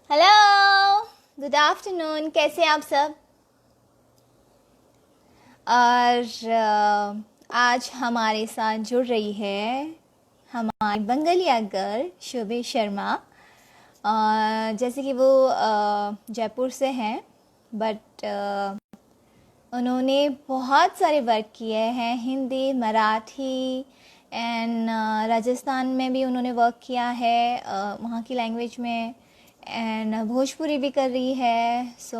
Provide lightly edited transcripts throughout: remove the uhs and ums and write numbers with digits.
Hello, good afternoon. कैसे हैं आप सब? और आज हमारे साथ जुड़ रही है हमारी बंगलिया गर्ल शुभी शर्मा। जैसे कि वो जयपुर से हैं, बट उन्होंने बहुत सारे वर्क किए हैं, हिंदी, मराठी एंड राजस्थान में भी उन्होंने वर्क किया है, वहाँ की लैंग्वेज में, एंड भोजपुरी भी कर रही है। सो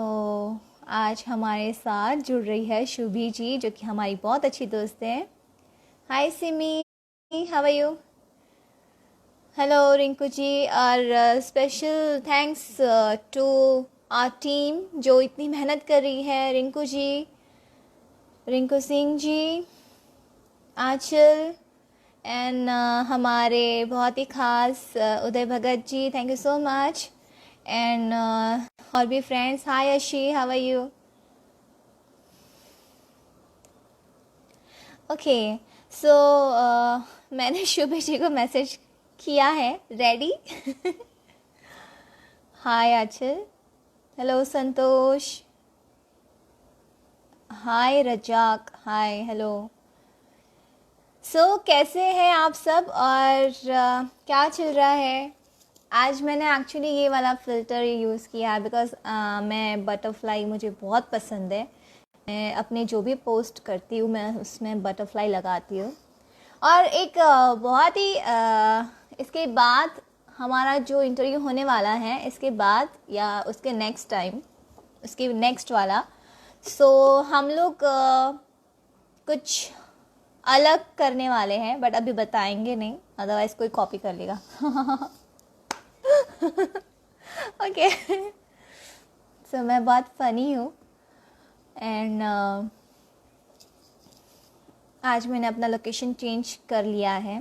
आज हमारे साथ जुड़ रही है शुभी जी, जो कि हमारी बहुत अच्छी दोस्त है। Hi Simi, how are you? Hello Rinku ji. और special thanks to our team जो इतनी मेहनत कर रही है। रिंकू जी, रिंकू सिंह जी, आंचल एंड हमारे बहुत ही खास Uday Bhagat ji, thank you so much. And और भी friends, hi Ashi, how are you? Okay, so मैंने शुभी जी को मैसेज किया है, ready? Hi Anchal, hello Santosh, hi Razak, hi hello. कैसे हैं आप सब और क्या चल रहा है? आज मैंने एक्चुअली ये वाला फ़िल्टर यूज़ किया है बिकॉज़ मैं बटरफ्लाई मुझे बहुत पसंद है। मैं अपने जो भी पोस्ट करती हूँ मैं उसमें बटरफ्लाई लगाती हूँ। और एक बहुत ही इसके बाद हमारा जो इंटरव्यू होने वाला है, इसके बाद या उसके नेक्स्ट टाइम, उसके नेक्स्ट वाला, हम लोग कुछ अलग करने वाले हैं, बट अभी बताएंगे नहीं, अदरवाइज कोई कॉपी कर लेगा। ओके, सो मैं बहुत फ़नी हूँ एंड आज मैंने अपना लोकेशन चेंज कर लिया है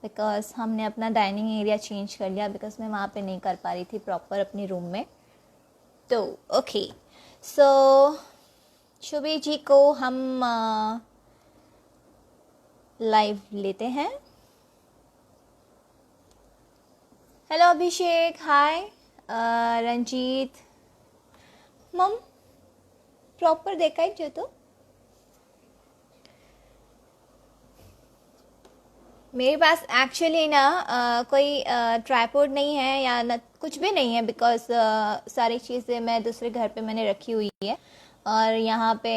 बिकॉज़ हमने अपना डाइनिंग एरिया चेंज कर लिया बिकॉज़ मैं वहाँ पे नहीं कर पा रही थी प्रॉपर अपने रूम में। तो ओके, सो शुभी जी को हम लाइव लेते हैं। हेलो अभिषेक, हाय रंजीत। मम प्रॉपर देखा है जो तो मेरे पास एक्चुअली ना कोई ट्राइपॉड नहीं है या न कुछ भी नहीं है बिकॉज सारी चीज़ें मैं दूसरे घर पे मैंने रखी हुई है। और यहाँ पे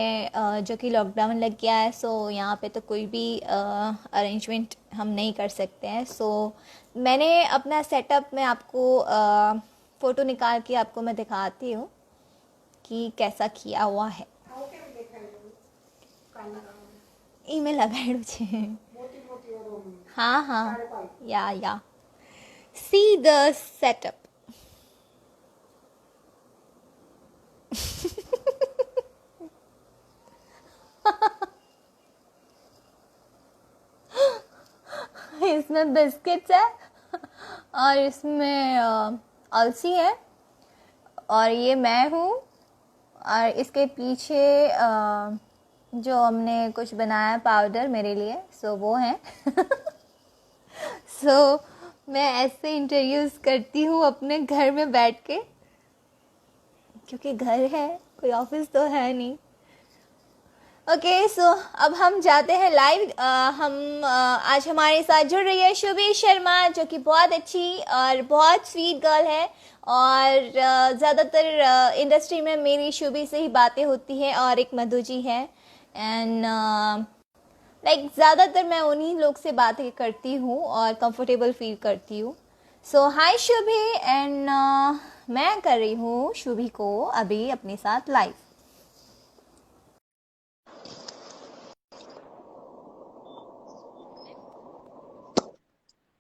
जो कि लॉकडाउन लग गया है, सो यहाँ पे तो कोई भी अरेंजमेंट हम नहीं कर सकते हैं। मैंने अपना सेटअप में आपको फ़ोटो निकाल के आपको मैं दिखाती हूँ कि कैसा किया हुआ है। ईमेल लगाइडू छे। हाँ हाँ, या सी द सेटअप। इसमें बिस्किट्स है और इसमें अलसी है और ये मैं हूँ और इसके पीछे जो हमने कुछ बनाया पाउडर मेरे लिए, वो है। मैं ऐसे इंटरव्यूज़ करती हूँ अपने घर में बैठ के, क्योंकि घर है, कोई ऑफिस तो है नहीं। ओके, अब हम जाते हैं लाइव। आज हमारे साथ जुड़ रही है शुभी शर्मा, जो कि बहुत अच्छी और बहुत स्वीट गर्ल है। और ज़्यादातर इंडस्ट्री में मेरी शुभी से ही बातें होती हैं और एक मधु जी है एंड लाइक ज़्यादातर मैं उन्हीं लोग से बातें करती हूँ और कंफर्टेबल फील करती हूँ। हाय शुभी एंड मैं कर रही हूँ शुभी को अभी अपने साथ लाइव।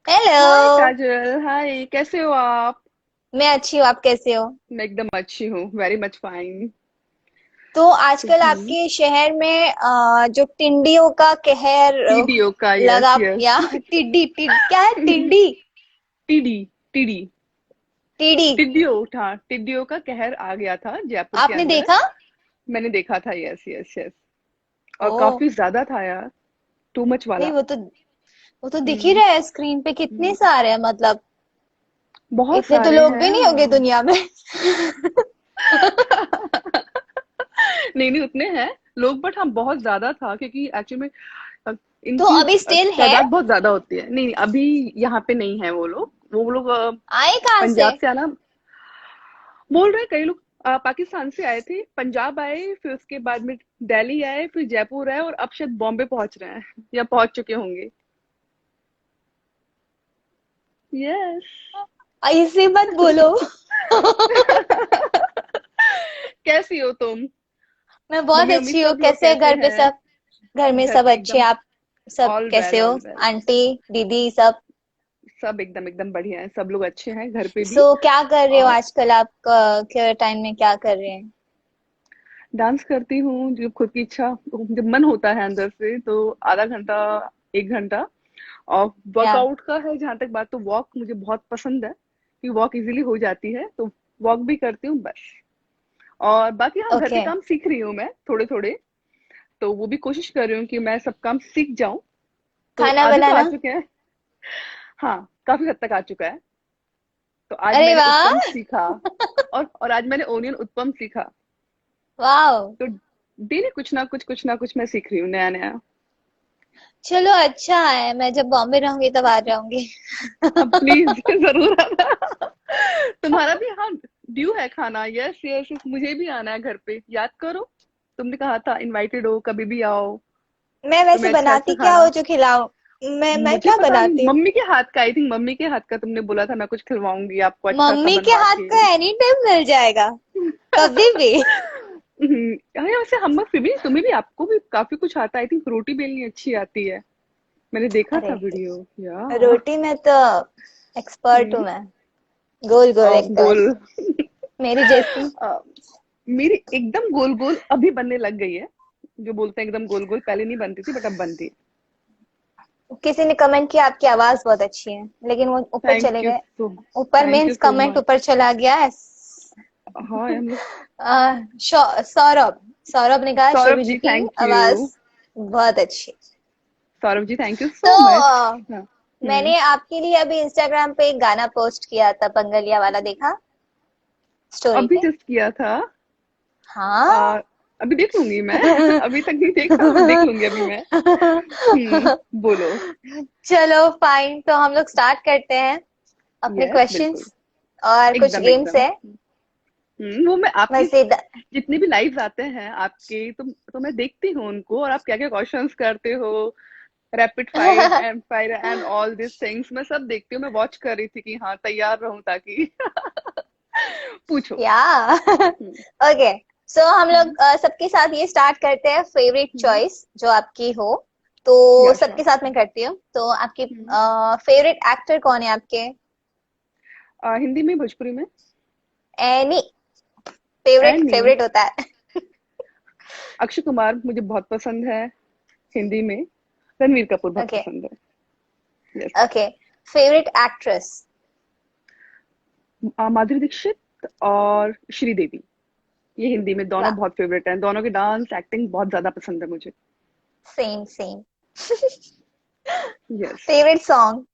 हाय हेलो, काजल, हाय, कैसे हो आप? मैं अच्छी हूँ, आप कैसे हो? मैं एकदम अच्छी हूँ, वेरी मच फाइन। तो आजकल आपके शहर में जो टिड्डियों का कहर टीडीओ का, यस लगा, यस। या क्या है टिड्डी? TD, TD, TD? टिड्डियों उठा, टिड्डियों का कहर आ गया था जयपुर के आपने अंदर। देखा? मैंने देखा था, यस यस यस। और ओ काफी ज्यादा था यार, टू मच भाई, वाला। वो तो दिख ही हम्म रहा है स्क्रीन पे, कितने हम्म। सारे हैं मतलब। बहुत इतने तो सारे लोग भी नहीं होंगे हैं। दुनिया में। नहीं नहीं, उतने हैं लोग, बट हाँ बहुत ज्यादा था, क्योंकि एक्चुअली में तो इनकी अभी स्टिल है? तादाद बहुत ज्यादा होती है। नहीं, अभी यहाँ पे नहीं है वो लोग। वो लोग आए कहाँ से? पंजाब से आना बोल रहे हैं कई लोग। पाकिस्तान से आए थे, पंजाब आए, फिर उसके बाद में दिल्ली आए, फिर जयपुर आए, और अब शायद बॉम्बे पहुंच रहे हैं या पहुंच चुके होंगे। यस। ऐसे मत बोलो। कैसी हो तुम? मैं बहुत मम्मी मम्मी अच्छी हूँ। सब लोग कैसे कैसे घर पे हैं? सब? घर में घर सब पे अच्छे, एकदम आप सब ऑल कैसे वेल, हो? All well. आंटी, दीदी सब? सब एकदम एकदम बढ़िया है, सब लोग अच्छे हैं घर पे सो भी। क्या कर रहे हो और आजकल आप? के टाइम में क्या कर रहे हैं? डांस करती हूँ जब खुद की इच्छा, जब मन होता है अंदर से, तो आधा घंटा, 1 घंटा। और या वर्कआउट का है जहाँ तक बात, तो वॉक मुझे बहुत पसंद है, कि वॉक इजीली हो जाती है, तो वॉक भी करती हूँ बस। और बाकी हाँ, घर के ओके। काम सीख रही हूँ मैं थोड़े थोड़े, तो वो भी कोशिश कर रही हूँ कि मैं सब काम सीख जाऊं। तो खाना आधे तो आ बनाना? चुके हैं। हाँ, काफी हद तक आ चुका है। तो आज अरे मैंने वाह। उत्पम सीखा, और आज मैंने ओनियन उत्पम सीखा। वाह। तो डेली कुछ ना कुछ मैं सीख रही हूँ नया नया। चलो अच्छा है, मैं जब बॉम्बे रहूंगी तब आ जाऊंगी। अब प्लीज जरूर आना। तुम्हारा भी हाँ ड्यू है खाना। यस यस, मुझे भी आना है घर पे, याद करो। तुमने कहा था इनवाइटेड हो, कभी भी आओ। मैं वैसे तुम्हें अच्छा अच्छा बनाती क्या खाना, हो जो खिलाऊं? मैं मुझे क्या पता नहीं, बनाती हूँ? मम्मी के हाथ का, आई थिंक मम्मी के हाथ का तुमने बोला था, मैं कुछ खिलवाऊंगी आपको अच्छा सा मम्मी के बनवा हाथ के। का एनी टाइम मिल जाएगा, कभी भी। अरे वैसे हम फिर भी, तुम्हें भी, आपको भी काफी कुछ आता है। आई थिंक रोटी बेलनी अच्छी आती है, मैंने देखा था अरे वीडियो या। रोटी में तो एक्सपर्ट हूँ हम्म, मैं। गोल गोल एकदम, गोल। मेरी जैसी। अ, मेरी एकदम गोल गोल अभी बनने लग गई है। जो बोलते हैं एकदम गोल गोल, पहले नहीं बनती थी, बट अब बनती है। किसी ने कमेंट किया आपकी आवाज बहुत अच्छी है, लेकिन वो ऊपर चले गए। ऊपर thank you means so comment much. ऊपर चला गया है। हाँ हम लोग। सौरभ, सौरभ ने कहा सौरभ शुभी जी जी की थैंक आवाज यू। बहुत अच्छी। सौरभ जी थैंक यू तो सो मच। हाँ। हम्म। मैंने आपके लिए अभी इंस्टाग्राम पे एक गाना पोस्ट किया था, पंगलिया वाला, देखा स्टोरी अभी पे? जस्ट किया था। हाँ। आ, अभी देख लूंगी मैं। अभी तक नहीं देखा, बट देख लूंगी अभी मैं। बोलो। चलो फाइन, तो हम लोग स्टार्ट करते हैं अपने यस बिल्कुल। क्वेश्चंस और कुछ एकदम गेम्स एकदम। है। वो मैं आपकी वैसे जितने भी लाइव्स आते हैं आपके, तो मैं देखती हूँ उनको, और आप क्या क्या क्वेश्चंस करते हो, rapid fire and fire and all this things, मैं सब देखती हूँ। मैं वॉच कर रही थी कि हाँ तैयार रहूं, ताकि पूछो। या हम्म, ओके। सो हम हम्म, लोग सबके साथ ये स्टार्ट करते हैं, फेवरेट हम्म, चॉइस जो आपकी हो। तो या सबके श्योर। साथ मैं करती हूँ। तो आपकी फेवरेट एक्टर कौन है आपके? हिंदी में, भोजपुरी में? एनी, फेवरेट एंड फेवरेट होता है। अक्षय कुमार मुझे बहुत पसंद है। हिंदी में रणवीर कपूर बहुत ओके। पसंद है। Yes. Okay. Favourite actress? Madhuri Dixit और श्रीदेवी, ये हिंदी में दोनों वाह, बहुत फेवरेट हैं। दोनों की डांस एक्टिंग बहुत ज्यादा पसंद है मुझे। Same same. Yes. Favourite song?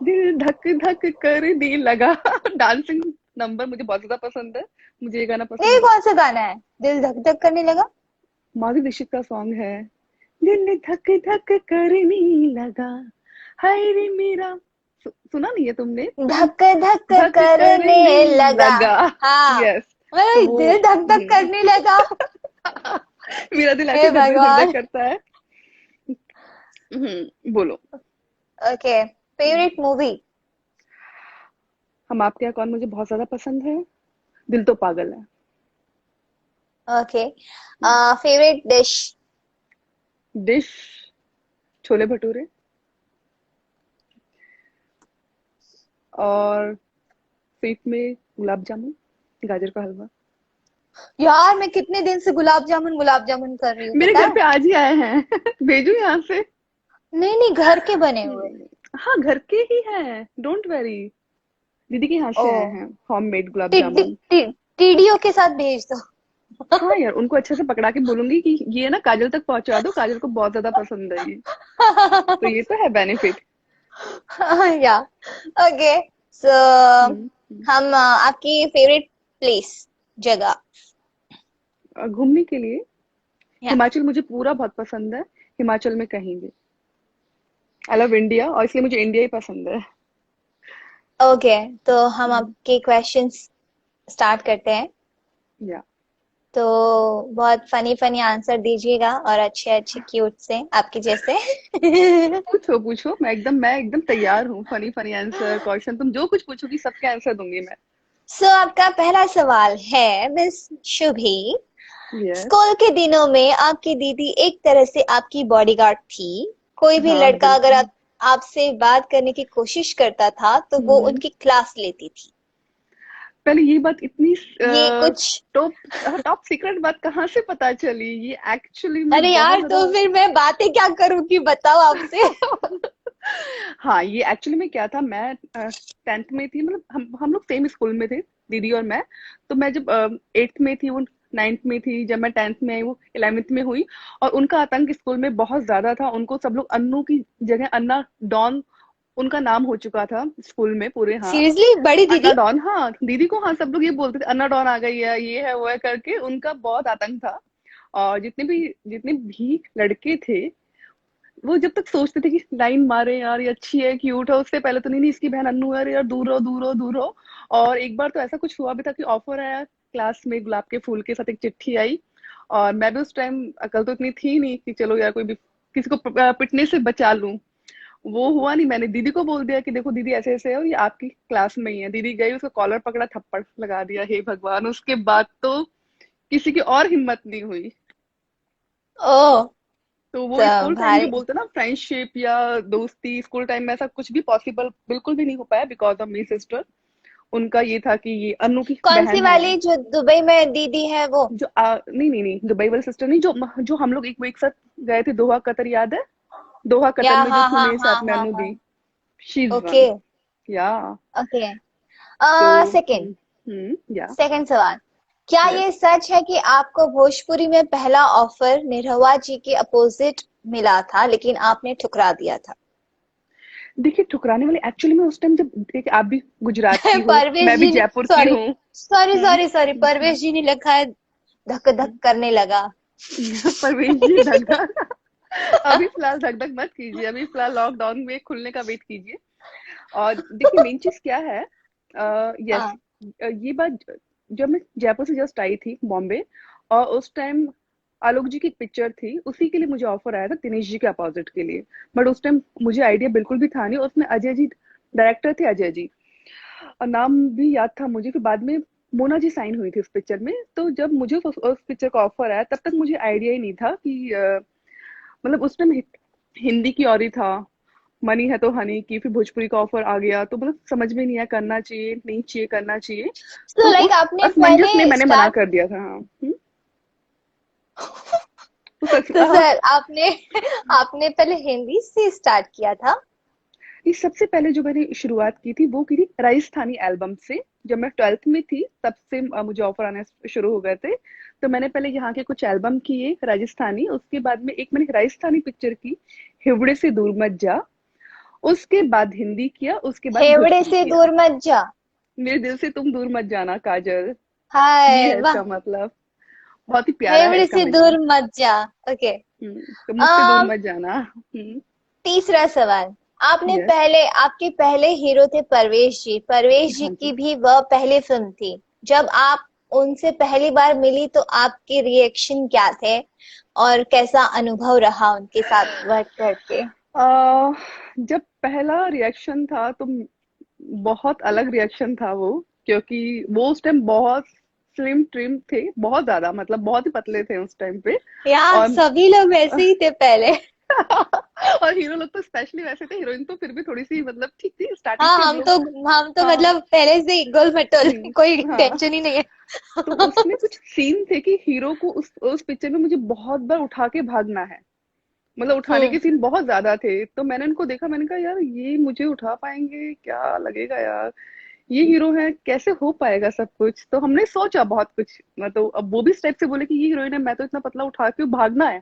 दिल धक धक करने लगा। डांसिंग नंबर मुझे बहुत ज्यादा पसंद है। मुझे ये गाना ये पसंद है। कौन सा गाना है, दिल धक धक करने लगा? माधुरी दीक्षित का सॉन्ग है, दिल धक धक करने लगा, हाय रे मेरा। सुना नहीं है तुमने? धक धक धक करने करने लगा। लगा। हाँ, यस। तो मेरा वो दिल धक धक करने लगा। मेरा दिल ऐसे हे धक धक धक धक भगवान। करता है। बोलो। ओके। Favourite movie? हम आपके यहाँ कौन मुझे बहुत ज्यादा पसंद है। दिल तो पागल है। Okay. Favourite dish? Dish, chole bhature. और स्वीट में गुलाब जामुन, गाजर का हलवा। यार मैं कितने दिन से गुलाब जामुन कर रही हूँ, मेरे पता घर है? पे आज ही आए हैं। भेजू यहाँ से। नहीं नहीं, घर के बने हुए। हाँ घर के ही हैं, डोंट वेरी। दीदी के यहाँ ओ, से आए हैं होममेड गुलाब जामुन। टीडियो के साथ भेज दो। हाँ यार, उनको अच्छे से पकड़ा के बोलूंगी कि ये ना काजल तक पहुंचा दो, काजल को बहुत ज्यादा पसंद है ये। तो ये तो है बेनिफिट। या ओके सो हम्म। हम आपकी फेवरेट प्लेस, जगह। घूमने के लिए या हिमाचल मुझे पूरा बहुत पसंद है। हिमाचल में कहीं भी। आई लव इंडिया और इसलिए मुझे इंडिया ही पसंद है। ओके, तो हम हम्म, आपके क्वेश्चंस स्टार्ट करते हैं। या तो बहुत फनी फनी आंसर दीजिएगा, और अच्छे अच्छे क्यूट से, आपके जैसे। पूछो पूछो, मैं एकदम तैयार हूँ। फनी फनी आंसर क्वेश्चन, तुम जो कुछ पूछोगी सबके आंसर दूंगी मैं। सो आपका पहला सवाल है, मिस शुभी। यस। स्कूल के दिनों में आपकी दीदी एक तरह से आपकी बॉडीगार्ड थी। कोई भी हाँ लड़का अगर बिल्कुल। आपसे बात करने की कोशिश करता था तो वो हम्म। उनकी क्लास लेती थी। पहले ये बात इतनी ये कुछ। टॉप टॉप सीक्रेट बात कहाँ से पता चली? ये एक्चुअली में अरे बहुत यार, तो ज्यादा फिर मैं बातें क्या करूं कि बताओ आपसे। हाँ, ये एक्चुअली में क्या था, मैं 10th में थी, मतलब हम लोग सेम स्कूल में थे, दीदी और मैं। तो मैं जब 8th में थी, वो 9th में थी, जब मैं 10th में आई वो 11th में हुई। और उनका आतंक स्कूल में बहुत ज्यादा था, उनको सब लोग अन्नू की जगह अन्ना डॉन, उनका नाम हो चुका था स्कूल में पूरे। हाँ, सीरियसली, बड़ी अन्ना दीदी? डॉन। हाँ, दीदी को, हाँ, सब लोग ये बोलते थे अन्ना डॉन आ गई है, ये है वो है करके, उनका बहुत आतंक था। और जितने भी लड़के थे, वो जब तक सोचते थे कि लाइन मारे यार, ये अच्छी है, क्यूट है, उससे पहले तो नहीं नहीं इसकी बहन अन्नू है, अरे यार दूर रहो दूर रहो दूर रहो। और एक बार तो ऐसा कुछ हुआ भी था कि ऑफर आया क्लास में, गुलाब के फूल के साथ एक चिट्ठी आई। और मैं भी उस टाइम, अकल तो इतनी थी नहीं कि चलो यार कोई भी किसी को पिटने से बचा लूं। वो हुआ नहीं, मैंने दीदी को बोल दिया कि देखो दीदी ऐसे ऐसे है और ये आपकी क्लास में ही है। दीदी गई, उसका कॉलर पकड़ा, थप्पड़ लगा दिया। हे भगवान, उसके बाद तो किसी की और हिम्मत नहीं हुई। ओ, तो वो तो स्कूल टाइम जो भारी। बोलते हैं ना, फ्रेंडशिप या दोस्ती, स्कूल टाइम में ऐसा कुछ भी पॉसिबल बिल्कुल भी नहीं हो पाया बिकॉज ऑफ मी सिस्टर। उनका ये था कि ये अनु की कौन सी बहन है। वाली जो दुबई में दीदी है वो? नहीं नहीं नहीं, दुबई वाली सिस्टर नहीं, जो हम लोग एक साथ गए थे दोहा कतर, याद है? दोहा या कतर में जो हाँ थी हाँ मेरे हाँ साथ में हाँ अनु हाँ। दी। She is okay one. या ओके। तो सेकंड या सेकंड सवाल। क्या यस। ये सच है कि आपको भोजपुरी में पहला ऑफर निरहुआ जी के अपोजिट मिला था, लेकिन आपने ठुकरा दिया था? देखिए, ठुकराने वाले एक्चुअली में उस टाइम जब, देखिए आप भी गुजरात की हो, परवेश मैं भी जी ने, जयपुर की सॉरी हूँ। सॉरी हम्म, सॉरी सॉरी, परवेश जी ने लिखा है, धक धक करने लगा। परवेश जी धक धक। अभी फिलहाल धक धक मत कीजिए, अभी फिलहाल लॉकडाउन में खुलने का वेट कीजिए। और देखिए मेन चीज क्या है, यस, हाँ। ये बात, जब मैं जयपुर से जस्ट आई थी बॉम्बे, और उस टाइम आलोक जी की एक पिक्चर थी, उसी के लिए मुझे ऑफर आया था दिनेश जी के अपोजिट के लिए। बट उस टाइम मुझे आइडिया बिल्कुल भी था नहीं, और उसमें अजय जी डायरेक्टर थे, अजय जी, और नाम भी याद था मुझे। फिर बाद में मोना जी साइन हुई थी उस पिक्चर में। तो जब मुझे उस पिक्चर का ऑफर आया, तब तक मुझे आइडिया ही नहीं था कि मतलब उस टाइम हिंदी की और ही था, मनी है तो हनी की, फिर भोजपुरी का ऑफर आ गया, तो मतलब समझ में नहीं आया करना चाहिए नहीं चाहिए, करना चाहिए। तो तो लाइक उस आपने असमंजस में पहले मैंने मना स्टार्ट, कर दिया था। हाँ। तो सच तो सर आपने आपने पहले हिंदी से स्टार्ट किया था? ये सबसे पहले जो मैंने शुरुआत की थी वो की थी राजस्थानी एल्बम से। जब मैं 12th में थी तब से मुझे ऑफर आने शुरू हो गए थे। तो मैंने पहले यहाँ के कुछ एल्बम किए राजस्थानी, उसके बाद में एक मैंने राजस्थानी पिक्चर की, हिवड़े से दूर मत जा। उसके बाद हिंदी किया, उसके बाद हेवड़े भोजपुरी से किया। दूर मत जा। मेरे दिल से तुम दूर मत जाना, काजल, ये हाय है वाह। इसका मतलब। बहुत ही प्यारा है हेवड़े इसका से मीनिंग। दूर मत जा। ओके। तो मुझसे दूर मत जाना। तीसरा सवाल। आपने यस। पहले, आपके पहले हीरो थे परवेश जी। परवेश जी हाँ की जी। भी वह पहली फिल्म थी। जब आप उनसे पहली बार मिली तो आपके रिएक्शन क्या थे, और कैसा अनुभव रहा उनके साथ वर्क करके? आ, जब पहला रिएक्शन था तो बहुत अलग रिएक्शन था वो, क्योंकि वो उस टाइम बहुत स्लिम ट्रिम थे, बहुत ज्यादा, मतलब बहुत ही पतले थे उस टाइम पे। यार, और सभी लोग वैसे ही थे पहले। और हीरो लोग तो स्पेशली वैसे थे, हीरोइन तो फिर भी थोड़ी सी मतलब ठीक थी स्टार्टिंग हाँ, से हम जो। तो हम तो हाँ। मतलब पहले से ही गोल मटोल, कोई हाँ। टेंशन ही नहीं है। तो उसमें कुछ सीन थे कि हीरो को उस पिक्चर में मुझे बहुत बार उठा के भागना है, मतलब उठाने हम्म। के सीन बहुत ज्यादा थे। तो मैंने उनको देखा, मैंने कहा यार ये मुझे उठा पाएंगे क्या, लगेगा यार ये हीरो है, कैसे हो पाएगा सब कुछ। तो हमने सोचा बहुत कुछ, मतलब अब वो भी स्टेप से बोले कि ये हीरोइन है, मैं तो इतना पतला उठा के भागना है।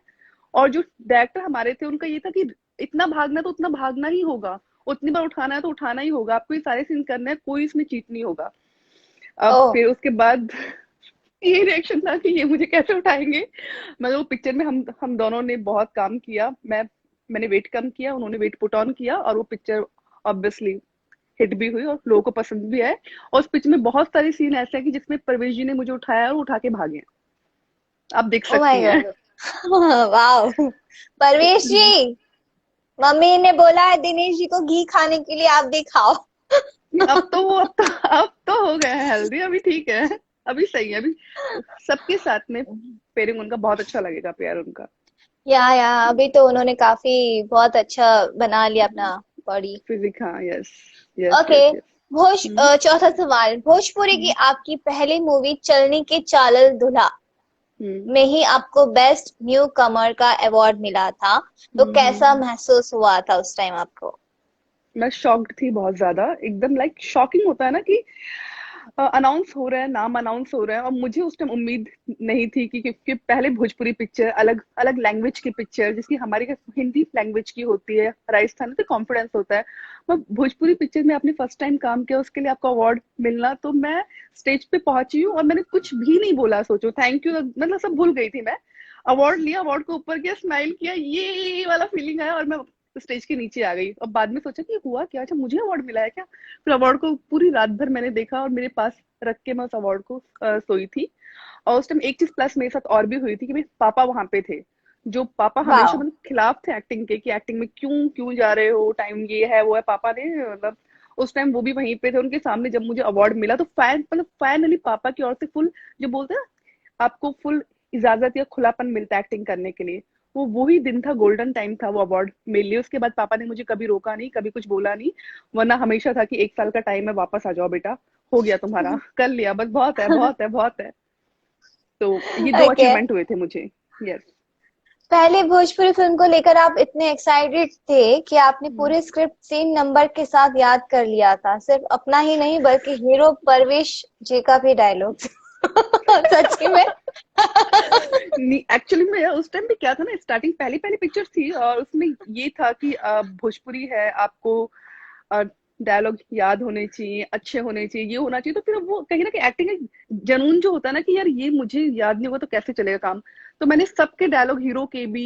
और जो डायरेक्टर हमारे थे उनका ये था कि इतना भागना तो उतना भागना ही होगा। उतनी बार उठाना है तो उठाना ही होगा, आपको ये सारे सीन करने हैं, कोई इसमें चीट नहीं होगा। अब ओह। फिर उसके बाद ये रिएक्शन था कि ये मुझे कैसे उठाएंगे। मतलब वो पिक्चर में हम दोनों ने बहुत काम किया। मैंने वेट कम किया, उन्होंने वेट पुट ऑन किया, और वो पिक्चर ऑब्वियसली हिट भी हुई और लोगों को पसंद भी आए। और उस पिक्चर में बहुत सारे सीन ऐसे हैं कि जिसमें परवेश जी ने मुझे उठाया और उठा के भागे हैं। आप देख ओ माय सकती हैं। गॉड। वाओ। परवेश जी, मम्मी ने बोला है दिनेश जी को घी खाने के लिए, आप भी खाओ। अब तो हो गए हैं हेल्दी, अभी ठीक है, अभी सही है। अभी सबके साथ में पेयरिंग उनका बहुत अच्छा लगेगा, प्यार उनका। या अभी तो उन्होंने काफी बहुत अच्छा बना लिया अपना बॉडी। फिजिक, हाँ, yes, yes, okay. Yes, yes. चौथा सवाल, भोजपुरी की हम्म, आपकी पहली मूवी चलनी के चालल दूल्हा हम्म, में ही आपको बेस्ट न्यू कमर का अवार्ड मिला था, तो कैसा हम्म। महसूस हुआ था उस टाइम आपको? मैं शॉक्ड थी बहुत ज्यादा, एकदम लाइक शॉकिंग होता है ना कि अनाउंस हो रहा है, नाम अनाउंस हो रहा है, और मुझे उस टाइम उम्मीद नहीं थी कि पहले भोजपुरी पिक्चर, अलग अलग लैंग्वेज की पिक्चर, जिसकी हमारी हिंदी लैंग्वेज की होती है, राजस्थान में तो कॉन्फिडेंस होता है, मैं भोजपुरी पिक्चर में अपने फर्स्ट टाइम काम किया, उसके लिए आपका अवार्ड मिलना, तो मैं स्टेज पे पहुंची हूँ और मैंने कुछ भी नहीं बोला, सोचो थैंक यू मतलब सब भूल गई थी मैं। अवार्ड लिया, अवार्ड को ऊपर किया, स्माइल किया, ये वाला फीलिंग आया, और मैं स्टेज के नीचे आ गई, और बाद में सोचा कि हुआ क्या, अच्छा मुझे अवार्ड मिला है क्या। फिर अवार्ड को पूरी रात भर मैंने देखा और मेरे पास रख के मैं उस अवार्ड को सोई थी। और उस टाइम एक चीज प्लस मेरे साथ और भी हुई थी कि मेरे पापा वहां पे थे, जो पापा हमेशा वाह। मतलब खिलाफ थे एक्टिंग के, कि एक्टिंग में क्यों क्यों जा रहे हो, टाइम ये है वो है, पापा ने मतलब उस टाइम वो भी वहीं पे थे, उनके सामने जब मुझे अवार्ड मिला तो मतलब फाइनली पापा की ओर से फुल, जो बोलते हैं ना, आपको फुल इजाजत या खुलापन मिलता है एक्टिंग करने के लिए, वो वही दिन था, गोल्डन टाइम था वो अवार्ड मेरे लिए। उसके बाद पापा ने मुझे कभी रोका नहीं, कभी कुछ बोला नहीं, वरना हमेशा था कि 1 साल का टाइम है, वापस आ जाओ बेटा, हो गया तुम्हारा, कर लिया बस, बहुत है बहुत है बहुत है। तो ये दो ओके। अचीवमेंट हुए थे मुझे। यस। पहले भोजपुरी फिल्म को लेकर आप इतने एक्साइटेड थे कि आपने पूरे स्क्रिप्ट सीन नंबर के साथ याद कर लिया था, सिर्फ अपना ही नहीं बल्कि हीरो परवेश जी का भी डायलॉग। सच्ची में? एक्चुअली में उस टाइम भी क्या था ना, स्टार्टिंग पहली पहली पिक्चर थी और उसमें ये था कि भोजपुरी है, आपको डायलॉग याद होने चाहिए, अच्छे होने चाहिए, ये होना चाहिए, तो फिर वो कहीं ना कहीं एक्टिंग का जनून जो होता है ना कि यार ये मुझे याद नहीं होगा तो कैसे चलेगा काम। तो मैंने सबके डायलॉग, हीरो के भी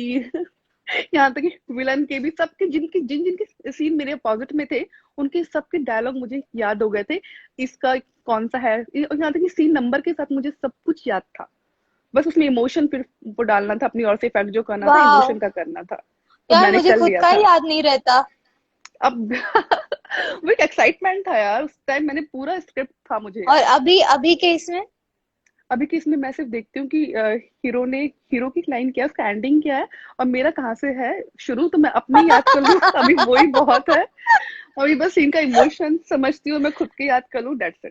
यहाँ तक कि विलन के भी, सबके जिनके सीन मेरे अपोजिट में थे, उनके सबके डायलॉग मुझे याद हो गए थे। इसका कौन सा है, यहाँ तक कि सीन नंबर के साथ मुझे सब कुछ याद था। बस उसमें इमोशन फिर वो डालना था, अपनी ओर से इफेक्ट जो करना था, वाह। इमोशन का करना था, तो यार मैंने मुझे कर खुद लिया का ही था। याद नहीं रहता। अब वो एक एक्साइटमेंट था यार, उस टाइम मैंने पूरा स्क्रिप्ट था मुझे और याद। अभी अभी के इसमें? अभी की इसमें मैं सिर्फ देखती हूँ कि हीरो की लाइन क्या है, उसका एंडिंग क्या है, और मेरा कहाँ से है शुरू, तो मैं अपने ही याद कर लूँ अभी वही बहुत है। अभी बस इनका इमोशन समझती हूँ, मैं खुद के याद कर लूँ, दैट्स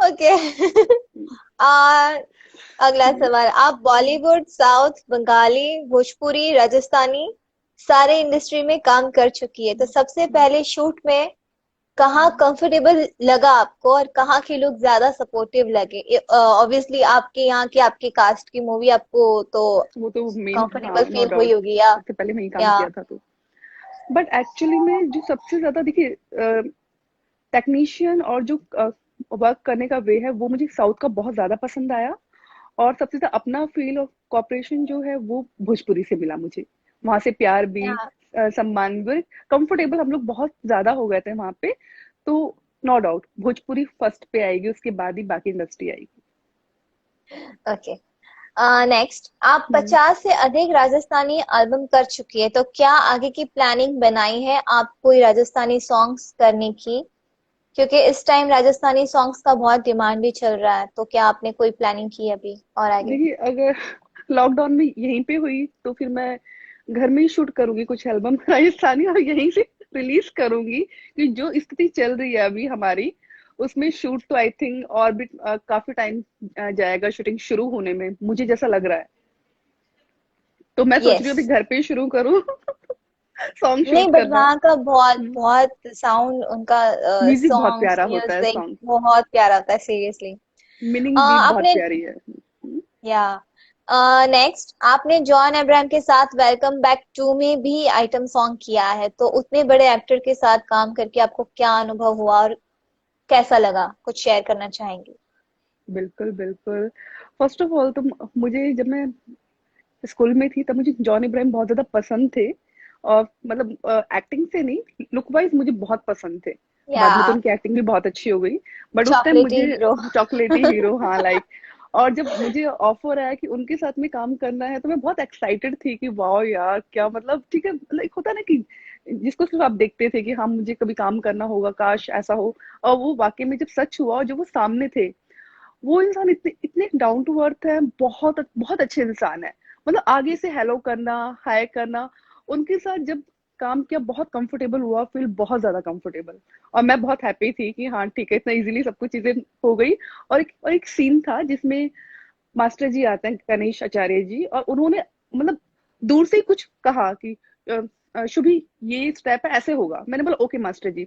ओके। इट। आ अगला सवाल, आप बॉलीवुड, साउथ, बंगाली, भोजपुरी, राजस्थानी सारे इंडस्ट्री में काम कर चुकी है, तो सबसे पहले शूट में कहाँ कंफर्टेबल लगा आपको और कहाँ के लोग ज्यादा सपोर्टिव लगे? ऑब्वियसली आपके यहाँ की, आपकी कास्ट की मूवी, आपको तो वो तो मेन, कंफर्टेबल हाँ, नो फील हुई डाउट, होगी या? सबसे पहले वही काम या किया था तो। बट एक्चुअली में जो सबसे ज्यादा देखिए टेक्नीशियन और जो वर्क करने का वे है, वो मुझे साउथ का बहुत ज्यादा पसंद आया। और सबसे ज्यादा अपना फील और कॉपरेशन जो है वो भोजपुरी से मिला मुझे। वहां से प्यार भी, या सम्मान भी, कंफर्टेबल हम लोग बहुत ज्यादा हो गए थे वहां पे। तो नो डाउट भोजपुरी फर्स्ट पे आएगी, उसके बाद ही बाकी इंडस्ट्री आएगी। ओके। नेक्स्ट, आप हम्म। 50 से अधिक राजस्थानी एल्बम कर चुकी है, तो क्या आगे की प्लानिंग बनाई है आप कोई राजस्थानी सॉन्ग्स करने की? क्योंकि इस टाइम राजस्थानी सॉन्ग्स का बहुत डिमांड भी चल रहा है, तो क्या आपने कोई प्लानिंग की है अभी और आगे? देखिए अगर लॉकडाउन में यहीं पे हुई तो फिर मैं घर में ही शूट करूंगी कुछ एल्बम राजस्थानी, और यहीं से रिलीज करूंगी, कि जो स्थिति चल रही है अभी हमारी, उसमें शूट तो आई थिंक और भी काफी टाइम जाएगा शूटिंग शुरू होने में, मुझे जैसा लग रहा है। तो मैं सोच रही यस। हूँ अभी घर पे ही शुरू करूँ सॉन्ग नहीं, शूट बट करना। वहाँ का बहुत बहुत साउंड उनका, म्यूजिक बहुत सॉन्ग्स, प्यारा होता है, म्यूजिक सॉन्ग बहुत प्यारा होता है, सीरियसली। मीनिंग भी बहुत आपने, प्यारी है। या नेक्स्ट, आपने जॉन अब्राहम के साथ वेलकम बैक टू में भी आइटम सॉन्ग किया है, तो उतने बड़े एक्टर के साथ काम करके आपको क्या अनुभव हुआ और कैसा लगा, कुछ शेयर करना चाहेंगे? बिल्कुल, बिल्कुल। फर्स्ट ऑफ ऑल तो मुझे जब मैं स्कूल में थी तब मुझे जॉन इब्राहिम बहुत ज़्यादा पसंद थे और मतलब एक्टिंग से नहीं, लुक वाइज़ मुझे बहुत पसंद थे। या बाद में तो उनकी एक्टिंग भी बहुत अच्छी हो गई, बट उस टाइम चॉकलेटी मुझे हीरो। चॉकलेटी हीरो हाँ, लाइक और जब मुझे ऑफर आया कि उनके साथ में काम करना है तो मैं बहुत एक्साइटेड थी कि वाओ यार क्या मतलब ठीक है लाइक होता है ना कि जिसको सिर्फ आप देखते थे कि हाँ मुझे कभी काम करना होगा काश ऐसा हो और वो वाकई में जब सच हुआ और जो वो सामने थे वो इंसान इतने इतने डाउन टू अर्थ है बहुत बहुत अच्छे इंसान है मतलब आगे से हेलो करना हाय करना उनके साथ जब काम किया बहुत कंफर्टेबल हुआ फील बहुत ज्यादा कंफर्टेबल और मैं बहुत हैप्पी थी कि हाँ ठीक है इतना इजीली सब कुछ चीजें हो गई और एक सीन था जिसमें मास्टर जी आते हैं गणेश आचार्य जी और उन्होंने मतलब दूर से ही कुछ कहा कि शुभी ये स्टेप है ऐसे होगा मैंने बोला ओके मास्टर जी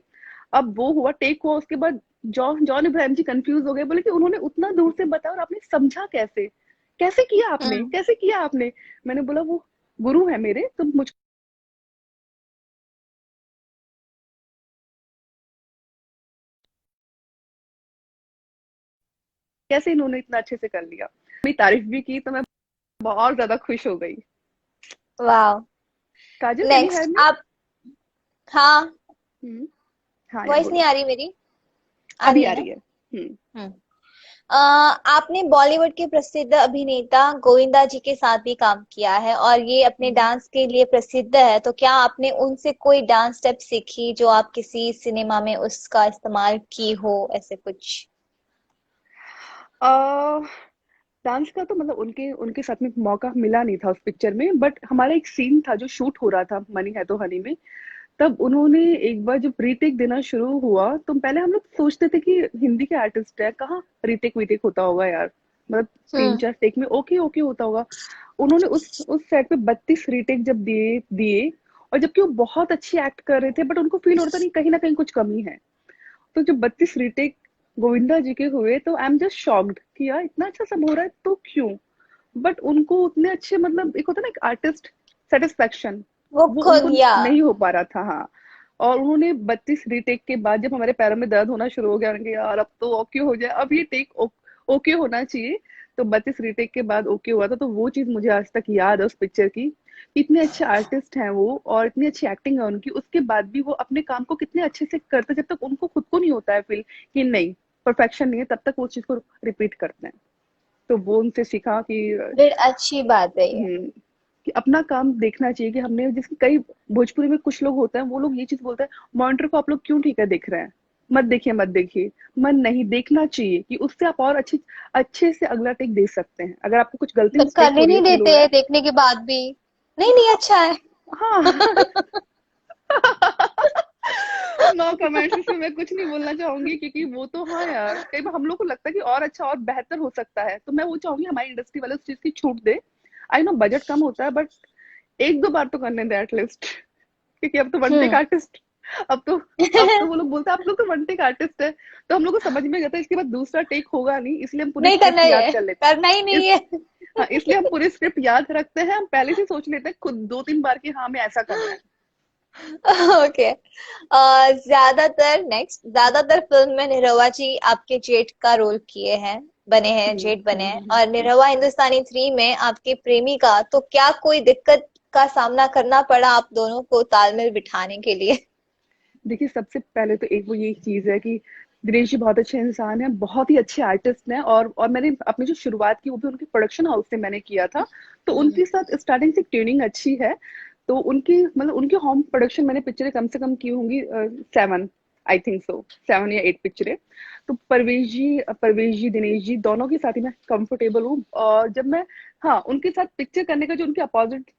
अब वो हुआ टेक हुआ उसके बाद जॉन जॉन इब्राहिम जी कंफ्यूज हो गए बोले कि उन्होंने उतना दूर से बताया और आपने समझा कैसे कैसे किया आपने हम्म। कैसे किया आपने मैंने बोला वो गुरु है मेरे तो मुझ कैसे इन्होंने इतना अच्छे से कर लिया मेरी तारीफ भी की तो मैं बहुत ज्यादा खुश हो गई वाह। काजल कैन यू हेयर नेक्स्ट मी आप, हाँ, हाँ या वॉइस नहीं बोलो आ रही मेरी? आ अभी रही है आ ना? रही है हम्म। आपने बॉलीवुड के प्रसिद्ध अभिनेता गोविंदा जी के साथ भी काम किया है और ये अपने हम्म डांस के लिए प्रसिद्ध है, तो क्या आपने उनसे कोई डांस स्टेप सीखी जो आप किसी सिनेमा में उसका इस्तेमाल की हो, ऐसे कुछ? डांस का तो मतलब उनके उनके साथ में मौका मिला नहीं था उस पिक्चर में बट हमारा एक सीन था जो शूट हो रहा था मनी है तो हनी में तब उन्होंने एक बार जब रीटेक देना शुरू हुआ तो पहले हम लोग सोचते थे कि हिंदी के आर्टिस्ट है कहाँ रीटेक वीटेक होता होगा यार मतलब तीन हम्म। चार टेक में ओके ओके होता होगा उन्होंने उस सेट पे 32 रीटेक जब दिए दिए और जबकि वो बहुत अच्छी एक्ट कर रहे थे बट उनको फील हो रहा था नहीं कहीं ना कहीं कुछ कमी है तो जब 32 रीटेक गोविंदा जी के हुए तो आई एम जस्ट शॉक्ड कि यार इतना अच्छा सब हो रहा है तो क्यों बट उनको उतने अच्छे मतलब एक होता है ना एक आर्टिस्ट सेटिस्फेक्शन वो वो खुद उनको या नहीं हो पा रहा था हाँ और उन्होंने 32 रीटेक के बाद जब हमारे पैरों में दर्द होना शुरू हो गया उन्होंने कहा, यार अब तो ओके हो जाए अब ये टेक ओके होना चाहिए तो 32 रीटेक के बाद ओके हुआ था तो वो चीज मुझे आज तक याद है उस पिक्चर की इतने अच्छे आर्टिस्ट हैं वो और इतनी अच्छी एक्टिंग है उनकी उसके बाद भी वो अपने काम को कितने अच्छे से करते जब तक उनको खुद को नहीं होता है फील कि नहीं परफेक्शन नहीं है तब तक वो चीज को रिपीट करते हैं तो वो उनसे सीखा कि फिर अच्छी बात है ये। हम्म, कि अपना काम देखना चाहिए कि हमने जिसके कई भोजपुरी में कुछ लोग होते हैं वो लोग ये चीज बोलते हैं मॉनिटर को आप लोग क्यों ठीक है देख रहे हैं मत देखिए मन नहीं देखना चाहिए कि उससे आप और अच्छे से अगला टेक दे सकते हैं अगर आपको कुछ गलती मतलब मिस्टेक हो करने रही है नहीं फील हो देते रहा हैं है देखने के बाद भी? नहीं नहीं, अच्छा है। हाँ नो कमेंट्स इसमें मैं कुछ नहीं बोलना चाहूंगी क्योंकि वो तो हाँ यार कई बार हम लोग को लगता है कि और अच्छा और बेहतर हो सकता है तो मैं वो चाहूंगी हमारी इंडस्ट्री वाले उस चीज की छूट दे आई नो बजट कम होता है बट एक दो बार तो करने दे एटलीस्ट क्योंकि अब तो वन टेक हम्म। आर्टिस्ट अब तो वो लोग बोलते हैं आप लोग तो वन टेक आर्टिस्ट है तो हम लोग को समझ में आता है इसके बाद दूसरा टेक होगा नहीं इसलिए हम पूरी नहीं करना स्क्रिप्ट याद है, कर लेते करना ही हैं नहीं है। हाँ इसलिए हम पूरी स्क्रिप्ट याद रखते हैं हम पहले से सोच लेते हैं खुद दो तीन बार की हाँ हमें ऐसा करना है ओके। ज्यादातर फिल्म में निरहुआ जी आपके जेठ का रोल किए हैं, बने हैं, जेठ बने हैं, और हम्म। निरहुआ हिंदुस्तानी 3 में आपके प्रेमी का, तो क्या कोई दिक्कत का सामना करना पड़ा आप दोनों को तालमेल बिठाने के लिए? देखिए सबसे पहले तो एक वो ये चीज है कि दिनेश जी बहुत अच्छे इंसान हैं बहुत ही अच्छे आर्टिस्ट हैं और मैंने अपनी जो शुरुआत की वो भी उनके प्रोडक्शन हाउस से मैंने किया था तो हम्म। उनके साथ स्टार्टिंग से ट्यूनिंग अच्छी है तो उनकी मतलब उनकी होम प्रोडक्शन मैंने पिक्चरें कम से कम की होंगी 7 आई थिंक सो 7 या 8 पिक्चरें तो परवेश जी दिनेश जी दोनों के साथ ही मैं कंफर्टेबल हूँ और जब मैं हाँ उनके साथ पिक्चर करने का जो उनके अपोजिट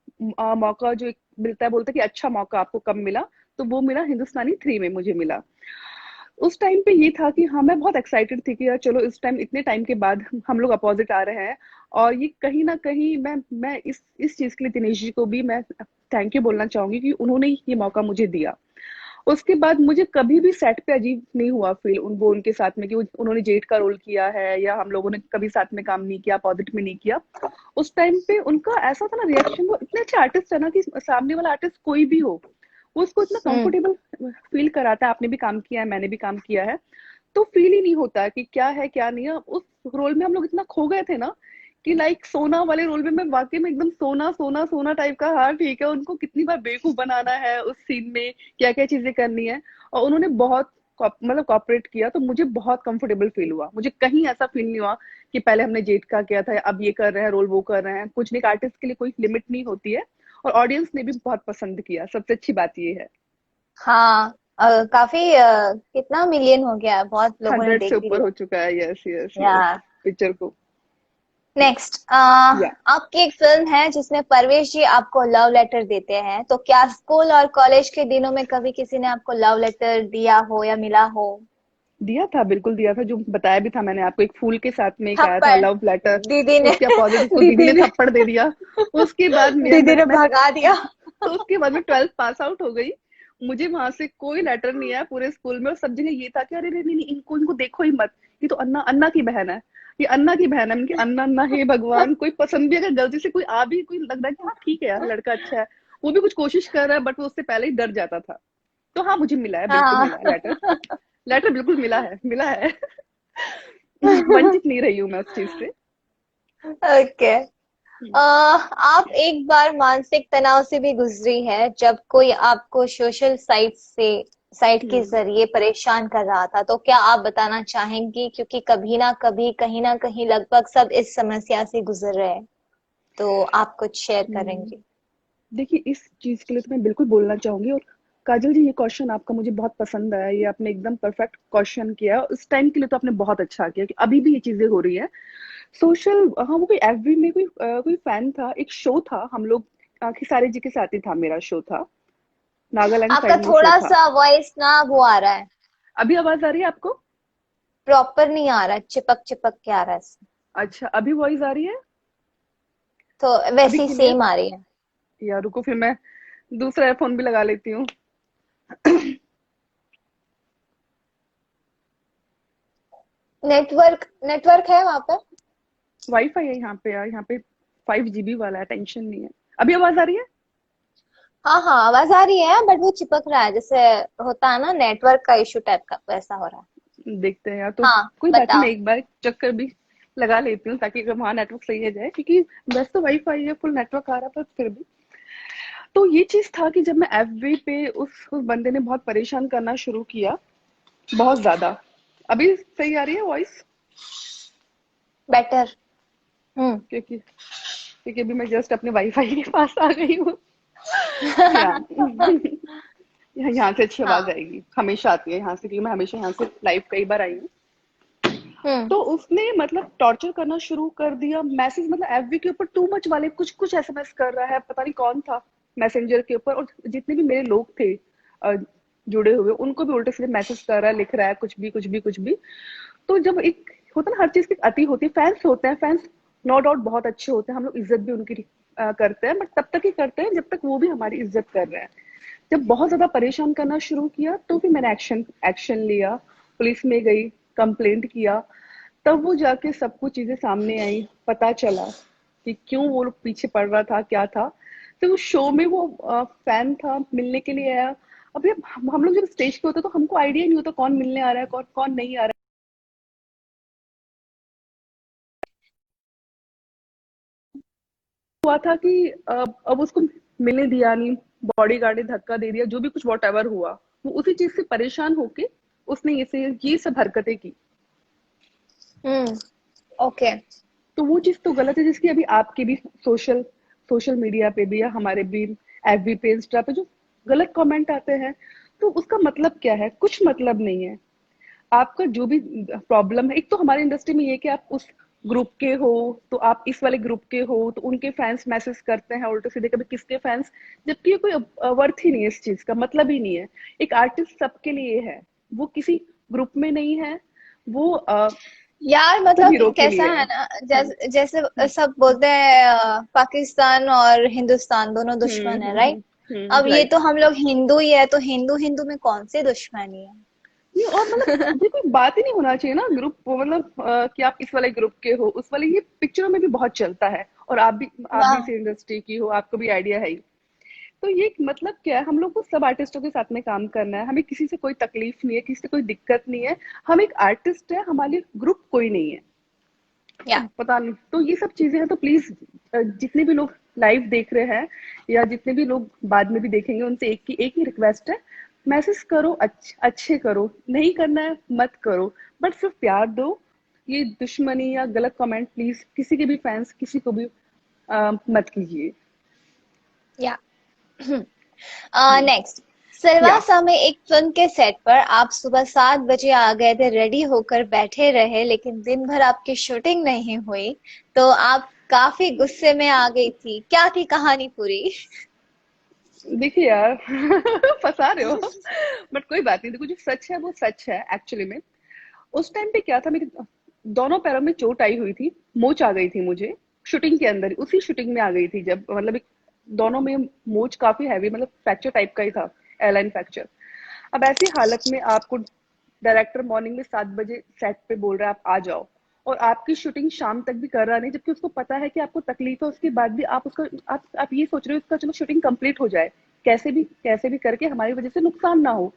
मौका जो एक मिलता है बोलते हैं कि अच्छा मौका आपको कब मिला तो वो मेरा हिंदुस्तानी 3 में मुझे मिला उस टाइम पे ये था कि हाँ मैं बहुत एक्साइटेड थी कि यार चलो इस टाइम इतने टाइम के बाद हम लोग अपोजिट आ रहे हैं और ये कहीं ना कहीं मैं इस चीज के लिए दिनेश जी को भी मैं थैंक यू बोलना चाहूंगी कि उन्होंने ये मौका मुझे दिया उसके बाद मुझे कभी भी सेट पे अजीब नहीं हुआ फील वो उनके साथ में कि उन्होंने जेठ का रोल किया है या हम लोगों ने कभी साथ में काम नहीं किया, अपोजिट में नहीं किया। उस टाइम पे उनका ऐसा था ना रिएक्शन, वो इतने अच्छे आर्टिस्ट है ना कि सामने वाला आर्टिस्ट कोई भी हो वो उसको इतना हम्म। कंफर्टेबल फील कराता है। आपने भी काम किया है, मैंने भी काम किया है, तो फील ही नहीं होता कि क्या है क्या नहीं है। उस रोल में हम लोग इतना खो गए थे ना कि लाइक सोना वाले रोल में मैं वाकई में एकदम सोना सोना सोना टाइप का। हाँ ठीक है, उनको कितनी बार बेवकूफ बनाना है उस सीन में, क्या क्या चीजें करनी है, और उन्होंने बहुत मतलब कॉपरेट किया, तो मुझे बहुत कंफर्टेबल फील हुआ। मुझे कहीं ऐसा फील नहीं हुआ कि पहले हमने जेठ का किया था अब ये कर रहे हैं रोल, वो कर रहे हैं। कुछ नहीं, आर्टिस्ट के लिए कोई लिमिट नहीं होती है, और ऑडियंस ने भी बहुत पसंद किया, सबसे अच्छी बात ये है। हाँ, काफी कितना मिलियन हो गया, बहुत लोगों ने 100 से देख भी ऊपर लिया। हो चुका है, यस यस या यस, पिक्चर को। नेक्स्ट, या आपकी एक फिल्म है जिसमें परवेश जी आपको लव लेटर देते हैं, तो क्या स्कूल और कॉलेज के दिनों में कभी किसी ने आपको लव लेटर दिया हो या मिला हो? दिया था, बिल्कुल दिया था, जो बताया भी था मैंने आपको, एक फूल के साथ में एक आया था थप्पड़ लव लेटर। दीदी ने उसके अपोजिट उसको दीदी दीदी ने ने थप्पड़ दे दिया। उसके बाद दीदी ने मैं भगा दिया। तो उसके बाद में 12th पास आउट हो गई। मुझे वहां से कोई लेटर नहीं आया पूरे स्कूल में, और सब जगह ये था कि अरे नहीं नहीं नहीं, इनको इनको देखो ही मत, ये तो अन्ना अन्ना की बहन है, ये अन्ना की बहन है। मैंने कहा, अन्ना अन्ना, हे भगवान, कोई पसंद भी अगर गलती से कोई आ भी, कोई लग रहा है कि हाँ ठीक है यार लड़का अच्छा है, वो भी कुछ कोशिश कर रहा है, बट वो उससे पहले ही डर जाता था। तो हाँ, मुझे मिला है, बिल्कुल हाँ। मिला है लेटर। लेटर बिल्कुल मिला है, मिला है। वंचित नहीं रही हूँ मैं उस चीज से। ओके। आप एक बार मानसिक तनाव से भी गुजरी है जब कोई आपको सोशल साइट के हम्म। जरिए परेशान कर रहा था, तो क्या आप बताना चाहेंगी, क्योंकि कभी ना कभी कहीं ना कहीं लगभग सब इस समस्या से गुजर रहे हैं, तो आप कुछ शेयर हम्म। करेंगे? देखिए, इस चीज के लिए तो मैं बिल्कुल बोलना चाहूंगी। और काजल जी, ये क्वेश्चन आपका मुझे बहुत पसंद आया, ये आपने एकदम परफेक्ट क्वेश्चन किया। उस टाइम के लिए तो आपने बहुत अच्छा किया कि अभी भी ये चीजें हो रही है सोशल। हाँ, वो कोई एफबी में कोई फैन था, एक शो था, हम लोग खिसारे जी के साथ ही था, मेरा शो था, नागालैंड आपका साइड में शो थोड़ा था। सा वॉइस ना वो आ रहा है, अभी आवाज आ रही है आपको? प्रॉपर नहीं आ रहा है, चिपक चिपक के आ रहा है। अच्छा, अभी वॉइस आ रही है? तो अभी वैसी क्लियर? सेम आ रही है। यार रुको, फिर मैं दूसरा एयरफोन भी लगा लेती हूँ। नेटवर्क नेटवर्क है वहां पर? वाईफाई है यहाँ पे यार, यहाँ पे 5 GB वाला है, टेंशन नहीं है। अभी आवाज आ रही है? हाँ हाँ, आवाज आ रही है, बट वो चिपक रहा है, जैसे होता है ना नेटवर्क का इशू टाइप का, वैसा हो रहा है। देखते हैं यार, तो हाँ, कोई बात नहीं, बताओ। मैं एक बार चक्कर भी लगा लेती हूँ ताकि अगर वहां नेटवर्क सही हो जाए, क्योंकि वैसे तो वाईफाई है, फुल नेटवर्क आ रहा था फिर भी। तो ये चीज था कि जब मैं एफबी पे उस बंदे ने बहुत परेशान करना शुरू किया, बहुत ज्यादा। अभी सही आ रही है वॉइस? बेटर। हम्म। क्योंकि क्योंकि अभी मैं जस्ट अपने वाईफाई के पास आ गई हूँ। या यहाँ से अच्छी आवाज हाँ। आएगी, हमेशा आती है यहाँ से, क्योंकि मैं हमेशा यहाँ से लाइव कई बार आई हूँ। हम्म। तो उसने मतलब टॉर्चर करना शुरू कर दिया, मैसेज मतलब एफबी के ऊपर टू मच वाले कुछ कुछ एसएमएस कर रहा है, पता नहीं कौन था, मैसेंजर के ऊपर। और जितने भी मेरे लोग थे जुड़े हुए, उनको भी उल्टे सीधे मैसेज कर रहा है, लिख रहा है, कुछ भी कुछ भी कुछ भी। तो जब एक होता है ना, हर चीज की अति होती है। फैंस होते हैं, फैंस नो डाउट बहुत अच्छे होते हैं, हम लोग इज्जत भी उनकी करते हैं, बट तब तक ही करते हैं जब तक वो भी हमारी इज्जत कर रहे हैं। जब बहुत ज्यादा परेशान करना शुरू किया, तो फिर मैंने एक्शन एक्शन लिया, पुलिस में गई, कंप्लेंट किया। तब वो जाके सब कुछ चीजें सामने आई, पता चला कि क्यों वो लोग पीछे पड़ रहा था, क्या था। तो उस शो में वो फैन था, मिलने के लिए आया। अभी हम लोग जब स्टेज पे होते तो हमको आइडिया नहीं होता कौन मिलने आ रहा है, कौन कौन नहीं आ रहा है। हुआ था कि अब उसको मिलने दिया नहीं, बॉडी गार्ड ने धक्का दे दिया, जो भी कुछ वॉट एवर हुआ, वो उसी चीज से परेशान होके उसने ये सब हरकतें की। हम्म। ओके। तो वो चीज तो गलत है, जिसकी अभी आपके भी सोशल सोशल मीडिया पे भी या हमारे भी एफबी पे, इंस्टा पे जो गलत कमेंट आते हैं, तो उसका मतलब क्या है? कुछ मतलब नहीं है। आपका जो भी प्रॉब्लम है, एक तो हमारी इंडस्ट्री में ये कि आप उस ग्रुप के हो, तो आप इस वाले ग्रुप के हो, तो उनके फैंस मैसेज करते हैं उल्टे सीधे, कभी किसके फैंस, जबकि ये कोई वर्थ ही नहीं है, इस चीज का मतलब ही नहीं है। एक आर्टिस्ट सबके लिए है, वो किसी ग्रुप में नहीं है, वो यार सब मतलब हीरो के कैसा लिए है। है ना, जैसे सब बोलते हैं पाकिस्तान और हिंदुस्तान दोनों दुश्मन है, हम्म। राइट? अब ये राइट। तो हम लोग हिंदू ही है, तो हिंदू हिंदू में कौन सी दुश्मनी नहीं, और मतलब ये कोई बात ही नहीं होना चाहिए ना ग्रुप, मतलब कि आप इस वाले ग्रुप के हो उस वाले, ये पिक्चरों में भी बहुत चलता है। और आप भी है? इस इंडस्ट्री की हो, आपको भी आइडिया है ही। तो ये मतलब क्या है, हम लोग को सब आर्टिस्टों के साथ में काम करना है, हमें किसी से कोई तकलीफ नहीं है, किसी से कोई दिक्कत नहीं है। हम एक आर्टिस्ट है, हमारे लिए ग्रुप कोई नहीं है। या अब पता नहीं, तो ये सब चीजें हैं, तो प्लीज जितने भी लोग लाइव देख रहे हैं या जितने भी लोग बाद में भी देखेंगे, उनसे एक ही रिक्वेस्ट है, मैसेज करो, अच्छे करो, नहीं करना है मत करो, बट सिर्फ प्यार दो। ये दुश्मनी या गलत कमेंट प्लीज किसी के भी फैंस किसी को भी मत कीजिए। या हम्म, नेक्स्ट, या सिलवासा में एक फिल्म के सेट पर आप सुबह 7 बजे आ गए थे, रेडी होकर बैठे रहे, लेकिन दिन भर आपकी शूटिंग नहीं हुई, तो आप काफी गुस्से में आ गई थी। क्या थी कहानी पूरी? देखिए यार फंसा रहे हो, बट कोई बात नहीं, देखो जो सच है वो सच है एक्चुअली में। उस टाइम पे क्या था, मेरे दोनों पैरों में चोट आई हुई थी, मोच आ गई थी मुझे शूटिंग के अंदर, उसी शूटिंग में आ गई थी जब मतलब एक दोनों में मोच काफी हैवी, मतलब फ्रैक्चर टाइप का ही था, एयरलाइन फ्रैक्चर। अब ऐसी हालत में आपको डायरेक्टर मॉर्निंग में 7 बजे सेट पे बोल रहा है आप आ जाओ, और आपकी शूटिंग शाम तक भी कर रहा नहीं, जबकि उसको पता है कि आपको तकलीफ है, उसके बाद भी आप उसका आप ये सोच रहे हो इसका चलो शूटिंग कंप्लीट हो जाए, कैसे भी करके हमारी वजह से नुकसान ना हो,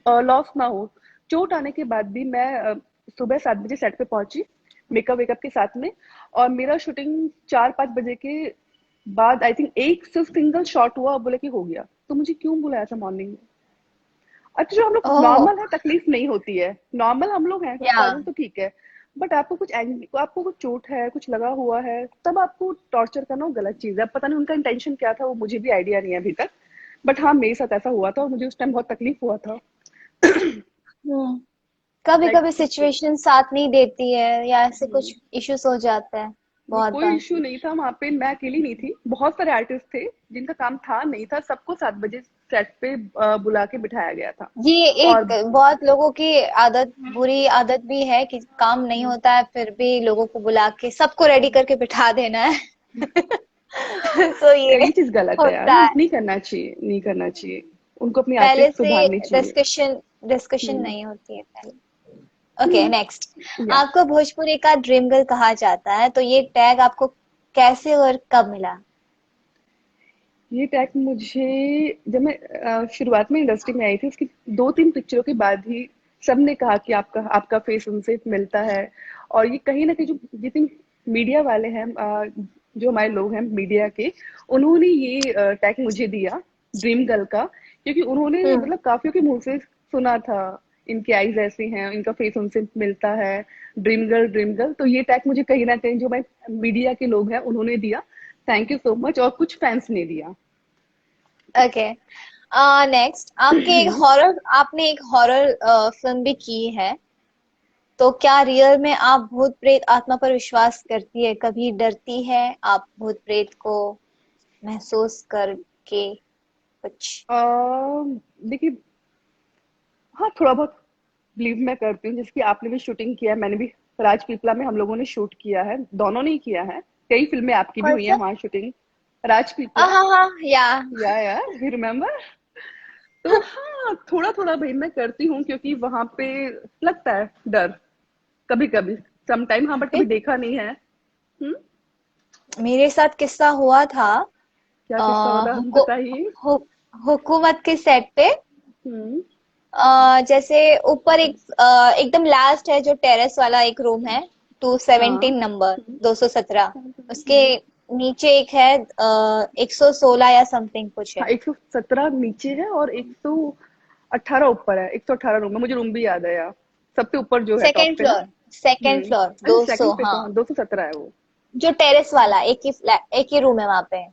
लॉस ना हो। चोट आने के बाद भी मैं सुबह 7 बजे सेट पे पहुंची, मेकअप वेकअप के साथ में, और मेरा शूटिंग 4-5 बजे के बाद आई थिंक एक सिर्फ सिंगल शॉट हुआ, और बोले कि हो गया, तो मुझे क्यों बुलाया था मॉर्निंग में? अच्छा, जो हम लोग ओह। नॉर्मल है तकलीफ नहीं होती है, नॉर्मल हम लोग हैं या फॉर्मल तो ठीक है, बट आपको कुछ चोट है, कुछ लगा हुआ है, तब आपको टॉर्चर करना वो गलत चीज है। अब पता नहीं उनका इंटेंशन क्या था, वो मुझे भी आइडिया नहीं है अभी तक, बट हाँ मेरे साथ ऐसा हुआ था और मुझे उस टाइम बहुत तकलीफ हुआ था। हम्म, कभी लाइक कभी सिचुएशन साथ नहीं देती है, या ऐसे कुछ इश्यूज हो जाते हैं बहुत कोई बार। इश्यू नहीं था वहां पे, मैं अकेली नहीं थी, बहुत सारे आर्टिस्ट थे जिनका काम था नहीं था, सबको 7 बजे सेट पे बुला के बिठाया गया था। ये और एक बहुत लोगों की आदत, बुरी आदत भी है कि काम नहीं होता है फिर भी लोगों को बुला के सबको रेडी करके बिठा देना है। तो ये ये चीज गलत है यार, होता है। नहीं करना चाहिए, नहीं करना चाहिए, उनको अपनी पहले आदतें से सुधारनी चाहिए। डिस्कशन डिस्कशन हम्म, नहीं होती है पहले। ओके हम्म, नेक्स्ट, या आपको भोजपुरी का ड्रीम गर्ल कहा जाता है, तो ये टैग आपको कैसे और कब मिला? ये टैग मुझे जब मैं शुरुआत में इंडस्ट्री में आई थी, उसकी 2-3 पिक्चरों के बाद ही सबने कहा कि आपका आपका फेस उनसे मिलता है। और ये कहीं ना कहीं जो जितने मीडिया वाले हैं, जो हमारे लोग हैं मीडिया के, उन्होंने ये टैग मुझे दिया ड्रीम गर्ल का, क्योंकि उन्होंने हम्म। मतलब काफियों के मुंह से सुना था इनकी आईज ऐसी हैं, इनका फेस उनसे मिलता है, ड्रीम गर्ल ड्रीम गर्ल, तो ये टैग मुझे कहीं ना कहीं जो मैं मीडिया के लोग हैं उन्होंने दिया। थैंक यू सो मच, और कुछ फैंस ने दिया। ओके नेक्स्ट, आपने एक हॉरर फिल्म भी की है, तो क्या रियल में आप भूत प्रेत आत्मा पर विश्वास करती है? कभी डरती है आप भूत प्रेत को महसूस करके कुछ? देखिए, हाँ थोड़ा बहुत बिलीव मैं करती हूँ, जिसकी आपने भी शूटिंग किया है, मैंने भी राजपीपला में हम लोगों ने शूट किया है, दोनों ने ही किया है, कई फिल्में आपकी भी कौन हुई है सा? वहां शूटिंग। राजपीपला, हाँ हाँ या या यू रिमेम्बर? तो हाँ थोड़ा थोड़ा भाई मैं करती हूँ, क्योंकि वहां पे लगता है डर कभी कभी, समटाइम, हाँ बट कभी देखा नहीं है। मेरे साथ किस्सा हुआ था। क्या आ, किस्सा होता हुकु, बताइए। हु, हुकूमत के सेट पे, हम्म, जैसे ऊपर एकदम लास्ट है जो टेरेस वाला एक रूम है, टू हाँ, सेवेंटीन नंबर, 217, उसके नीचे एक है 116 या समथिंग कुछ हाँ है। 117 नीचे है और 118 ऊपर है, 118 रूम है, मुझे रूम भी याद है यार, सबसे ऊपर जो है टॉप सेकेंड पे ना। फ्लोर, सेकेंड फ्लोर अच्छा 200, सेकंड पे हाँ। तो हाँ 217 है वो। जो टेरेस वाला एक ही रूम है वहां पे,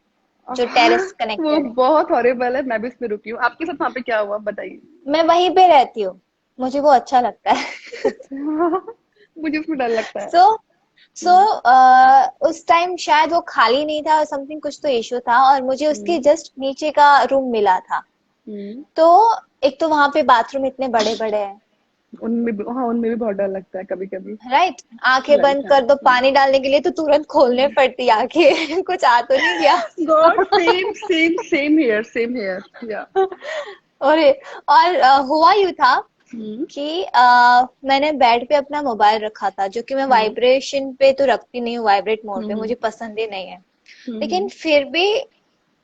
जो हाँ, टेरेस वो कनेक्टेड है। बहुत हॉरिबल है, मैं भी इसमें रुकी हूँ, आपके साथ वहां पे क्या हुआ बताइए। मैं वहीं पे रहती हूँ, मुझे वो अच्छा लगता है। अच्छा मुझे उसमें डर लगता है। सो सो हम्म, उस टाइम शायद वो खाली नहीं था, समथिंग कुछ तो इशू था, और मुझे उसके हम्म, जस्ट नीचे का रूम मिला था। हम्म, तो एक तो वहां पे बाथरूम इतने बड़े बड़े हैं, उनमें भी, हाँ उनमें भी बहुत डर लगता है कभी कभी। राइट। आंखें बंद लगता है। कर दो पानी डालने के लिए तो तुरंत खोलने पड़ती आंखें। कुछ आ तो नहीं गया। God, same same same here, same here, या। और हुआ यूं था हम्म। कि मैंने बेड पे अपना मोबाइल रखा था, जो कि मैं हम्म। वाइब्रेशन पे तो रखती नहीं हूँ, वाइब्रेट मोड पे हम्म। मुझे पसंद ही नहीं है। लेकिन हम्म। फिर भी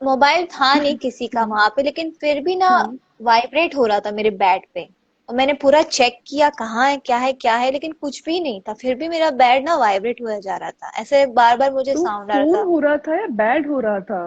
मोबाइल था नहीं किसी का हम्म। वहां पे, लेकिन फिर भी ना हम्म। वाइब्रेट हो रहा था मेरे बेड पे। और मैंने पूरा चेक किया कहाँ है क्या है क्या है, लेकिन कुछ भी नहीं था। फिर भी मेरा बेड ना वाइब्रेट हुआ जा रहा था, ऐसे बार बार मुझे तो साउंड आ रहा फोन था। हो रहा था या बैड हो रहा था?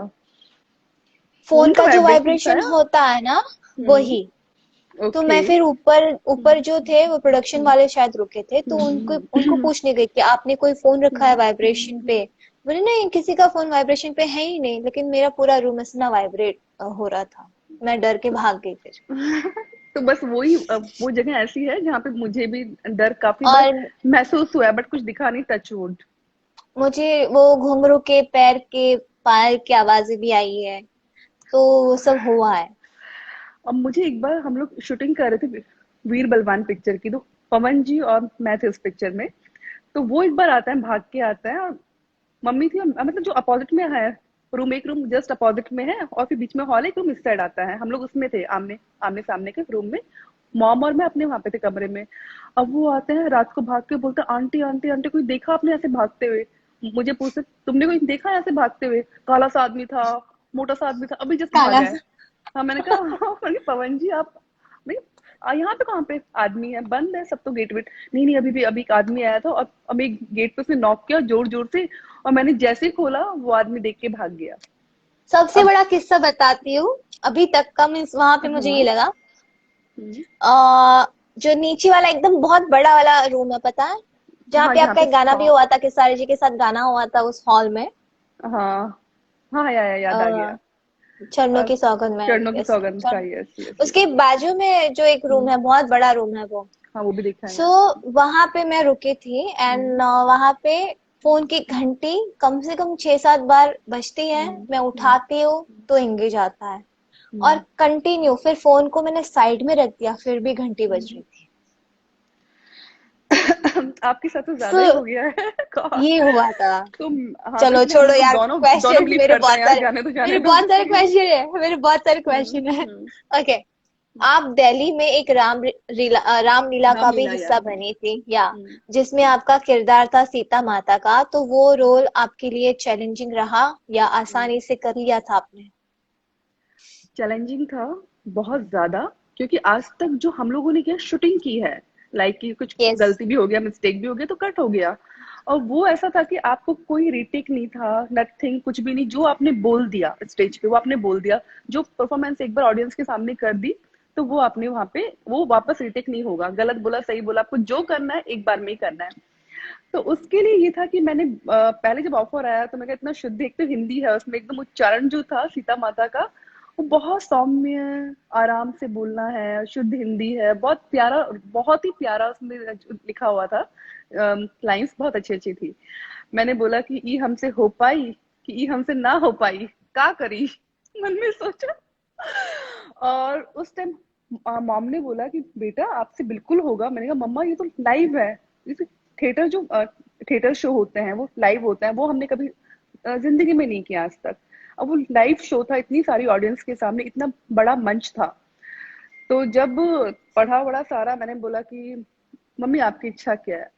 फोन फोन का का जो वाइब्रेशन था वाइब्रेशन या? होता है ना, वही। हम्म। तो ओके। मैं फिर ऊपर ऊपर जो थे वो प्रोडक्शन हम्म। वाले शायद रुके थे, तो उनको उनको हम्म। पूछने गई कि आपने कोई फोन रखा है वाइब्रेशन पे। बोले नहीं, किसी का फोन वाइब्रेशन पे है ही नहीं, लेकिन मेरा पूरा रूम ऐसे ना वाइब्रेट हो रहा था। मैं डर के भाग गई फिर। तो बस वही वो जगह ऐसी है जहाँ पे मुझे भी डर काफी बार और महसूस हुआ है, बट कुछ दिखा नहीं, टच वुड। मुझे वो घुंघरू के पैर के पायल की आवाजें भी आई है, तो वो सब हुआ है। अब मुझे एक बार हम लोग शूटिंग कर रहे थे वीर बलवान पिक्चर की, तो पवन जी और मैं थे उस पिक्चर में। तो वो एक बार आता है, भाग के आता है, और मम्मी थी, मतलब जो अपोजिट में है रूम, एक रूम जस्ट अपोजिट में है और फिर बीच में हॉल, एक रूम इस साइड आता है, हम लोग उसमें थे, आमने आमने सामने के रूम में। मॉम और मैं अपने वहां पे थे कमरे में। अब वो आते हैं रात को, भाग के बोलते हैं, आंटी आंटी आंटी, कोई देखा आपने ऐसे भागते हुए? मुझे पूछते, तुमने कोई देखा ऐसे भागते हुए? काला सा आदमी था, मोटा सा आदमी था, अभी जस्ट काला भागा है। हाँ, मैंने कहा हाँ, मैंने कहा, पवन जी आप भाई, यहाँ पे कहाँ पे आदमी है, बंद है सब तो गेट वेट। नहीं नहीं, अभी एक आदमी आया था, और अभी गेट पे उसने नॉक किया जोर जोर से, और मैंने जैसे ही खोला वो आदमी देख के भाग गया। सबसे अब बड़ा किस्सा बताती हूँ अभी तक का। मीन्स वहां पे मुझे ये हाँ। लगा, हम्म। आ, जो नीचे वाला एकदम बहुत बड़ा वाला रूम है, पता है, जहाँ हाँ, पे जहाँ आपका पे एक गाना भी हुआ था, किसारी जी के साथ गाना हुआ था उस हॉल में। हाँ हाँ, याद आ आ, गया। चरणों अब की सौगंध में, चरणों की यस। सौगंध का, यस यस उसके यस। बाजू में जो एक रूम है, बहुत बड़ा रूम है वो। हाँ, वो भी देखा है सो मैंने। वहां पे मैं रुकी थी, हम्म। एंड वहां पे फोन की घंटी कम से कम 6-7 बार बजती है। हम्म। मैं हम्म। उठाती हूँ तो एंगेज आता है। और हम्म। कंटिन्यू फिर फोन को मैंने साइड में रख दिया, फिर भी घंटी बज रही थी। आपके साथ तो सो ज्यादा ही हो गया है। God। ये हुआ था। तुम, हाँ तो चलो इसलिए हम छोड़ो लोग यार, दोनों दोनों क्वेश्चन बिलीव मेरे करते हैं बहुत यार, सारे, जाने दो इसलिए। मेरे बहुत सारे हम्म। क्वेश्चन है। हम्म। ओके। आप दिल्ली में एक रामलीला का भी रामलीला, या। हिस्सा बनी थी, या हम्म। जिसमें आपका किरदार था सीता माता का, तो वो रोल आपके लिए चैलेंजिंग रहा या आसानी से कर लिया था आपने? चैलेंजिंग था, बहुत ज्यादा, क्योंकि आज तक जो हम लोगों ने किया शूटिंग की है, लाइक कि कुछ यस। गलती भी हो गया, मिस्टेक भी हो गया तो कट हो गया। और वो ऐसा था कि आपको कोई रीटेक नहीं था, नथिंग, कुछ भी नहीं, जो आपने बोल दिया स्टेज पे वो आपने बोल दिया। जो परफॉर्मेंस एक बार ऑडियंस के सामने कर दी, तो वो आपने वहां पे, वो वापस रीटेक नहीं होगा, गलत बोला सही बोला, आपको जो करना है एक बार में ही करना है। तो उसके लिए ये था कि मैंने पहले जब ऑफर आया तो मैं कहा, इतना शुद्ध, एक तो हिंदी है उसमें, एकदम उच्चारण जो था सीता माता का, वो बहुत सौम्य, आराम से बोलना है, शुद्ध हिंदी है, बहुत प्यारा, बहुत ही प्यारा उसमें लिखा हुआ था। लाइंस बहुत अच्छी अच्छी थी। मैंने बोला कि ई हमसे हो पाई, कि ई हमसे ना हो पाई, का करी, मन में सोचा। और उस टाइम मॉम ने बोला कि बेटा आपसे बिल्कुल होगा। मैंने कहा मम्मा ये तो लाइव है, इसे थिएटर जो थिएटर शो होते हैं वो लाइव होते हैं, वो हमने कभी जिंदगी में नहीं किया आज तक। अब वो लाइव शो था, इतनी सारी ऑडियंस के सामने, इतना बड़ा मंच था। तो जब पढ़ा वढ़ा सारा, मैंने बोला कि मम्मी आपकी इच्छा क्या है?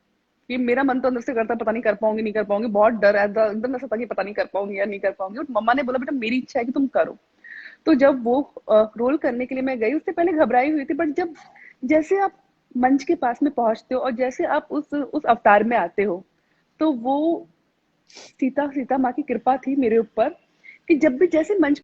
कि मेरा मन तो अंदर से करता पता नहीं कर पाऊंगी नहीं कर पाऊंगी, बहुत डर है, एकदम ऐसा था कि पता नहीं कर पाऊंगी या नहीं कर पाऊंगी। और मम्मा ने बोला बेटा मेरी इच्छा है कि तुम करो। तो जब वो रोल करने के लिए मैं गई, उससे पहले घबराई हुई थी, बट जब जैसे आप मंच के पास में पहुंचते हो और जैसे आप उस अवतार में आते हो, तो वो सीता सीता माँ की कृपा थी मेरे ऊपर, कि जब भी जैसे मंच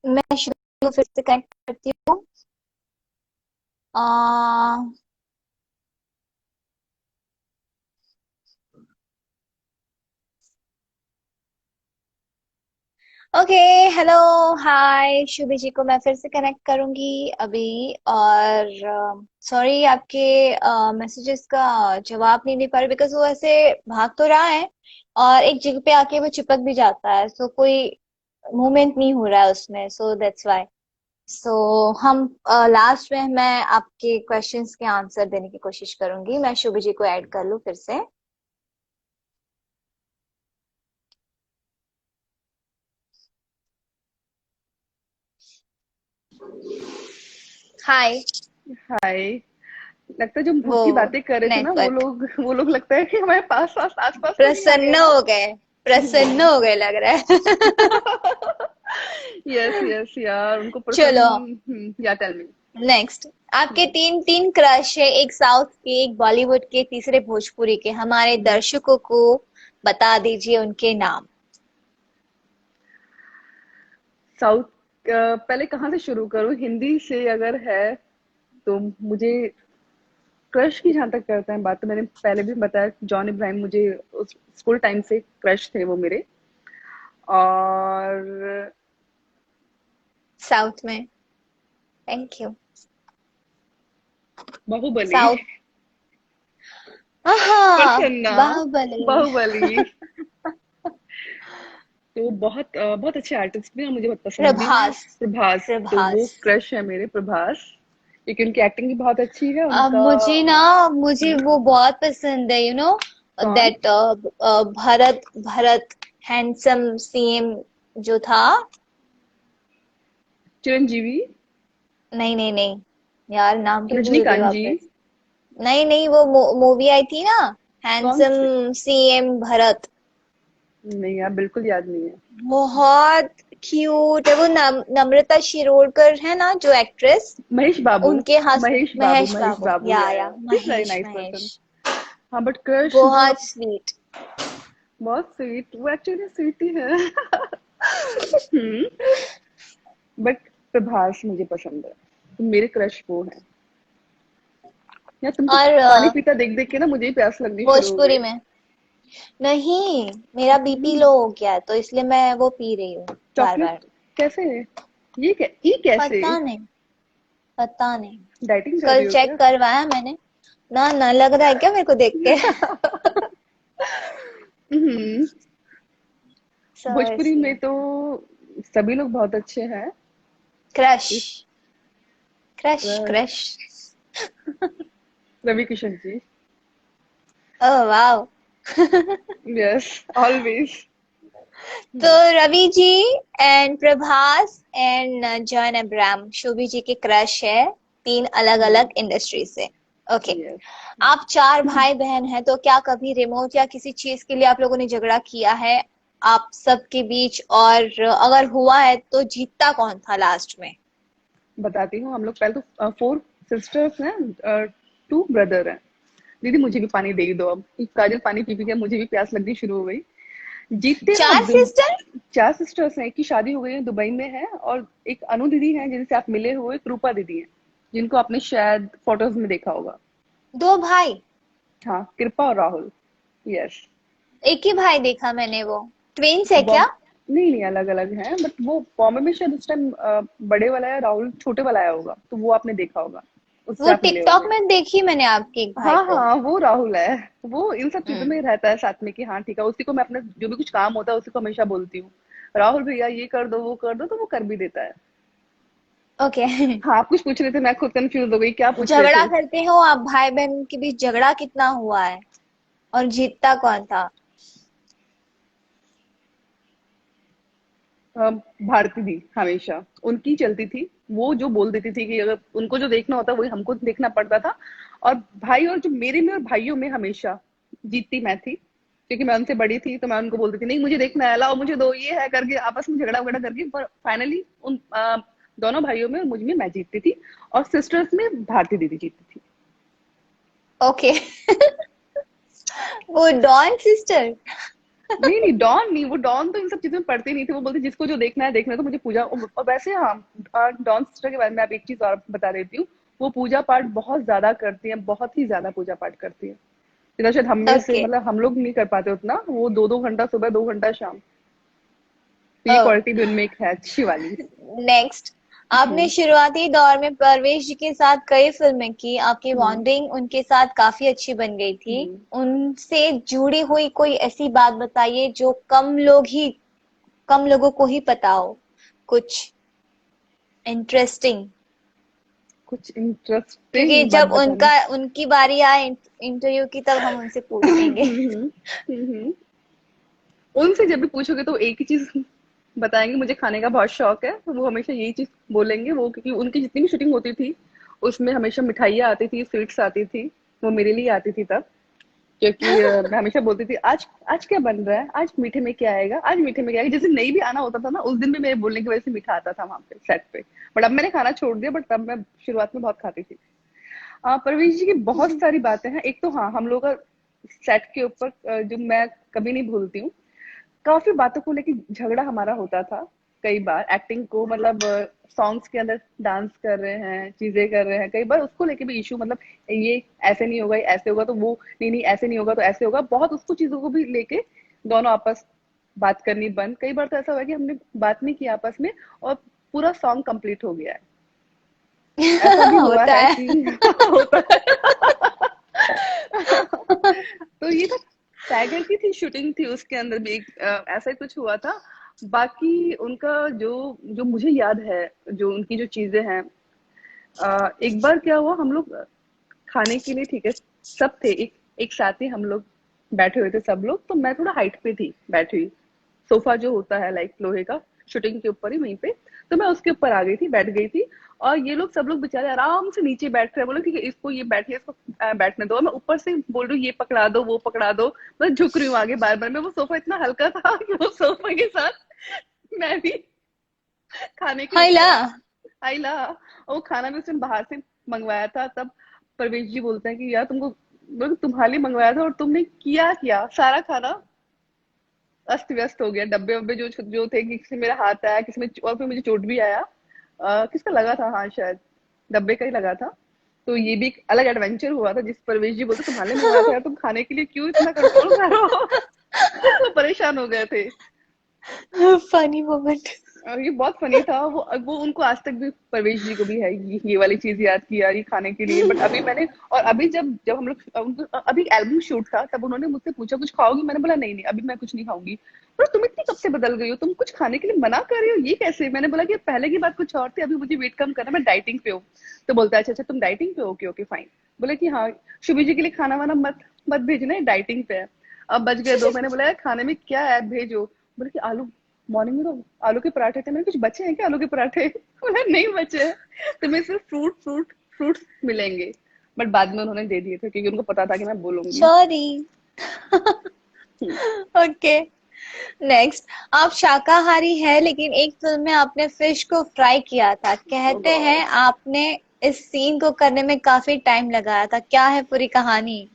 मैं शुरू को फिर से कनेक्ट करती हूँ। ओके, हेलो, हाय शुभी जी को मैं फिर से कनेक्ट करूंगी अभी। और सॉरी, आपके मैसेजेस का जवाब नहीं दे पा रही बिकॉज वो ऐसे भाग तो रहा है और एक जगह पे आके वो चिपक भी जाता है, सो कोई मूवमेंट नहीं हो रहा है उसमें, सो दैट्स व्हाई। सो हम लास्ट में मैं आपके क्वेश्चंस के आंसर देने की कोशिश करूंगी। मैं शुभी जी को ऐड कर लूं फिर से। हाय। हाय। लगता है जो हम वो भूत की बातें कर रहे थे ना, वो नेटवर्क लोग वो लोग लगता है कि हमारे पास पास आस पास तो नहीं आ गए प्रसन्न ना। हो गए, प्रसन्न हो गए लग रहा है। यस यस यार, उनको चलो, प्रसन्न। या टेल मी। नेक्स्ट। आपके तीन तीन क्रश है, एक साउथ के, एक बॉलीवुड के, तीसरे भोजपुरी के। हमारे दर्शकों को बता दीजिए उनके नाम। साउथ। पहले कहाँ से शुरू करूँ? हिंदी से अगर है तो मुझे क्रश की जहाँ तक करते हैं बात, तो मैंने पहले भी बताया, जॉन इब्राहिम मुझे उस स्कूल टाइम से क्रश थे वो मेरे। और साउथ में? Thank you. बाहुबली। साउथ। हाँ, प्रसन्ना। बाहुबली। बाहुबली। तो बहुत अच्छे आर्टिस्ट भी हैं, मुझे बहुत पसंद भी हैं। प्रभास। प्रभास, तो वो प्रभास। क्रश है मेरे, प्रभास। क्योंकि उनकी एक्टिंग भी बहुत अच्छी है उनका। मुझे वो बहुत पसंद है, कौन? That Bharat, Bharat handsome CM जो था। चिरंजीवी। नहीं नहीं नहीं, यार नाम क्यों भूल गई रजनीकांत जी। वापस। नहीं नहीं, वो मूवी आई थी ना, कौन हैंडसम से? सीएम भरत। नहीं यार, बिल्कुल याद नहीं है। बहुत क्यूट है वो। नम्रता शिरोडकर है ना जो एक्ट्रेस, महेश बाबू। उनके हस्बैंड महेश बाबू, महेश महेश बाबू। बाबू, या he is very Mahesh nice Mahesh. Person. हाँ, बट क्रश जो बहुत आप। स्वीट। बहुत स्वीट, वो एक्चुअली स्वीट ही है। हम्म। बट प्रभास मुझे पसंद है, तो मेरे क्रश वो है। यार तुमको और पानी पीता देख देख के ना मुझे ही प्यास लगनी शुरू हो भोजपुरी गई। में? नहीं, मेरा बीपी लो हो गया है, तो इसलिए मैं वो पी रही हूँ बार बार। चॉकलेट? कैसे? ये कैसे? पता नहीं, पता नहीं। डाइटिंग कर कल रही हो चेक क्या? करवाया मैंने। ना ना, लग रहा है क्या मेरे को देख के? हम्म। सो भोजपुरी में इसलिए। तो सभी लोग बहुत अच्छे हैं। क्रश। इस crush crush. Ravi Kishan ji. Oh wow. Yes, always. तो रवि जी एंड प्रभास एंड जॉन अब्राहम शोभी जी के क्रश है, तीन अलग अलग इंडस्ट्री से। ओके। यस। आप चार भाई बहन हैं, तो क्या कभी रिमोट या किसी चीज के लिए आप लोगों ने झगड़ा किया है आप सबके बीच? और अगर हुआ है तो जीतता कौन था लास्ट में? बताती हूँ। हम लोग पहले तो 4 सिस्टर्स हैं, 2 ब्रदर हैं। दीदी मुझे भी पानी दे ही दो अब। काजल पानी पी पी के मुझे भी प्यास लगनी शुरू हो गई। जीतते ना चार अब। सिस्टर? 4 सिस्टर्स हैं, एक की शादी हो गई है, दुबई में है, और एक अनु दीदी है जिनसे आप मिले हुए, एक रूपा दीदी है जिनको आपने शायद फोटोज में देखा होगा। दो भाई? हाँ, कृपा और राहुल। यस। एक ही भाई देखा मैंने, वो ट्विंस है क्या? बॉम नहीं नहीं, अलग अलग हैं, बट वो बॉम्बे में शायद उस टाइम बड़े वाला है, राहुल छोटे वाला आया होगा, तो वो आपने देखा होगा, उससे वो आप मिले टिकटॉक होंगे। में देखी मैंने आपके एक भाई हाँ को। हाँ, वो राहुल है। वो इन सब चीजों हम्म। में रहता है साथ में कि हाँ ठीक है, उसी को मैं अपने जो भी कुछ काम होता है उसी को हमेशा बोलती हूँ, राहुल भैया ये कर दो वो कर दो, तो वो कर भी देता है। ओके। हाँ, आप कुछ पूछ रहे थे, मैं खुद कंफ्यूज हो गई, क्या पूछ रहे झगड़ा थे? करते हो आप भाई बहन के बीच? झगड़ा कितना हुआ है और जीतता कौन था? भारती दी हमेशा उनकी चलती थी। वो जो बोल देती थी कि अगर उनको जो देखना होता वही हमको देखना पड़ता था। और भाई, और जो मेरे में और भाइयों में हमेशा जीतती मैं थी, क्योंकि मैं उनसे बड़ी थी, तो मैं उनको बोलती थी नहीं मुझे देखना है, लाओ मुझे दो, ये है करके आपस में झगड़ा वगड़ा करके, पर फाइनली उन दोनों भाइयों में और मुझ में मैं जीतती थी, और सिस्टर्स में भारती दीदी जीतती थी। ओके। वो डॉन सिस्टर? नहीं नहीं, डॉन नहीं, वो डॉन तो इन सब चीजों में पड़ती नहीं थी। वो बोलती जिसको जो देखना है देखना है, तो मुझे पूजा। और वैसे हाँ, डॉन सिस्टर के बारे में आप एक चीज और बता देती हूँ। वो पूजा पाठ बहुत ज्यादा करती है, बहुत ही ज्यादा पूजा पाठ करती है, जितना शायद हम में से ओके। मतलब हम लोग नहीं कर पाते उतना। वो 2-2 घंटा सुबह, 2 घंटा शाम। तो ये ओ। क्वालिटी भी उनमें एक है अच्छी वाली। नेक्स्ट, आपने हम्म। शुरुआती दौर में परवेश जी के साथ कई फिल्में की, आपकी हम्म। बॉन्डिंग उनके साथ काफी अच्छी बन गई थी। हम्म। उनसे जुड़ी हुई कोई ऐसी बात बताइए जो कम लोगों को ही पता हो, कुछ इंटरेस्टिंग। कुछ क्योंकि इंटरेस्टिंग बात जब बताना। उनकी बारी आए इंटरव्यू की, तब हम उनसे पूछेंगे। उनसे जब भी पूछोगे तो एक ही चीज बताएंगे, मुझे खाने का बहुत शौक है। तो वो हमेशा यही चीज बोलेंगे। वो क्योंकि उनकी जितनी भी शूटिंग होती थी उसमें हमेशा मिठाइयाँ आती थी, स्वीट्स आती थी। वो मेरे लिए आती थी तब। क्योंकि मैं हमेशा बोलती थी आज आज क्या बन रहा है, आज मीठे में क्या आएगा, आज मीठे में क्या आएगा। जिस दिन नहीं भी आना होता था ना, उस दिन भी मेरे बोलने की वजह से मीठा आता था वहां पे सेट पे। बट अब मैंने खाना छोड़ दिया, बट तब मैं शुरुआत में बहुत खाती थी। परवीश जी की बहुत सारी बातें हैं। एक तो हाँ, हम लोग का सेट के ऊपर जो मैं कभी नहीं भूलती हूँ, काफी बातों को लेके झगड़ा हमारा होता था। कई बार एक्टिंग को मतलब सॉन्ग्स के अंदर डांस कर रहे हैं, चीजें कर रहे हैं, कई बार उसको लेके भी इशू, मतलब ये ऐसे नहीं होगा, ये ऐसे होगा, तो वो नहीं नहीं ऐसे नहीं होगा तो ऐसे होगा। बहुत उसको चीजों को भी लेके दोनों आपस बात करनी बंद। कई बार तो ऐसा हुआ कि हमने बात नहीं की आपस में, और पूरा सॉन्ग कंप्लीट हो गया है। ऐसा भी हुआ होता है है। कि होता है। तो ये तो टाइगर की थी, शूटिंग थी, उसके अंदर भी ऐसा ही कुछ हुआ था। बाकी उनका जो जो मुझे याद है, जो उनकी जो चीजें हैं, एक बार क्या हुआ, हम लोग खाने के लिए, ठीक है, सब थे एक एक साथ ही हम लोग बैठे हुए थे सब लोग। तो मैं थोड़ा हाइट पे थी बैठी हुई, सोफा जो होता है लाइक लोहे का, शूटिंग के ऊपर ही वहीं पे। तो मैं उसके ऊपर आ गई थी, बैठ गई थी। और ये लोग सब लोग बेचारे आराम से नीचे बैठ रहे हैं। बोलो ठीक है, इसको ये बैठिए, इसको बैठने दो। मैं ऊपर से बोल रही हूँ ये पकड़ा दो, वो पकड़ा दो। मैं झुक रही हूँ आगे बार बार। मैं, वो सोफा इतना हल्का था कि वो सोफा के साथ मैं भी खाने के हाय ऊपर ला। आई ला। और वो खाना भी उसने बाहर से मंगवाया था। तब परवेश जी बोलते हैं कि यार तुमको, बोले तुम्हारे लिए मंगवाया था और तुमने किया किया, सारा खाना अस्त व्यस्त हो गया। डब्बे वब्बे जो जो थे, किसी में मेरा हाथ आया, किसी में, और फिर मुझे चोट भी आया। किसका लगा था, हाँ शायद डब्बे का ही लगा था। तो ये भी एक अलग एडवेंचर हुआ था, जिस परवेश जी बोलते तुम्हारे लिए मंगवाया था यार, तुम खाने के लिए क्यों इतना कंट्रोल करो। वो परेशान हो गए थे। Funny moment. ये बहुत फनी था। वो उनको आज तक भी, परवेश जी को भी है ये वाली चीज याद की यार, ये खाने के लिए। बट अभी मैंने, और अभी जब जब हम लोग, अभी एल्बम शूट था, तब उन्होंने मुझसे पूछा कुछ खाओगी, मैंने बोला नहीं नहीं अभी मैं कुछ नहीं खाऊंगी। पर तुम इतनी कब से बदल गई हो, तुम कुछ खाने के लिए मना कर रही हो, ये कैसे। मैंने बोला कि पहले की बात कुछ और थी, अभी मुझे वेट कम करना, मैं डाइटिंग पे हूँ। तो बोलता है अच्छा अच्छा तुम डाइटिंग पे हो, ओके ओके फाइन। बोले कि हाँ, शुभी जी के लिए खाना वाना मत मत भेजना, डाइटिंग पे है। अब बज गए 2, मैंने बोला यार खाने में क्या है भेजो। बोले कि आलू, मॉर्निंग में तो आलू के पराठे थे। मैंने, कुछ बचे हैं क्या आलू के पराठे। बोला नहीं बचे हैं, तुम्हें सिर्फ फ्रूट्स मिलेंगे। बट बाद में उन्होंने दे दिए थे, क्योंकि उनको पता था कि मैं बोलूंगी। सॉरी। हम्म। ओके। नेक्स्ट, आप शाकाहारी है लेकिन एक फिल्म में आपने फिश को फ्राई किया था, ओ कहते हैं गॉड। आपने इस सीन को करने में काफी टाइम लगाया था, क्या है पूरी कहानी?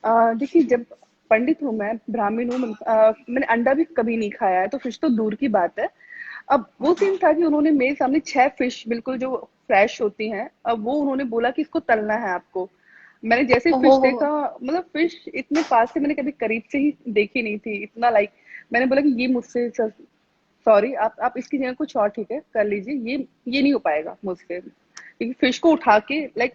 देखिए, जब पंडित हूँ मैं, ब्राह्मण हूँ, मैंने अंडा भी कभी नहीं खाया है, तो फिश तो दूर की बात है। अब वो सीन था कि उन्होंने मेरे सामने 6 फिश बिल्कुल जो फ्रेश होती हैं, अब वो उन्होंने बोला कि इसको तलना है आपको। मैंने जैसे ओहो फिश हो। देखा, मतलब फिश इतने पास से मैंने कभी करीब से ही देखी नहीं थी इतना, लाइक मैंने बोला कि ये मुझसे सॉरी, आप इसकी जगह कुछ और ठीक है कर लीजिए, ये नहीं हो पाएगा मुझसे। क्योंकि फिश को उठा के, लाइक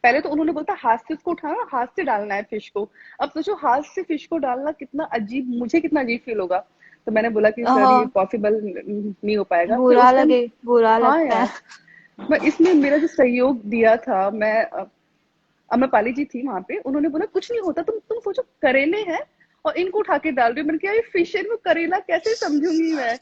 पहले तो उन्होंने बोलता हाथ से उसको उठाना, हाथ से डालना है फिश को। अब सोचो हाथ से फिश को डालना कितना अजीब, मुझे कितना अजीब फील होगा। तो मैंने बोला कि सर ओहो। ये पॉसिबल नहीं हो पाएगा। फिर बुरा उस टाइम, लगे, बुरा हाँ लगता यार, है। मैं इसमें मेरा जो सहयोग दिया था, मैं अम्रपाली जी थी वहां पे, उन्होंने बोला कुछ नहीं होता, तुम सोचो करेले हैं और इनको उठा के डाल रही हो। मैंने कहा ये फिश है, इनको करेला कैसे समझूंगी मैं।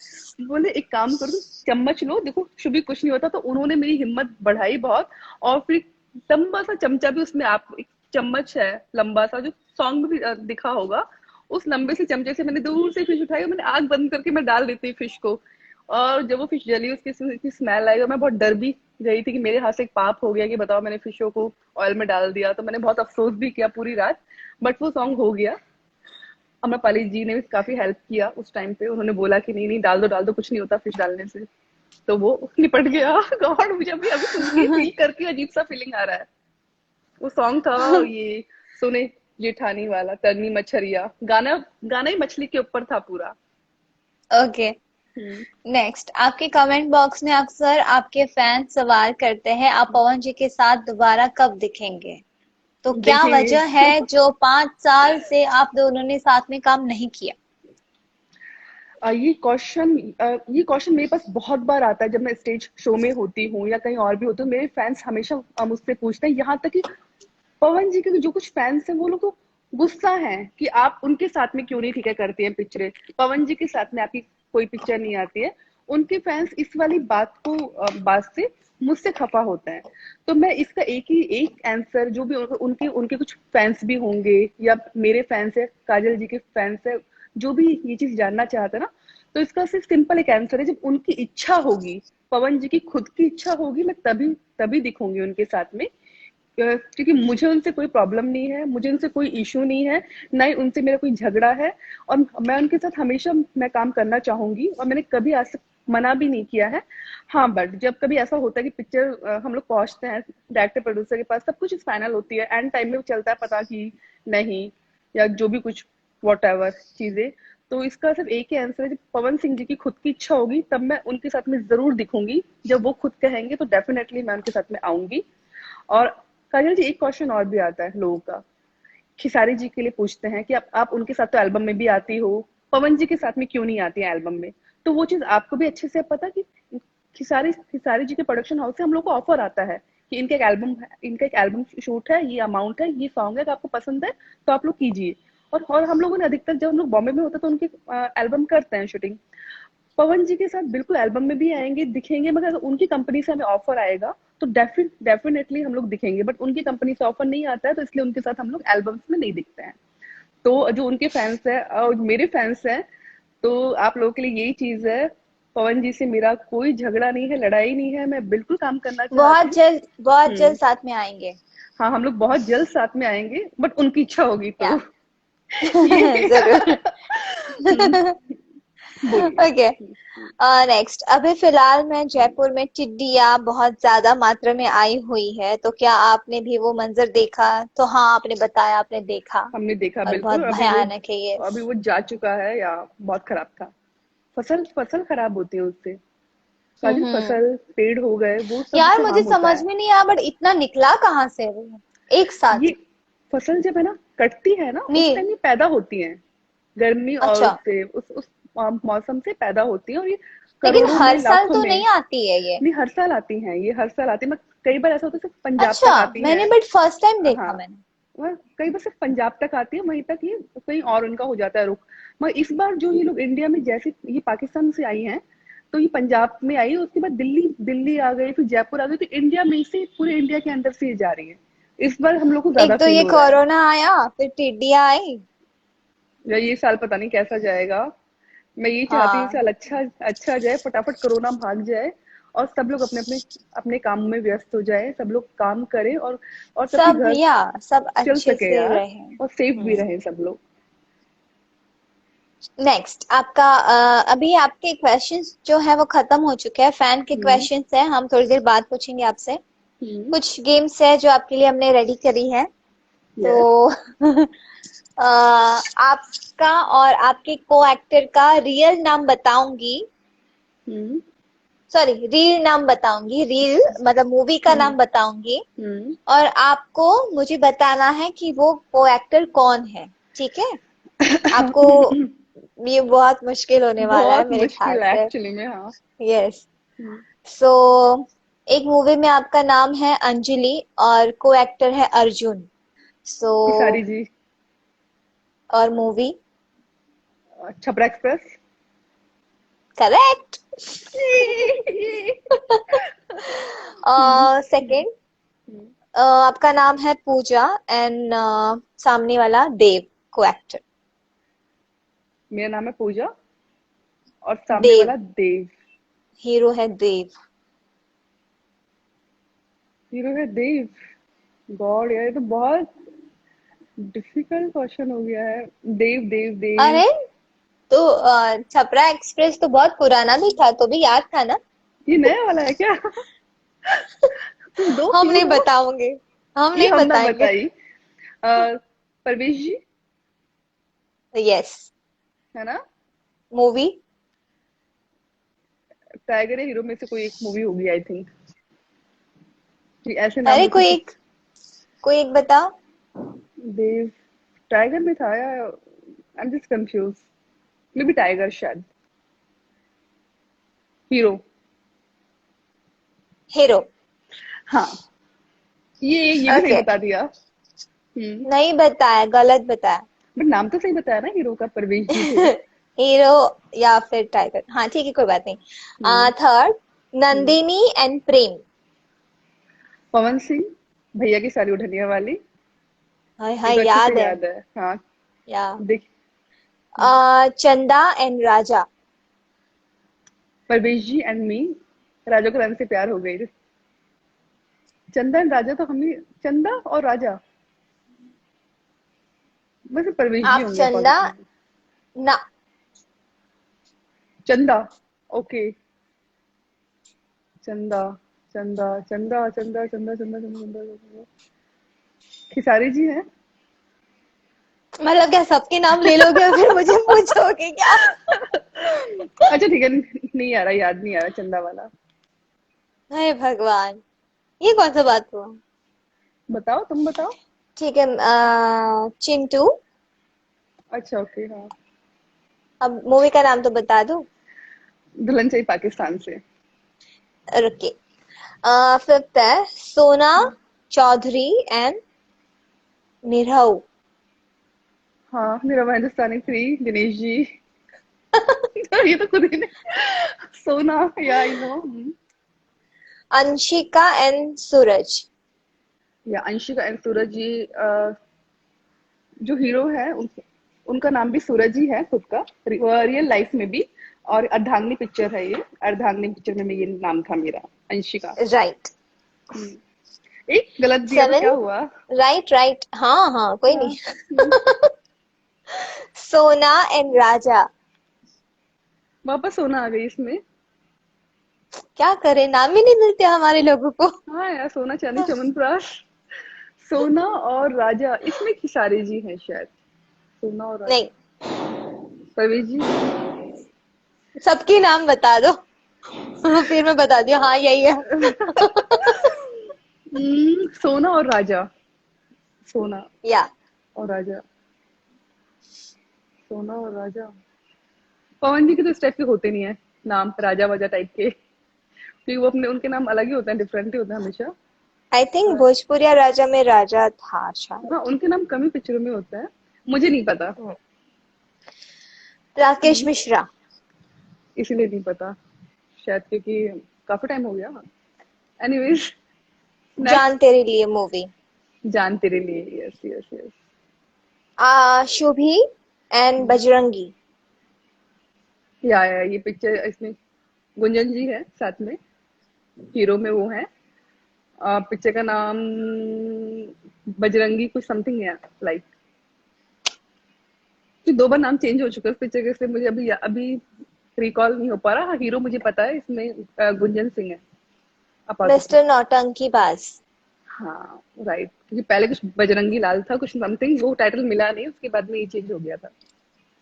बोले एक काम करो, तुम चम्मच लो, देखो शुभी कुछ नहीं होता। तो उन्होंने मेरी हिम्मत बढ़ाई बहुत। और फिर लंबा सा चमचा भी उसमें, आप एक चम्मच है लंबा सा, जो सॉन्ग में भी दिखा होगा, उस लंबे से चमचे से मैंने दूर से फिश उठाई और मैंने आग बंद करके मैं डाल देती फिश को। और जब वो फिश जली, उसकी स्मेल आई, और मैं बहुत डर भी गई थी कि मेरे हाथ से एक पाप हो गया, कि बताओ मैंने फिशों को ऑयल में डाल दिया। तो मैंने बहुत अफसोस भी किया पूरी रात। बट वो सॉन्ग हो गया। अम्रपाली जी ने भी काफी हेल्प किया उस टाइम पे, उन्होंने बोला कि नहीं नहीं डाल दो, कुछ नहीं होता फिश डालने से। तो वो निपट गया। गॉड, मुझे अभी अभी सुन के फील करके अजीब सा फीलिंग आ रहा है। वो सॉन्ग था ये, सुने जेठानी वाला, तरनी मछरिया, गाना गाना ही मछली के ऊपर था पूरा। ओके, हम्म। नेक्स्ट, आपके कमेंट बॉक्स में अक्सर आपके फैंस सवाल करते हैं आप पवन जी के साथ दोबारा कब दिखेंगे, तो क्या देखेंगे। वजह है जो 5 साल से आप दोनों ने साथ में काम नहीं किया? ये क्वेश्चन मेरे पास बहुत बार आता है जब मैं स्टेज शो में होती हूँ या कहीं और भी होती हूँ। मेरे फैंस हमेशा मुझसे पूछते हैं, यहाँ तक कि पवन जी के जो कुछ फैंस हैं वो लोग तो गुस्सा है कि आप उनके साथ में क्यों नहीं ठीक है करती हैं पिक्चरें, पवन जी के साथ में आपकी कोई पिक्चर नहीं आती है। उनके फैंस इस वाली बात से मुझसे खफा होता है। तो मैं इसका एक आंसर, जो भी उनके उनके कुछ फैंस भी होंगे या मेरे फैंस है, काजल जी के फैंस है, जो भी ये चीज जानना चाहते हैं ना, तो इसका सिर्फ सिंपल एक आंसर है, जब उनकी इच्छा होगी, पवन जी की खुद की इच्छा होगी, मैं तभी तभी दिखूंगी उनके साथ में। क्योंकि मुझे उनसे कोई प्रॉब्लम नहीं है, मुझे उनसे कोई इशू नहीं है, ना ही उनसे मेरा कोई झगड़ा है। और मैं उनके साथ हमेशा मैं काम करना चाहूंगी और मैंने कभी आज तक मना भी नहीं किया है। हाँ, बट जब कभी ऐसा होता है कि पिक्चर हम लोग पहुंचते हैं डायरेक्टर प्रोड्यूसर के पास, सब कुछ फाइनल होती है, एंड टाइम में चलता है पता कि नहीं, या जो भी कुछ वॉट एवर चीजें, तो इसका सिर्फ एक ही आंसर है, जब पवन सिंह जी की खुद की इच्छा होगी तब मैं उनके साथ में जरूर दिखूंगी। जब वो खुद कहेंगे तो डेफिनेटली मैं उनके साथ में आऊंगी। और काजल जी, एक क्वेश्चन और भी आता है लोगों का, खिसारी जी के लिए पूछते हैं कि आप उनके साथ तो एल्बम में भी आती हो, पवन जी के साथ में क्यों नहीं आती है एल्बम में। तो वो चीज आपको भी अच्छे से पता कि खिसारी खिसारी जी के प्रोडक्शन हाउस से हम लोग को ऑफर आता है कि इनका एक एल्बम शूट है, ये अमाउंट है, ये सॉन्ग है, तो आपको पसंद है तो आप लोग कीजिए। और हम लोगों ने अधिकतर जब हम लोग बॉम्बे में होते तो उनके एल्बम करते हैं शूटिंग। पवन जी के साथ बिल्कुल एल्बम में भी आएंगे, दिखेंगे, मगर अगर उनकी कंपनी से हमें ऑफर आएगा तो डेफिनेटली हम लोग दिखेंगे, बट उनकी कंपनी से ऑफर नहीं आता है तो इसलिए उनके साथ हम लोग एल्बम्स में नहीं दिखते हैं। तो जो उनके फैंस है और मेरे फैंस हैं, तो आप लोगों के लिए यही चीज है, पवन जी से मेरा कोई झगड़ा नहीं है, लड़ाई नहीं है, मैं बिल्कुल काम करना चाहती हूँ। बहुत हम्म। जल्द साथ में आएंगे। हाँ, हम लोग बहुत जल्द साथ में आएंगे, बट उनकी इच्छा होगी या तो। ये। जरूर। हम्म, बोलिए। ओके, नेक्स्ट, अभी फिलहाल में जयपुर में टिड्डियां बहुत ज्यादा मात्रा में आई हुई है, तो क्या आपने भी वो मंजर देखा? तो हाँ, आपने बताया आपने देखा, हमने देखा और बहुत बिल्कुल, भयानक है ये। अभी वो जा चुका है, या बहुत खराब था। फसल फसल खराब होती है उससे, काजल, हम्म। फसल पेड़ हो गए, वो सब यार से मुझे हार्म होता समझ है। में नहीं आया, बट इतना निकला कहाँ से वो एक ये साथ? फसल जब है ना कटती है ना, उस नहीं। टाइम ये पैदा होती है, गर्मी और अच्छा, उससे उस मौसम से पैदा होती है, और ये लेकिन करोड़ों में, हर साल लाखों तो में। नहीं आती है ये। नहीं, हर साल आती हैं, ये हर साल आती है, मगर कई बार ऐसा होता है सिर्फ पंजाब अच्छा, तक आती है। मैंने बट फर्स्ट टाइम हाँ, देखा मैंने। वह कई बार सिर्फ पंजाब तक आती है, वहीं तक ये कहीं और उनका हो जाता है रुक। मगर इस बार जो ये लोग इंडिया में, जैसे ये पाकिस्तान से आई हैं, तो ये पंजाब में आई, उसके बाद दिल्ली दिल्ली आ गई, फिर जयपुर आ गई, तो इंडिया में से, पूरे इंडिया के अंदर से ये जा रही है। इस बार हम लोग को ज्यादा एक तो फील ये हो रहा है। कोरोना आया, फिर टिड्डियां आई। या ये साल पता नहीं कैसा जाएगा। मैं ये चाहती हूँ इस हाँ, साल अच्छा अच्छा जाए, फटाफट कोरोना भाग जाए, और सब लोग अपने अपने अपने काम में व्यस्त हो जाए, सब लोग काम करें, और सबके सब घर भैया सब चल अच्छे सके से यार, रहे। और सेफ भी रहे सब लोग। नेक्स्ट आपका, अभी आपके क्वेश्चंस जो है वो खत्म हो चुके हैं, फैन के हम्म। क्वेश्चंस हैं, हम थोड़ी देर बाद पूछेंगे आपसे। हम्म। कुछ गेम्स है जो आपके लिए हमने रेडी करी है, तो यस। आपका और आपके को एक्टर का रियल नाम बताऊंगी, हम्म। सॉरी रील नाम बताऊंगी, रील मतलब मूवी का हम्म। नाम बताऊंगी, हम्म। और आपको मुझे बताना है कि वो को एक्टर कौन है, ठीक है? आपको ये बहुत मुश्किल होने वाला है बहुत मेरे ख्याल मुश्किल है से। एक्चुअली में, हाँ। यस। हम्म। सो एक मूवी में आपका नाम है अंजलि और को एक्टर है अर्जुन। सो खिसारी जी। और movie? Chhapra express. Correct. Second, आपका नाम है पूजा एंड सामने वाला देव, को एक्टर। मेरा नाम है पूजा और सामने देव, वाला देव। हीरो है देव। हीरो है देव। गॉड यार, ये तो बहुत डिफिकल्ट क्वेश्चन हो गया है। देव देव देव। अरे तो छपरा एक्सप्रेस तो बहुत पुराना भी था, तो भी याद था ना। ये नया वाला है क्या? तुम दो हम क्लू नहीं दो। बताओगे, हम ये नहीं हम ना बताएंगे। बताई। परवेश जी, यस। है ना? मूवी। टाइगर या हीरो में से कोई एक मूवी होगी आई थिंक। ऐसे नाम अरे में कुछ। कोई एक बताओ। देव टाइगर में था या I am just confuse. May be tiger शायद। हीरो। हीरो। हाँ, ये भी सही ओके। बता दिया। नहीं बताया, गलत बताया। बट नाम तो सही बताया ना, हीरो का परवेश जी थे। हीरो या फिर टाइगर, हाँ ठीक है, कोई बात नहीं। Hmm. Third, hmm. Nandini and Prem. Pawan Singh, भैया की सारी उठनिया वाली। हाय ये हाय, तो अच्छे से याद है। याद है, हाँ। या देख। चंदा and Raja. Parvesh ji and मी। राजा को रानी से प्यार हो गई। चंदा एंड राजा तो हम ही। चंदा और राजा। बस परवेश जी आप होंगे पवन चंदा सिंह। ना। चंदा। ओके। चंदा। चंदा चंदा चंदा चंदा चंदा चंदा चंदा चंदा। खिसारी जी हैं। मतलब क्या सबके नाम ले लोगे और फिर मुझे पूछोगे क्या? अच्छा ठीक है, नहीं आ रहा, याद नहीं आ रहा चंदा वाला। हे भगवान, ये कौन सा बात हुआ। बताओ, तुम बताओ। ठीक है, चिंटू। अच्छा ओके, हाँ। अब मूवी का नाम तो बता दो। दुल्हन चाहिए पाकिस्तान से। रुकिए। फिफ्थ है सोना चौधरी एंड निरहु। हाँ, मेरा हिंदुस्तानी थ्री, दिनेश जी। ये तो खुद ही ने। सोना, या आई नो। अंशिका एंड सूरज। या अंशिका एंड सूरज जी। जो हीरो है उनका नाम भी सूरज ही है खुद का, रियल लाइफ में भी। और अर्धांगिनी पिक्चर है ये। अर्धांगिनी पिक्चर में ये नाम था मेरा, अंशिका। राइट। एक गलत दिया तो सेवन। क्या हुआ? राइट राइट, हाँ हाँ, कोई हाँ। नहीं। सोना एंड राजा। वापस सोना आ गई इसमें। क्या करे, नाम ही नहीं मिलते हमारे लोगों को। हाँ यार, सोना चांदी च्यवनप्राश। सोना और राजा, इसमें खिसारी जी हैं शायद। सोना और राजा। नहीं, परवेश जी। सबके नाम बता दो। फिर मैं बता दिया हाँ यही है। सोना और राजा। सोना या और राजा। सोना और राजा। पवन जी के तो इस टाइप के होते नहीं है नाम, राजा वाजा टाइप के, क्योंकि वो अपने उनके नाम अलग ही होते हैं, डिफरेंट ही होते हैं हमेशा। आई थिंक हाँ। भोजपुरिया राजा में राजा था शायद। हाँ, उनके नाम कम ही पिक्चरों में होता है। मुझे नहीं पता। राकेश मिश्रा। इसीलिए नहीं पता शायद, क्योंकि काफी टाइम हो गया। एनीवेज। नेक्स्ट। जान तेरे लिए मूवी। जान तेरे लिए, yes yes yes. Shubhi and Bajrangi. या ये पिक्चर, इसमें गुंजन जी है साथ में। हीरो में वो है। पिक्चर का नाम बजरंगी कुछ समथिंग है, लाइक। कि दो बार नाम चेंज हो चुका है इस पिक्चर के, इसलिए मुझे अभी अभी रिकॉल नहीं हो पा रहा। हाँ, हीरो मुझे पता है इसमें गुंजन सिंह है अपातुत। मिस्टर नौटंकी बाज। हाँ राइट, क्योंकि पहले कुछ बजरंगी लाल था, कुछ समथिंग, वो टाइटल मिला नहीं, उसके बाद में ये चेंज हो गया था।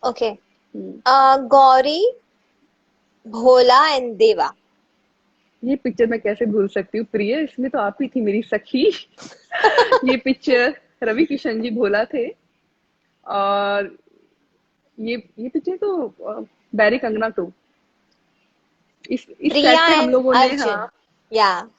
Okay. Hmm. Gauri, Bhola and देवा। ये पिक्चर मैं कैसे भूल सकती हूँ प्रिय, इसमें तो आप ही थी मेरी सखी। ये पिक्चर रवि किशन जी भोला थे। और ये पिक्चर तो बैरी कंगना टू। इस प्रिया सेट पे हम एंड लोगों ने, हाँ, अर्जुन। या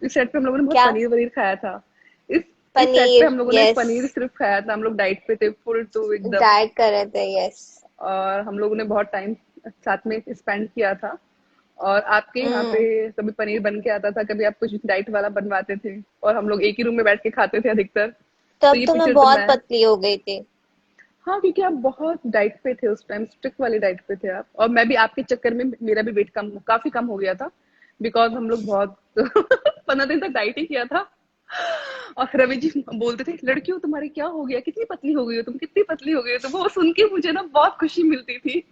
इस सेट पे हम लोगों ने बहुत क्या? पनीर वनीर खाया था। इस इस सेट पे पनीर, हम लोगों ने यस। पनीर सिर्फ खाया था, हम लोग डाइट पे थे, फुल टू एकदम। डाइट कर रहे थे, यस। और हम लोगों ने बहुत टाइम साथ में स्पेंड किया था। और आपके यहाँ पे हम्म। कभी पनीर बन के आता था, कभी आप कुछ डाइट वाला बनवाते थे, और हम लोग एक ही रूम में बैठ के खाते थे अधिकतर। तो तब ये तो मैं पिक्चर तो बहुत मैं। पतली हो गई थी। हाँ, क्योंकि आप बहुत डाइट पे थे उस टाइम, स्ट्रिक्ट वाली डाइट पे थे आप, और मैं भी आपके चक्कर में मेरा भी वेट कम, काफी कम हो गया था। बिकॉज हम लोग बहुत 15 दिन तक डाइट ही किया था। और रवि जी बोलते थे, लड़कियों तुम्हारे क्या हो गया, कितनी पतली हो गई हो तुम, कितनी पतली हो गई हो तुम। वो सुन के मुझे ना बहुत खुशी मिलती थी।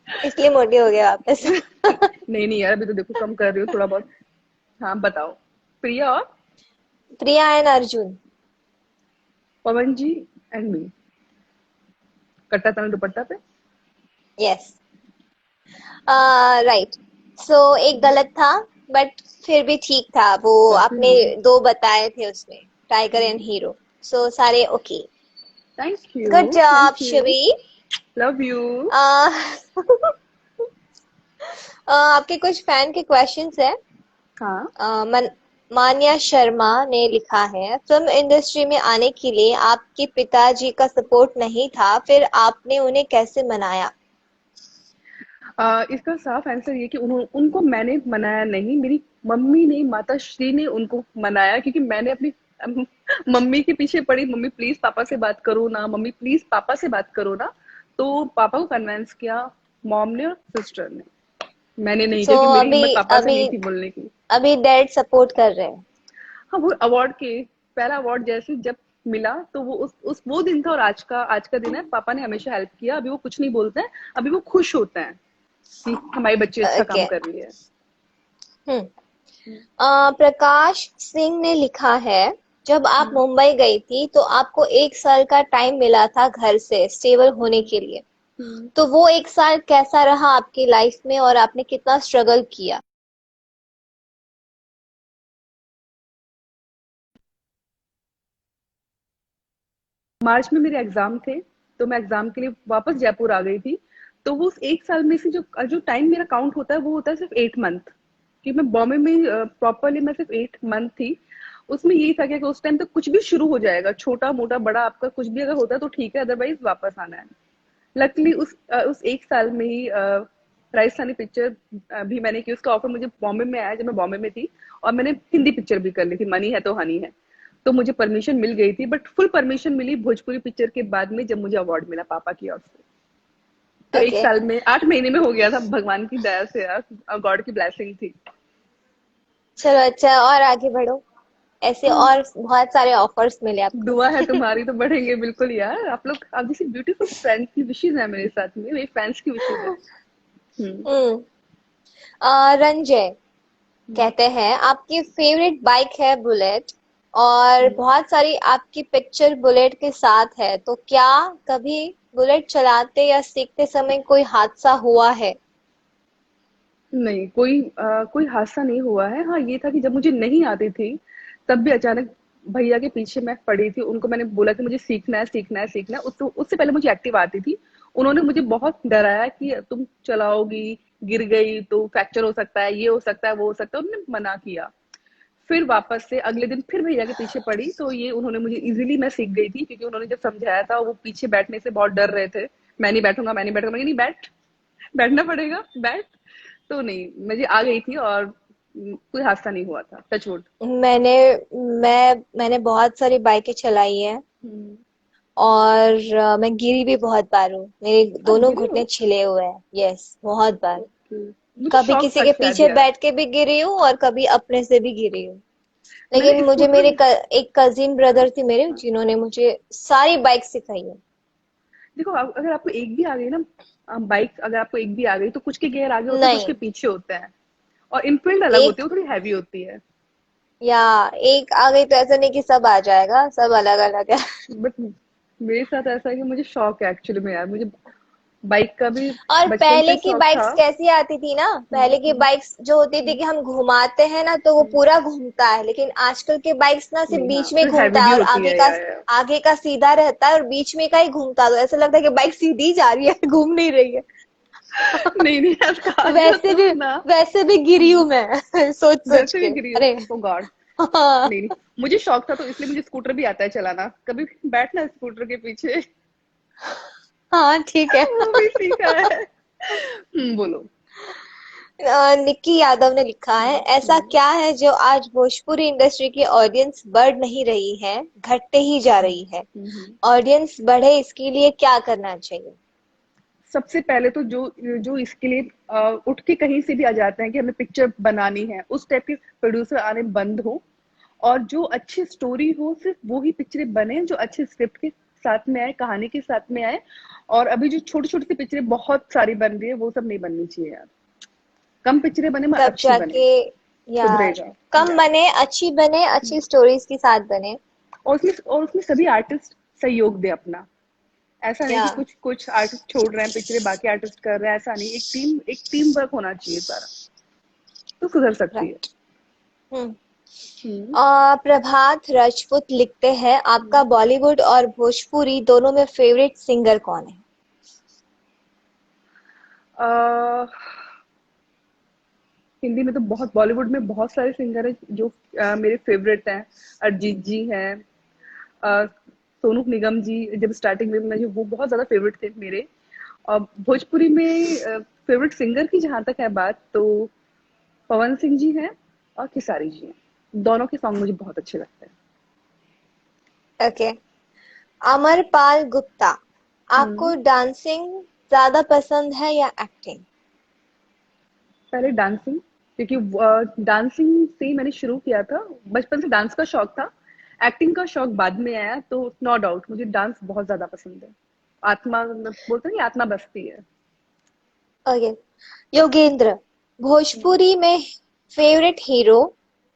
इसलिए मोटी हो गया वापस। नहीं नहीं यार, अभी तो देखो कम कर रही हो थोड़ा बहुत। हाँ बताओ। प्रिया और Priya and Arjun. Pawan ji and me, कट्टा तन दुपट्टा पे। यस। राइट। सो एक गलत था, बट फिर भी ठीक था वो। कॉफी आपने लो। दो बताए थे उसमें, टाइगर एंड हीरो। सो सारे okay. Thank good you job thank you. Shivi. Love you. आ, आपके कुछ फैन के क्वेश्चंस है। हाँ। मान्या शर्मा ने लिखा है, फिल्म इंडस्ट्री में आने के लिए आपके पिताजी का सपोर्ट नहीं था, फिर आपने उन्हें कैसे मनाया? इसका साफ आंसर ये कि उनको मैंने मनाया नहीं, मेरी मम्मी ने, माता श्री ने उनको मनाया, क्योंकि मैंने अपनी अम, मम्मी के पीछे पड़ी, मम्मी प्लीज पापा से बात करो ना, मम्मी प्लीज पापा से बात करो ना। तो पापा को कन्विंस किया मॉम ने और सिस्टर ने, मैंने नहीं सो किया, क्योंकि मेरी अभी हिम्मत पापा से अभी नहीं थी बोलने की। अभी डैड सपोर्ट कर रहे हैं। हाँ वो अवार्ड के, पहला अवार्ड जैसे जब मिला तो वो उस वो दिन था, और आज का दिन है। पापा ने हमेशा हेल्प किया, अभी वो कुछ नहीं बोलते हैं, अभी वो खुश होते हैं कि हमारे बच्चे अच्छा ओके। काम कर रही है। हम्म। प्रकाश सिंह ने लिखा है, जब आप हम्म। मुंबई गई थी तो आपको एक साल का टाइम मिला था घर से स्टेबल होने के लिए। हम्म। तो वो एक साल कैसा रहा आपकी लाइफ में, और आपने कितना स्ट्रगल किया? मार्च में मेरे एग्जाम थे, तो मैं एग्जाम के लिए वापस जयपुर आ गई थी। तो वो उस एक साल में से जो जो टाइम मेरा काउंट होता है वो होता है सिर्फ 8 मंथ, कि मैं बॉम्बे में प्रॉपरली मैं सिर्फ 8 मंथ थी। उसमें यही था कि उस टाइम तक कुछ भी शुरू हो जाएगा, छोटा मोटा बड़ा आपका कुछ भी अगर होता है तो ठीक है, अदरवाइज वापस आना है। लकली उस एक साल में ही राजस्थानी पिक्चर भी मैंने की, उसका ऑफर मुझे बॉम्बे में आया जब मैं बॉम्बे में थी। और मैंने हिंदी पिक्चर भी कर ली थी, मनी है तो हनी है। तो मुझे परमिशन मिल गई थी, बट फुल परमिशन मिली भोजपुरी पिक्चर के बाद में, जब मुझे अवार्ड मिला पापा की ओर से। तो एक ओके। साल में 8 महीने में हो गया था, भगवान की दया से यार, गॉड की ब्लेसिंग थी। चलो अच्छा, और आगे बढ़ो। ऐसे हाँ, और बहुत सारे ऑफर्स मिले आपको। दुआ है तुम्हारी तो बढ़ेंगे बिल्कुल यार। आप लोग, आप जैसी ब्यूटीफुल फ्रेंड की विशेष है मेरे साथ में, मेरे फैंस की विशेष है। हम्म। हम्म। रंजय कहते हैं, आपकी फेवरेट बाइक है बुलेट, और हम्म। बहुत सारी आपकी पिक्चर बुलेट के साथ है, तो क्या कभी बुलेट चलाते या सीखते समय कोई हादसा हुआ है? नहीं, कोई हादसा नहीं हुआ है। हाँ ये था कि जब मुझे नहीं आती थी, तब भी अचानक भैया के पीछे मैं पड़ी थी, उनको मैंने बोला कि मुझे सीखना है सीखना है सीखना है। उससे पहले मुझे एक्टिव आती थी। उन्होंने मुझे बहुत डराया कि तुम चलाओगी, गिर गई तो फ्रैक्चर हो सकता है, ये हो सकता है वो हो सकता है, उन्होंने मना किया। फिर वापस से अगले दिन फिर भैया के पीछे पड़ी, तो ये उन्होंने मुझे इजीली मैं सीख गई थी, क्योंकि उन्होंने जब समझाया था वो पीछे बैठने से बहुत डर रहे थे। मैं नहीं बैठूंगा मैं नहीं बैठूंगा, मैं नहीं, बैठ, बैठना पड़ेगा बैठ। तो नहीं, मुझे आ गई थी, और कोई हादसा नहीं हुआ था, टचवुड। मैंने मैंने बहुत सारी बाइकें चलाई है, हम्म। और मैं गिरी भी बहुत बार हूँ। मेरे आप दोनों गिरे घुटने हो? छिले हुए हैं। यस, बहुत बार। ओके। मुझे कभी शौक किसी था के शायद पीछे यार। बैठ के भी गिरी हूँ, और कभी अपने से भी गिरी हूँ। लेकिन मैंने मुझे स्कूटर, एक कजिन ब्रदर थी मेरे, जिन्होंने मुझे सारी बाइक सिखाई है। देखो अगर आपको एक भी आ गई ना बाइक, अगर आपको एक भी आ गई तो कुछ के गियर आगे होते हैं, कुछ के नहीं, पीछे होते हैं। और इनफील्ड अलग होती एक है, वो थोड़ी हैवी होती है। या एक आ गई तो ऐसा नहीं कि सब आ जाएगा, सब अलग अलग है। बट मेरे साथ ऐसा है कि मुझे शौक है एक्चुअली में यार, मुझे बाइक का भी और बचपन पहले से की शौक था। बाइक्स कैसी आती थी ना, पहले की हम्म। बाइक्स जो होती थी कि हम घुमाते हैं ना तो वो हम्म। पूरा घूमता है, लेकिन आजकल के बाइक्स ना सिर्फ नहीं हाँ, बीच में फिर हैवी घूमता भी है, और होती है यार। आगे का सीधा रहता है, और बीच में का ही घूमता है, तो ऐसा लगता है कि बाइक सीधी जा रही है, घूम नहीं रही है। नहीं नहीं यार, कहा गया वैसे तो भी ना। वैसे भी गिरी हूं मैं। सोच सोच वैसे भी के। गिरी हो? अरे ओ गॉड। हाँ। नहीं नहीं, मुझे शौक था तो इसलिए मुझे स्कूटर भी आता है चलाना, कभी बैठना स्कूटर के पीछे। हाँ ठीक है। वो भी सीखा है। बोलो। निक्की यादव ने लिखा है, ऐसा हम्म। क्या है जो आज भोजपुरी इंडस्ट्री की ऑडियंस बढ़ नहीं रही है, घटते ही जा रही है? हम्म। ऑडियंस बढ़े इसके लिए क्या करना चाहिए? सबसे पहले तो जो जो इसके लिए उठ के कहीं से भी आ जाते हैं कि हमें पिक्चर बनानी है, उस टाइप के प्रोड्यूसर आने बंद हो। और जो अच्छी स्टोरी हो सिर्फ वो ही पिक्चरें बने जो अच्छे स्क्रिप्ट के साथ में आए, कहानी के साथ में आए। और अभी जो छोटी छोटी सी पिक्चरें बहुत सारी बन रही है वो सब नहीं बननी चाहिए यार। कम पिक्चरें बने मगर तब अच्छी बने, जाके यार सुधरेगा। कम या बने, अच्छी बने, अच्छी स्टोरीज के साथ बने। और उसमें सभी आर्टिस्ट सहयोग दे अपना। ऐसा नहीं या कि कुछ कुछ आर्टिस्ट छोड़ रहे हैं पिक्चरें, बाकी आर्टिस्ट कर रहे हैं, ऐसा नहीं। एक टीम वर्क होना चाहिए सारा, तो सुधर सकती है। राइट। हम्म। हम्म। प्रभात राजपूत लिखते हैं, आपका बॉलीवुड और भोजपुरी दोनों में फेवरेट सिंगर कौन है? अह, हिंदी में तो बहुत, बॉलीवुड में बहुत सारे सिंगर हैं जो मेरे फेवरेट हैं। अरिजीत जी हैं, सोनू निगम जी जब स्टार्टिंग में मुझे वो बहुत ज्यादा फेवरेट थे मेरे। और भोजपुरी में फेवरेट सिंगर की जहां तक है बात, तो पवन सिंह जी हैं और खेसारी जी हैं। दोनों के सॉन्ग मुझे बहुत अच्छे लगते हैं। ओके। अमरपाल गुप्ता, हम्म। आपको डांसिंग ज्यादा पसंद है या एक्टिंग? पहले डांसिंग, क्योंकि डांसिंग से ही मैंने शुरू किया था। बचपन से डांस का शौक था, एक्टिंग का शौक बाद में आया। तो नो डाउट मुझे डांस बहुत ज्यादा पसंद है। आत्मा, मतलब बोलते हैं कि आत्मा बसती है। ओके। योगेंद्र, भोजपुरी में फेवरेट हीरो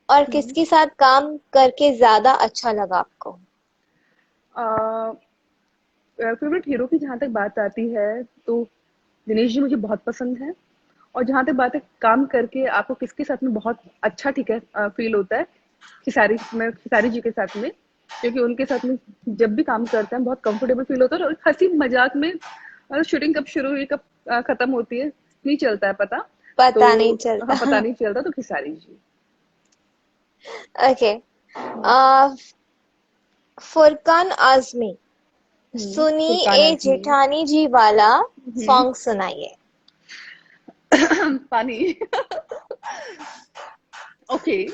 और हम्म। किसके साथ काम करके ज्यादा अच्छा लगा आपको? फेवरेट हीरो की जहां तक बात आती है तो दिनेश जी मुझे बहुत पसंद है। और जहां तक बात है काम करके आपको किसके साथ में बहुत अच्छा, ठीक है, फील होता है, खिसारी जी के साथ में। क्योंकि उनके साथ में जब भी काम करते हैं बहुत कंफर्टेबल फील होता है। और हंसी मजाक में, शूटिंग कब शुरू हुई, कब खत्म होती है, नहीं चलता है पता। तो पता नहीं हाँ, पता चलता। नहीं चलता। तो खिसारी जी। ओके। फुरकान आजमी, सुनी फुरकान ए आजमी। जेठानी जी वाला हम्म। सॉन्ग सुनाइए। पानी। ओके।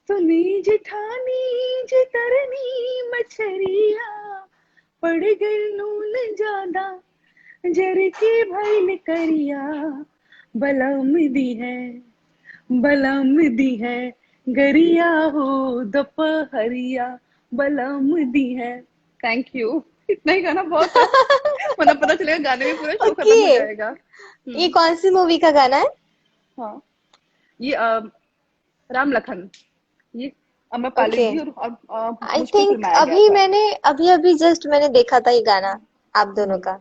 सुनी जेठानी जितरनी मछरिया, पड़ गई नून ज्यादा, जर के भइल करिया, बलम दी है, बलम दी है, गरिया हो दोपहरिया, बलम दी है। Thank you. इतना ही गाना बहुत है, वरना पता चलेगा गाने में पूरा शो खत्म हो ओके। जाएगा। ये कौन सी मूवी का गाना है? हाँ, ये राम लखन, ये अमरपाली ओके। जी और आई मुझ पे थिंक फिल्माया गया अभी था। मैंने अभी अभी जस्ट मैंने देखा था ये गाना आप दोनों हम्म। का।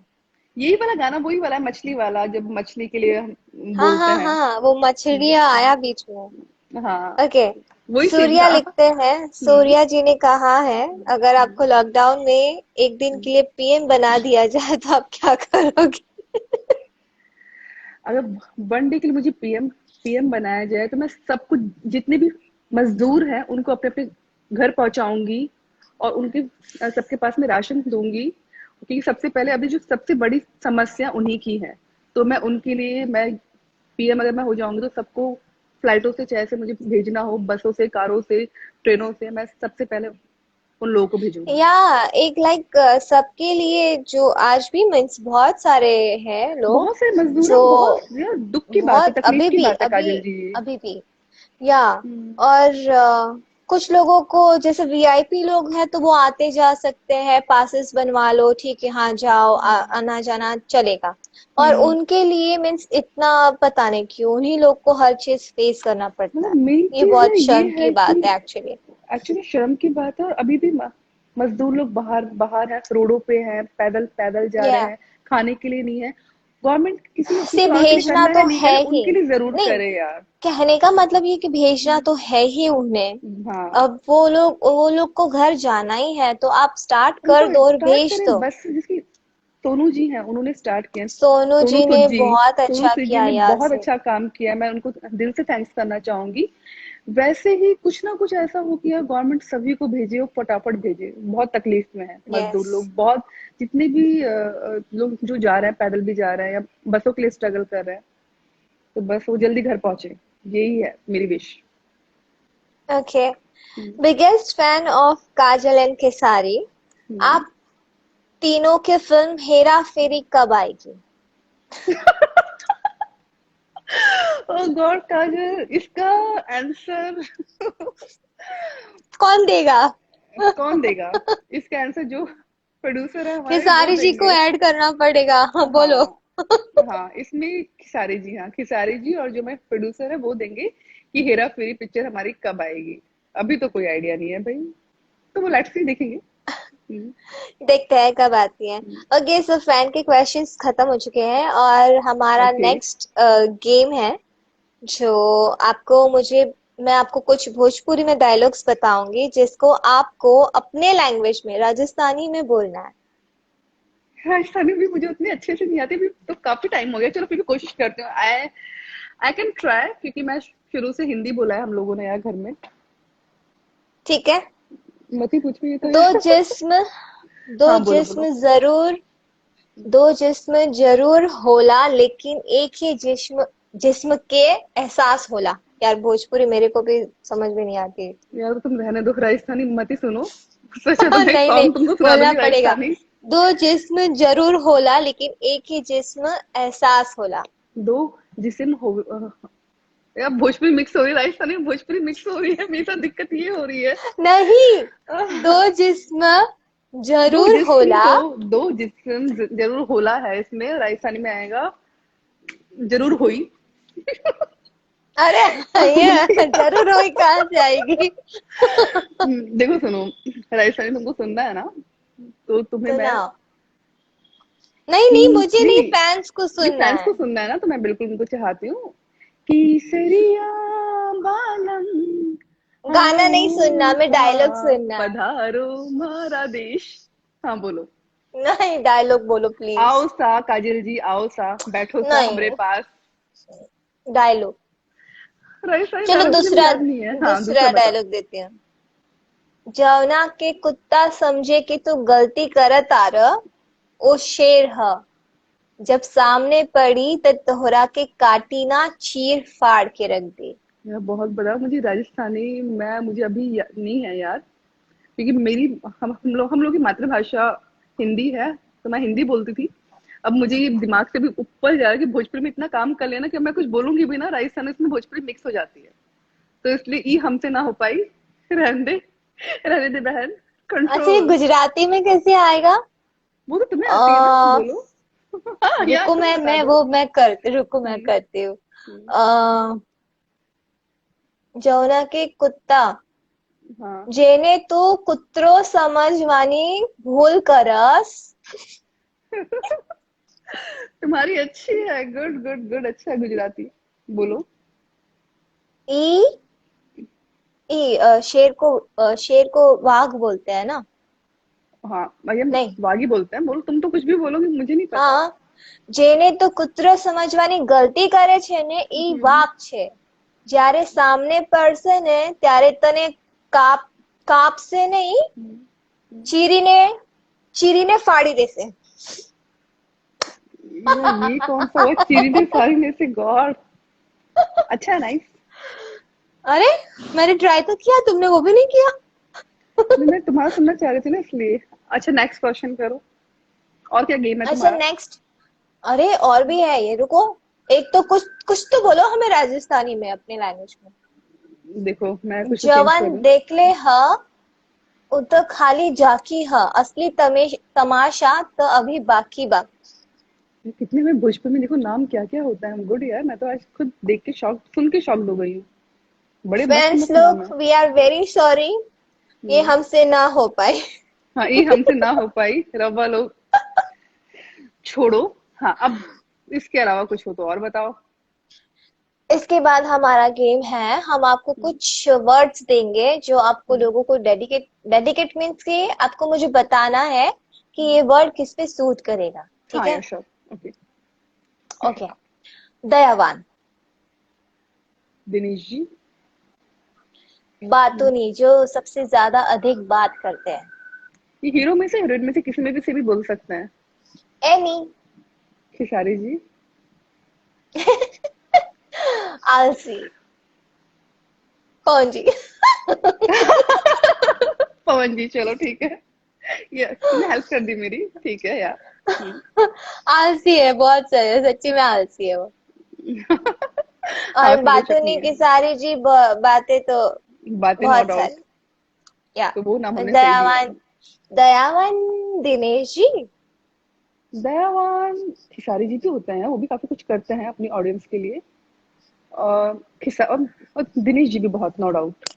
यही वाला गाना, वही वाला है, मछली वाला, जब मछली के लिए हम हाँ बोलते हाँ हैं। हाँ, वो मछलियाँ आया बीच में। हाँ, ओके। वही सेम सूर्या था। लिखते हैं, हम्म। सूर्या जी ने कहा है, अगर आपको लॉकडाउन में एक दिन के लिए पीएम बना दिया जाए तो आप क्या करोगे? अगर 1 डे के लिए मुझे पीएम बनाया जाए तो मैं सबको, जितने भी मजदूर हैं उनको अपने अपने घर पहुंचाऊंगी। और उनके सबके पास में राशन दूंगी। क्योंकि सबसे पहले अभी जो सबसे बड़ी समस्या उन्हीं की है। तो मैं उनके लिए, मैं पीएम अगर मैं हो जाऊंगी तो सबको फ्लाइटों से, चाहे से मुझे भेजना हो, बसों से, कारों से, ट्रेनों से, मैं सबसे पहले उन लोगों को भेजूंगी। या एक लाइक सबके लिए जो आज भी मीन्स बहुत सारे हैं लोग बहुत सारे मजदूर जो हैं, बहुत यार दुख की बात है, बहुत तकलीफ की बात है अभी काजल जी। अभी भी या हम्म। और कुछ लोगों को जैसे वीआईपी लोग हैं तो वो आते जा सकते हैं, पासेस बनवा लो, ठीक है, हाँ जाओ, आना जाना चलेगा। और हम्म। उनके लिए मीन्स इतना पता नहीं क्यों उन्हीं लोग को हर चीज फेस करना पड़ता मतलब है। मेन ये चीज बहुत है ये शर्म की है कि बात है एक्चुअली। एक्चुअली शर्म की बात है। और अभी भी मजदूर लोग बाहर बाहर है, रोडों पे हैं, पैदल पैदल जा या रहे हैं, खाने के लिए नहीं है। गवर्नमेंट किसी से और के लिए भेजना करना तो है, नहीं है करे, ही। उनके लिए जरूर नहीं, करे यार। कहने का मतलब ये कि भेजना तो है ही उन्हें। हाँ, अब वो लोग को घर जाना ही है तो आप स्टार्ट उनको कर दो और स्टार्ट भेज करें दो। बस। जिसकी सोनू जी हैं, उन्होंने स्टार्ट किया। सोनू सोनू जी सूद ने जी, बहुत सोनू अच्छा सूद जी किया ने यार बहुत से। अच्छा काम किया, मैं उनको दिल से थैंक्स करना चाहूंगी। वैसे ही कुछ ना कुछ ऐसा हो कि यार गवर्नमेंट सभी को भेजे और फटाफट भेजे। बहुत तकलीफ में है यस। मजदूर लोग, बहुत। जितने भी लोग जो जा रहे हैं, पैदल भी जा रहे हैं या बसों के लिए स्ट्रगल कर रहे हैं, तो बस वो जल्दी घर पहुंचे, यही है मेरी wish. Okay. Biggest fan of Kajal and Khesari, आप तीनों के फिल्म हेरा फेरी कब आएगी? ओ गॉड काजल, इसका आंसर कौन देगा? कौन देगा? इसका आंसर जो प्रोड्यूसर है हमारे वो खेसारी जी को देंगे। ऐड करना पड़ेगा। हाँ, बोलो। हाँ हाँ, इसमें खिसारी जी, हाँ खिसारी जी, और जो मैं प्रोड्यूसर है वो देंगे कि हेरा फेरी पिक्चर हमारी कब आएगी। अभी तो कोई आइडिया नहीं है भाई, तो वो लेट्स सी, देखेंगे। हम्म, देखते हैं कब आती है। ओके, सो फैन के क्वेश्चंस खत्म हो चुके हैं और हमारा ओके। नेक्स्ट गेम है, जो आपको मुझे मैं आपको कुछ भोजपुरी में डायलॉग्स बताऊंगी, जिसको आपको अपने लैंग्वेज में, राजस्थानी में बोलना है। राजस्थानी भी मुझे उतनी अच्छे से नहीं आती, भी तो काफी टाइम हो गया, चलो फिर भी कोशिश करती हूँ। आई आई कैन ट्राई, क्योंकि मैं शुरू से हिंदी बोला है हम लोगों ने यार घर में। ठीक है। मत ही पूछ, ये तो दो यार। जिस्म दो हाँ बोलो बोलो। जिस्म जरूर दो जिस्म जरूर होला, लेकिन एक ही जिस्म जिस्म के एहसास होला। यार, भोजपुरी मेरे को भी समझ में नहीं आती। यार तो तुम रहने दो, राजस्थानी मत ही सुनो। सोचा तो मैं एक नहीं नहीं, सॉन्ग तुमको सुना बोलना दूंगी पड़ेगा। राजस्थानी। दो जिस्म जरूर होला, लेकिन एक ही जिस्म एहसास होला। दो जिस्म हो, यार भोजपुरी मिक्स हो रही है, राजस्थानी में भोजपुरी मिक्स हो रही है, मेरे साथ दिक्कत ये हो रही है। नहीं, दो आह, जिस्म दो जरूर जिस्म होला। को, दो जिस्म जरूर होला है इसमें, राजस्थानी में आएगा जरूर हुई। अरे, ये जरूर हुई कहाँ से आएगी? देखो सुनो, राजस्थानी तुमको सुनना है ना, तो तुम्हें मैं सुनाओ। नहीं कि नहीं, मुझे नहीं नहीं, नहीं फैंस को नहीं, सुनना फैंस को है। सुनना है ना, तो मैं बिल्कुल उनको चाहती हूँ। केसरिया बालम, गाना नहीं सुनना, आओ मैं सा डायलॉग सुनना है। पधारो मारा देश। हाँ बोलो। नहीं, डायलॉग बोलो प्लीज। आओ सा काजल जी, आओ सा, बैठो सा हमरे नहीं, पास। डायलॉग। राजस्थानी चलो, डायलॉग मुझे भी दूसरा याद नहीं है, हाँ दूसरा दूसरा बताओ। डायलॉग देती हूँ। जवना के कुत्ता समझे कि तू गलती करत आर, ओ शेर ह। जब सामने पड़ी त तोहरा के काटी ना, चीर फाड़ के रख दे। यह बहुत बड़ा, मुझे राजस्थानी मैं मुझे अभी नहीं है यार, क्योंकि मेरी हम लोग की मातृभाषा हिंदी है, तो मैं हिंदी बोलती थी। अब मुझे ये दिमाग से भी ऊपर जा रहा है कि भोजपुरी में इतना काम कर लेना कि मैं कुछ बोलूंगी भी ना राजस्थानी, इसमें भोजपुरी मिक्स हो जाती है, तो इसलिए ई हमसे ना हो पाई। रहने दे, रहने दे बहन, अच्छा, ये कंट्रोल। गुजराती में कैसे आएगा? वो तो तुम्हें आती है ना, आ, बोलो। हाँ यार रुको, तुम मैं बता मैं दो। वो मैं कर रुको, मैं हम्म, करती हूँ। हम्म, अ, जौना के कुत्ता हाँ। जेने तू कुत्रो समझवानी भूल करस। तुम्हारी अच्छी है, गुड गुड गुड, अच्छा है गुजराती। बोलो। ई शेर को वाघ बोलते हैं ना? हाँ भैया, नहीं। बागी बोलते हैं, बोलो तुम, तो कुछ भी बोलोगे, मुझे नहीं पता। हाँ, જેને તો કૂતરો સમજવાની ગલતી કરે છે ને, ઈ हम्म, વાઘ છે. જ્યારે સામને પડશે ને, ત્યારે તને કાપ કાપશે નહીં, हम्म। ચીરીને ચીરીને फाड़ी देसे. यार ये कौन सा हुआ, चिरी ने सारी में से, गॉड। अच्छा है, नाइस। अरे, मैंने ट्राई तो किया, तुमने वो भी नहीं किया। मैं तुम्हारा सुनना चाह रही थी ना, इसलिए। अच्छा नेक्स्ट क्वेश्चन करो, और क्या गेम है अच्छा, तुम्हारा? नेक्स्ट। अरे, और भी है ये, रुको। एक तो कुछ कुछ तो बोलो हमें राजस्थानी में, अपने लैंग्वेज में। देखो मैं कुछ तो चेंज जवान करूँ। देखले ह उ तो खाली झांकी ह, असली तमाशा तो अभी बाकी बा. कितने में भोजपुरी में देखो नाम क्या क्या होता है, गुड यार, मैं तो आज खुद देख के शॉक, सुन के शॉक हो गई हूँ। बड़े मस्त फ्रेंड्स मस्त नाम लोग, है। वी आर वेरी सॉरी, ये हम्म, हमसे ना हो पाए। हाँ ये हमसे ना हो पाई, रब्बा लोग छोड़ो। हाँ अब इसके अलावा कुछ हो तो और बताओ। इसके बाद हमारा गेम है, हम आपको कुछ वर्ड्स देंगे जो आपको लोगों को डेडिकेट डेडिकेट मीन्स कि आपको मुझे बताना है कि ये वर्ड किस पे सूट करेगा, ठीक हाँ है? यार श्योर। ओके। ओके। दयावान। दिनेश जी। बातूनी, जो सबसे ज्यादा अधिक बात करते हैं। ये हीरो में से हीरोइन में से किसी में भी से भी बोल सकते हैं। एनी। खिसारी जी। आलसी। कौन जी? पवन जी, चलो ठीक है, ये तुमने हेल्प कर दी मेरी, ठीक है यार। आलसी है, बहुत सही है, सच्ची में आलसी है वो। हाँ और मुझे शक बातूनी नहीं की है, सारी जी बातें तो बातें नो बहुत डाउट। सारी। या तो वो नाम हमने सही दिया है। दयावान, दयावान दिनेश जी। दयावान खिसारी जी भी होते हैं, वो भी काफी कुछ करते हैं अपनी ऑडियंस के लिए। और और दिनेश जी भी बहुत, नो डाउट।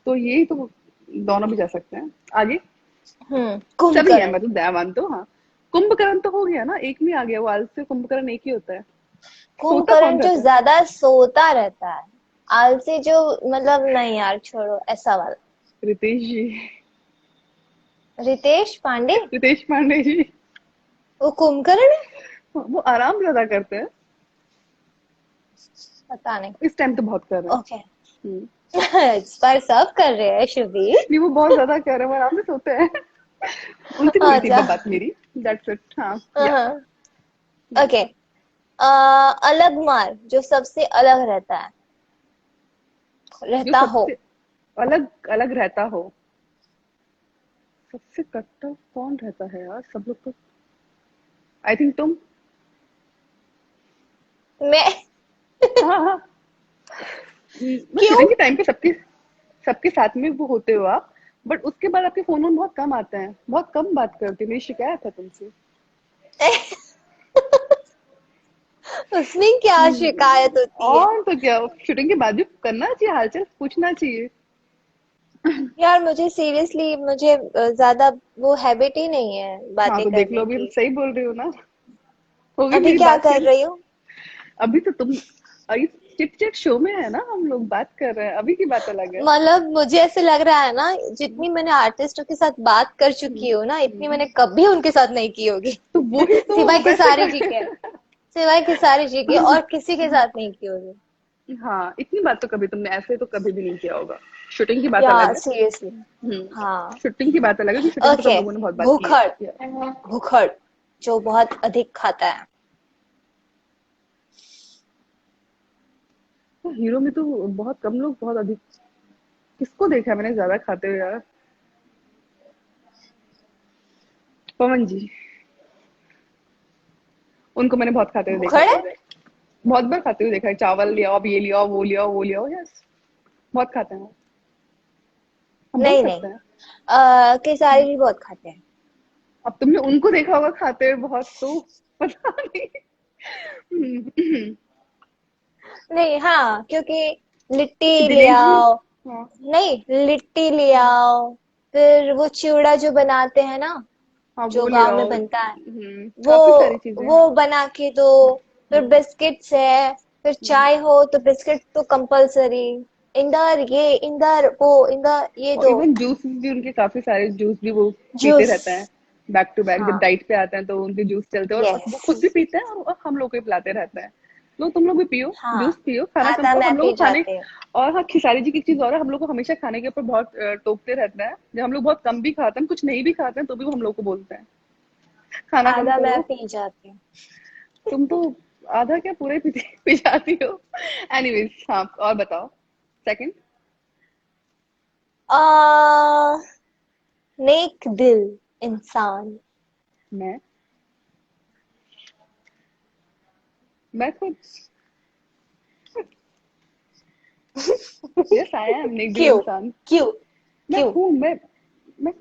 तो यही तो, दोनों भी जा सकते हैं आगे। सभी है कुंभकर्ण। मतलब दयावान तो, हाँ। कुंभकर्ण तो हो गया ना, एक में आ गया वो, आलसी कुंभकर्ण एक ही होता है। सोता कुंभकर्ण कौन जो रहता है? ज्यादा सोता रहता है, आलसी जो, मतलब नहीं यार छोड़ो ऐसा वाला। रितेश जी। रितेश पांडे। रितेश पांडे जी। वो कुंभकर्ण है। वो आराम ज्यादा करते हैं। पता नहीं। इस टाइम तो बहुत कर रहे हैं। ओके। हम्म। इस बार सब कर रहे हैं शुभी। नहीं वो बहुत ज्यादा कर रहे हैं, वो आराम से सोते हैं। उनसे भी हुई थी एक अच्छा। बार बात मेरी। दैट्स इट, हाँ या। हाँ। ओके। अलग मार जो सबसे अलग रहता है, जो रहता हो। सबसे अलग अलग रहता हो। सबसे कट्टर कौन रहता है यार, सब लोग तो। आई थिंक तुम। मैं। हाँ हाँ। मैं क्यों? शूटिंग के टाइम पे सबके सबके साथ में वो होते हो आप। बट उसके बाद आपके फोन में बहुत कम आते हैं, बहुत कम बात करते हो, मेरी शिकायत है तुमसे। उसमें क्या शिकायत होती है? और तो क्या, शूटिंग के बाद भी करना चाहिए, हालचाल पूछना चाहिए। यार मुझे सीरियसली, मुझे ज्यादा वो हैबिट ही नहीं है हाँ बातें तो देख लो, करने अभी की। सही बोल रही हो ना। हो गई अभी मेरी क्या बात कर फिर। रही हूँ? अभी तो तुम, अभी चिट चिट शो में है ना, हम लोग बात कर रहे हैं, अभी की बात अलग है। मतलब मुझे ऐसे लग रहा है ना, जितनी मैंने आर्टिस्टों के साथ बात कर चुकी हूँ ना, इतनी मैंने कभी उनके साथ नहीं की होगी। तो वही तो, सिवाय वैसे खेसारी जी के। कर। सिवाय खेसारी जी के और किसी के साथ नहीं की होगी। हाँ इतनी बात तो कभी तुमने ऐसे तो कभी भी नहीं किया होगा। शूटिंग की बात या अलग है। सीरियसली। हम्म। हाँ। शूटिंग की बात अलग है कि शूटिंग पे तो हम ओके। लोगों ने बहुत बात की है। भूखड़। Yeah. भूखड़ जो बहुत अधिक खाता है। तो हीरो में तो बहुत कम लोग बहुत अधिक, किसको देखा है मैंने ज्यादा खाते हुए यार। पवन जी। उनको मैंने बहुत खाते हुए देखा भूखड़ है। था। बहुत बार खाते हुए देखा है, चावल लिया अब ये लिया वो लिया वो लिया, यस। बहुत खाते हैं। हम बोल नहीं सकते नहीं। हैं। केसारी भी बहुत खाते हैं। अब तुमने उनको देखा होगा खाते हुए बहुत, तो पता नहीं। हम्म। नहीं, हाँ क्योंकि लिट्टी ले दिनेश जी। आओ। हाँ। नहीं, लिट्टी ले आओ। फिर वो चिवड़ा जो बनाते हैं ना, हाँ जो वो ले गांव में आओ। बनता है, वो काफी सारी चीजें, वो हाँ। बना के दो। फिर हम्म। बिस्किट्स है। फिर चाय हो तो बिस्किट तो कंपलसरी। इंदर ये, इंदर वो, इंदर ये और दो। इवन जूस भी उनके, काफी सारे जूस भी वो पीते जूस। रहते हैं। बैक टू बैक जब हाँ। डाइट पे आते हैं तो उनके जूस चलते हैं, और वो यस। खुद भी पीते हैं और हम लोग को भी पिलाते रहते हैं। लो तुम लोग भी पियो, हाँ, जूस पियो, खाना कम आधा खाओ, मैं हम लोग पी को खाने। जाती हूँ। और हाँ, खिसारी जी की एक चीज और है, हम लोग को हमेशा खाने के ऊपर बहुत टोकते रहते हैं, जब हम लोग बहुत कम भी खाते हैं, कुछ नहीं भी खाते हैं तो भी वो हम लोग को बोलते हैं खाना कम आधा मैं करो। पी जाती हूँ। तुम तो आधा क्या पूरे पी जाती हो। एनीवेज, हाँ और बताओ। सेकंड। आ नेक दिल इंसान। मैं मैं खुद। यस आई एम नेक दिल क्यों? इंसान। क्यों? मैं क्यों? हूँ, मैं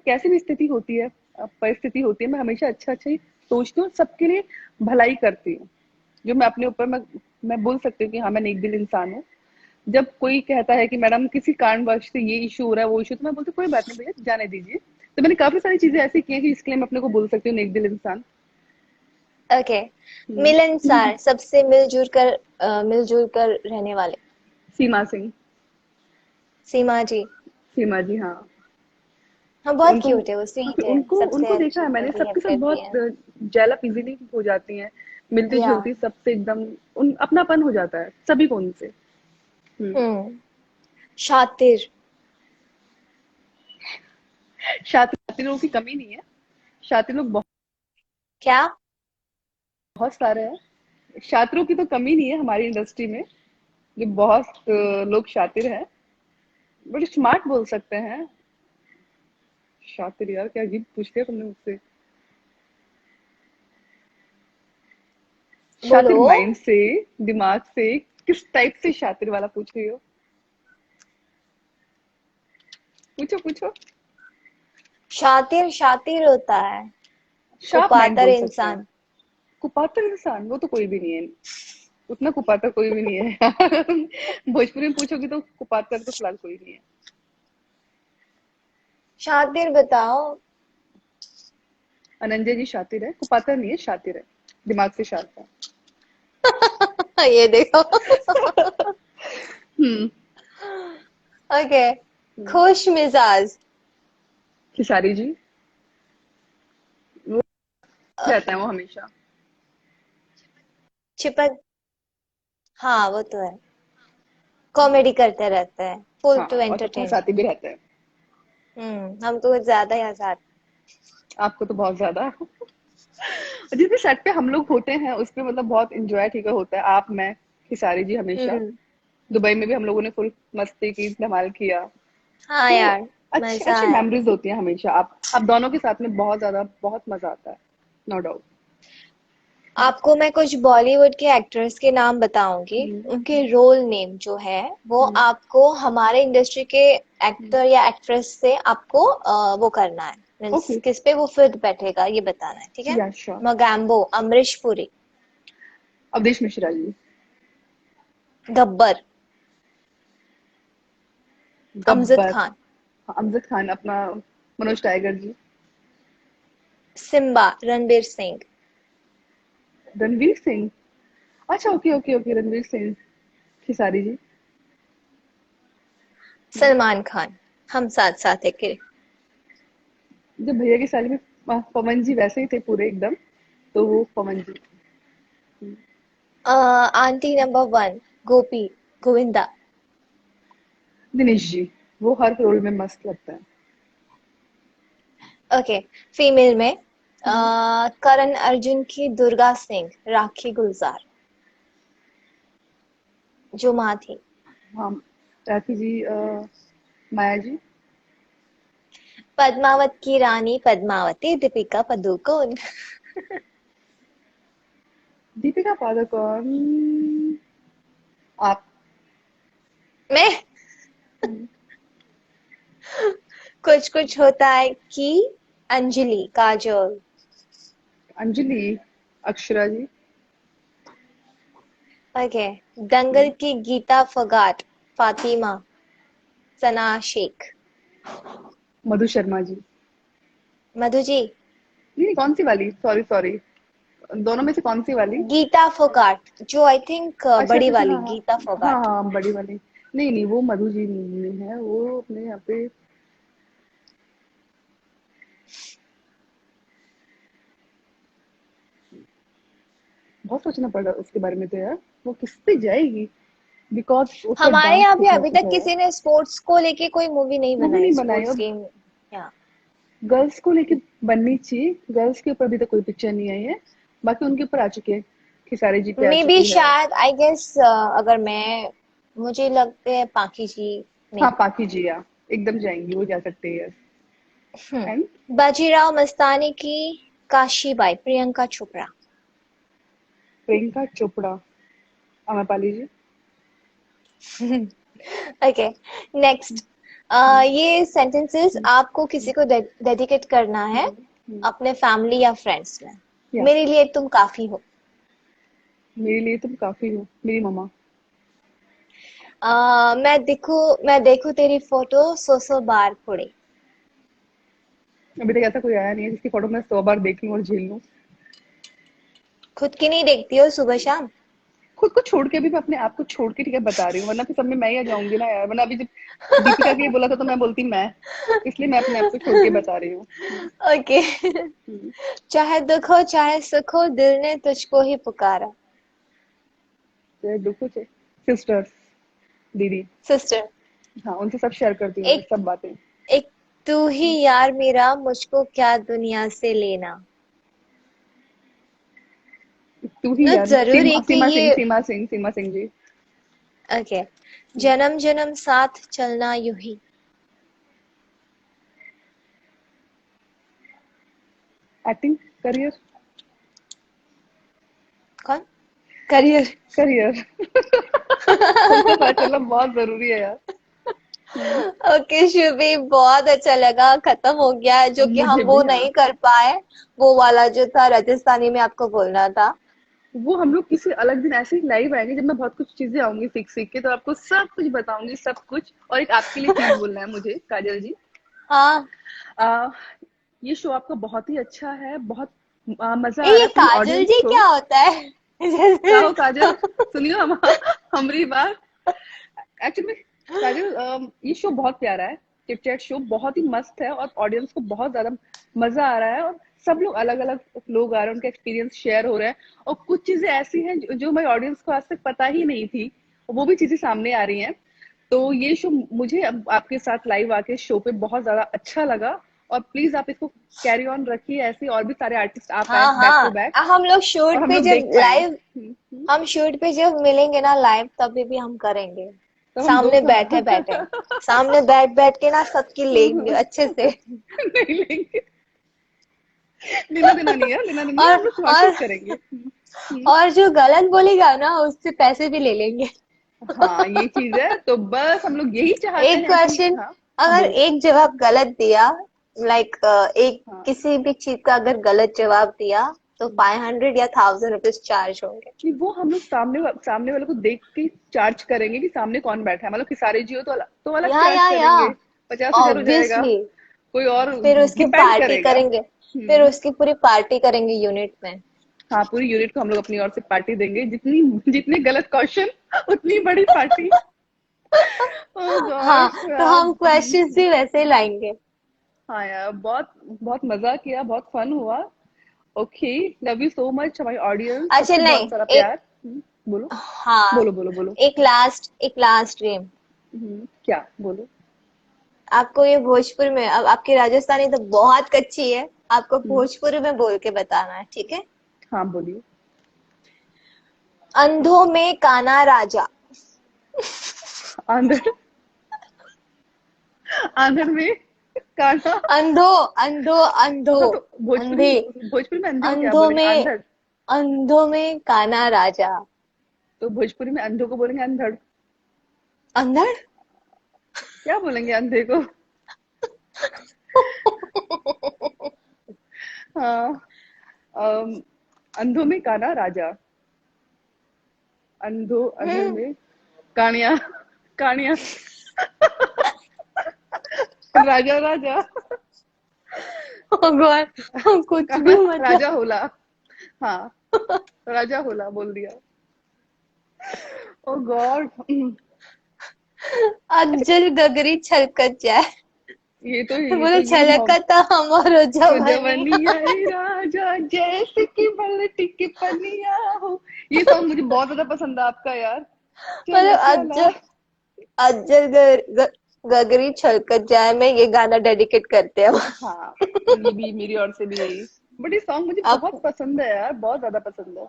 कैसी भी स्थिति होती है, परिस्थिति होती है, मैं हमेशा अच्छा अच्छा ही सोचती हूँ, सबके लिए भलाई करती हूँ। जो मैं अपने ऊपर, मैं बोल सकती हूँ कि हाँ मैं नेक दिल इंसान हूँ। जब कोई कहता है कि मैडम किसी कारणवश से ये इशू हो रहा है वो इशू, तो मैं बोलती हूँ कोई बात नहीं भैया, जाने दीजिए। तो मैंने काफी सारी चीजें ऐसी की हैं कि इसके लिए मैं अपने को बोल सकती हूँ नेक दिल इंसान। ओके। हम्म। मिलनसार, सबसे मिलजुल कर रहने वाले। सीमा सिंह। सीमा जी। सीमा जी, हाँ। हाँ, बहुत उनको, क्यूट है, वो हाँ, स्वीट फिर है, उनको सबसे उनको देखा है अच्छे से मैंने, सबके साथ बिहेवियर भी है। बहुत जेल अप इजीली हो जाती हैं, मिलती या। जुलती सबसे एकदम। उन अपनापन हो जाता है सभी को उनसे। हम्म। हम्म। शातिर। शातिर लोगों की कमी नहीं है। शातिर लोग बहुत क्या? बहुत सारे हैं। शातिरों की तो कमी नहीं है हमारी इंडस्ट्री में, जो बहुत लोग शातिर हैं, बड़े स्मार्ट बोल सकते हैं। शातिर यार, क्या अजीब पूछ लिया तुमने मुझसे। शातिर बोलो। माइंड से, दिमाग से, किस टाइप से शातिर वाला पूछ रही हो? पूछो पूछो। शातिर शातिर होता है, शार्प माइंड कुपातर बोल सकते हैं। इंसान। कुपात्र इंसान वो तो कोई भी नहीं है, उतना कुपात्र कोई भी नहीं है। भोजपुरी में पूछोगी तो कुपात्र तो फिलहाल कोई नहीं है। शातिर बताओ। अनंजय जी शातिर है, कुपात्र नहीं है, शातिर है, दिमाग से शार्प है। ये देखो। हम्म। ओके। हम्म। खुश मिजाज। खिसारी जी, वो रहते हैं वो हमेशा। चिपक। हाँ वो तो है, कॉमेडी करते रहते हैं, फुल हाँ, टू और सबके एंटरटेन। हंसाते भी रहते हैं। हम तो कुछ ज्यादा ही आजाद। आपको तो बहुत ज्यादा। जिस भी सेट पे हम लोग होते हैं उस पे मतलब बहुत इंजॉय ठीक है होता है, आप मैं खिसारी जी हमेशा। हम्म। दुबई में भी हम लोगों ने फुल मस्ती की, धमाल किया। हाँ तो यार, अच्छी मजा अच्छी है। मेमोरीज होती हैं हमेशा। आप दोनों के साथ में बहुत ज्यादा बहुत मजा आता है, नो डाउट। आपको मैं कुछ बॉलीवुड के एक्टर्स के नाम बताऊंगी, उनके रोल नेम जो है वो आपको हमारे इंडस्ट्री के एक्टर या एक्ट्रेस से आपको वो करना है, मीन्स ओके, किस पे वो फिट बैठेगा ये बताना है, ठीक है। या श्योर। मोगैम्बो अमरीश पुरी। अवधेश मिश्रा जी। गब्बर अमजद गब्बर। खान। हाँ, अमजद खान अपना मनोज टाइगर जी। सिम्बा रणवीर सिंह। रणवीर सिंह। अच्छा, okay okay okay, Ranveer Singh. Khesari ji. Salman Khan, हम साथ साथ है के। जो भैया की साली में पवन जी वैसे ही थे पूरे एकदम, तो वो पवन जी। आंटी नंबर वन गोपी गोविंदा। दिनेश जी, वो हर रोल में मस्त लगता है। ओके। फीमेल में करण अर्जुन की दुर्गा सिंह, राखी गुलजार जो माँ थी। हाँ, राखी जी, माया जी। पद्मावत की रानी पद्मावती दीपिका पादुकोण। दीपिका पादुकोण। आप। मैं कुछ कुछ होता है कि अंजलि काजोल। अंजलि। अक्षरा जी। ओके। दंगल की गीता फोगाट, फातिमा सना शेख। मधु शर्मा जी। मधु जी। नहीं, कौन सी वाली, सॉरी सॉरी, दोनों में से कौन सी वाली? गीता फोगाट जो आई थिंक अच्छा बड़ी अच्छा अच्छा, वाली हाँ हाँ। गीता हाँ फोगाट। हाँ, बड़ी वाली। नहीं नहीं, वो मधु जी नहीं है, वो अपने यहाँ पे। बहुत सोचना पड़ रहा है उसके बारे में तो यार, वो किस पे जाएगी, बिकॉज उसका हमारे डांस यहाँ भी कुछ अभी ऐसा तक था यार। किसी ने स्पोर्ट्स को लेके कोई मूवी नहीं मूवी बनाई, नहीं बनाई, स्पोर्ट्स और गेम। या गर्ल्स को लेके बननी चाहिए। गर्ल्स के ऊपर भी तो कोई पिक्चर नहीं आई है, बाकी उनके ऊपर आ चुके हैं। खिसारी जी पे आ मे बी चुकी है। शायद आई गेस, अगर मैं, मुझे लगते हैं पाखी जी हाँ, में। पाकी जिया एकदम जाएंगी, वो जा सकते हैं। एंड बाजीराव मस्तानी की काशीबाई प्रियंका चोपड़ा। प्रियंका चोपड़ा। आम्रपाली जी। ओके। नेक्स्ट। ये सेंटेंसेस आपको किसी को डेडिकेट करना है, अपने फैमिली या फ्रेंड्स में। या मेरे लिए तुम काफी हो। मेरे लिए तुम काफी हो, मेरी मम्मा। मैं देखू तेरी फोटो सौ सौ बार फोड़े। अभी तक ऐसा कोई आया नहीं है जिसकी फोटो मैं 100 बार देख लूं और झेल लूं। खुद की नहीं देखती हो सुबह शाम? खुद को छोड़ के भी, मैं अपने आप को छोड़ के ठीक है बता रही हूँ, वरना फिर सब में मैं ही आ जाऊंगी ना यार। वरना अभी जब दीपिका के लिए बोला था तो मैं बोलती मैं, इसलिए मैं अपने आप को छोड़ के बता रही हूँ। ओके। हम्म। चाहे दुख हो चाहे सुख हो, दिल ने तुझको ही पुकारा। चाहे दुख हो चाहे, सिस्टर्स, दीदी। सिस्टर। हाँ, उनसे सब शेयर करती हूँ मैं, एक सब बातें। एक तू ही यार मेरा, मुझको क्या दुनिया से लेना। तू ही न यार, जरूरी सीमा कि सीमा सिंह, ये। सीमा सिंह, सीमा सिंह जी। ओके। जन्म जन्म साथ चलना यूं ही। Acting career. कौन? करियर। करियर। हमको पता चलना बहुत जरूरी है यार। हम्म, ओके शुभी, बहुत अच्छा लगा, खत्म हो गया जो कि हम मुझे वो भी हाँ। नहीं कर पाए, वो वाला जो था राजस्थानी में आपको बोलना था। वो हम लोग किसी अलग दिन ऐसे ही लाइव आएंगे जब मैं बहुत कुछ चीजें आऊंगी सीख सीख के, तो आपको सब कुछ बताऊंगी, सब कुछ। और एक आपके लिए चीज बोलना है मुझे काजल जी। हाँ। आ, ये शो आपका बहुत ही अच्छा है, बहुत मजा आ रहा ये है पूरी काजल ऑडियंस जी को। क्या होता है? का जैसे हो काजल, सुनियो हम हमारी बात। एक्चुअली काजल, ये शो बहुत प्यारा है। चिट चैट शो बहुत ही मस्त है और ऑडियंस को बहुत ज्यादा मजा आ रहा है। और सब लोग अलग अलग लोग आ रहे हैं, उनके एक्सपीरियंस शेयर हो रहे हैं। और कुछ चीजें ऐसी हैं जो हमारी ऑडियंस को आज तक पता ही नहीं थी, और वो भी चीजें सामने आ रही हैं। तो ये शो मुझे अब आपके साथ लाइव आके शो पे बहुत ज्यादा अच्छा लगा। और प्लीज आप इसको कैरी ऑन रखिए, ऐसे और भी सारे आर्टिस्ट आ पाए हाँ बैक टू हाँ, बैक, हम लोग और शूट हम पे लोग जब देख पाए। लाइव, हम शूट पे जब मिलेंगे ना लाइव, तभी भी हम करेंगे। तो हम दो सामने बैठे बैठे, साल सामने बैठ बैठ के ना सबकी लेंगे अच्छे से। नहीं लेंगे। लेना देना नहीं है, लेना देना नहीं, और हम लोग और कोशिश करेंगे। और जो गलत बोलेगा ना उससे पैसे भी ले लेंगे। हाँ ये चीज है, तो बस हम लोग यही चाहते एक हैं कि क्वेश्चन, हाँ। हाँ अगर बोलो। एक जवाब गलत दिया, लाइक एक हाँ किसी भी चीज का अगर गलत जवाब दिया, तो 500 या 1000 रुपीज चार्ज होंगे। कि वो हम लोग सामने वाले को देख के चार्ज करेंगे कि सामने कौन बैठा है। मतलब खिसारे जी हो तो अलग चार्ज या करेंगे, 50,000 हो जाएगा। ऑब्वियसली। कोई और फिर उसकी डिपेंड पार्टी करेगा। करेंगे, फिर उसकी पूरी पार्टी करेंगे यूनिट में। हाँ पूरी यूनिट को हम लोग अपनी ओर से पार्टी देंगे, जितनी जितने गलत क्वेश्चन उतनी बड़ी पार्टी। ओह हाँ, गॉड तो यार। हम क्वेश्चंस भी वैसे ही लाएंगे। हाँ यार, बहुत बहुत मजा किया, बहुत फन हुआ। Okay, love you so much हमारी ऑडियंस, अच्छा सबको बहुत नहीं, सारा एक, प्यार। बोलो हाँ, बोलो बोलो बोलो। एक लास्ट गेम। क्या बोलो। आपको ये भोजपुरी में, अब आपकी राजस्थानी तो बहुत कच्ची है, आपको हम्म, भोजपुरी में बोल के बताना है, ठीक है? हाँ बोलिए। अंधों में काना राजा। आंधर, आंधर में काना। अंधो, अंधो, अंधो, हाँ तो भोजपुरी, अंधे, भोजपुरी में अंधे को क्या अंधों बोलेंगे, में, आंधर। अंधों में काना राजा। तो भोजपुरी में अंधों को बोलेंगे अंधड़। अंधड़। क्या बोलेंगे अंधे को। हाँ, अंधों में काना राजा। अंधर हम्म। में कानिया, कानिया, राजा राजा। Oh God, कुछ भी कहा मतलब। राजा होला। हाँ, राजा होला बोल दिया। ओ गॉड। अज्जल गगरी छलकत जाए। बोलो ये तो छलकत हमारो जवनिया जवनिया। ए राजा, जैसे कि पलटी की पनिया हो। ये सॉन्ग मुझे बहुत ज्यादा पसंद है आपका यार। चला मतलब चला। अज्जल, अज्जल गगरी छलकत जाए में ये गाना डेडिकेट करते हैं हम। हाँ, ये भी मेरी ओर से भी यही। बट ये सॉन्ग मुझे बहुत पसंद है यार, बहुत ज्यादा पसंद है।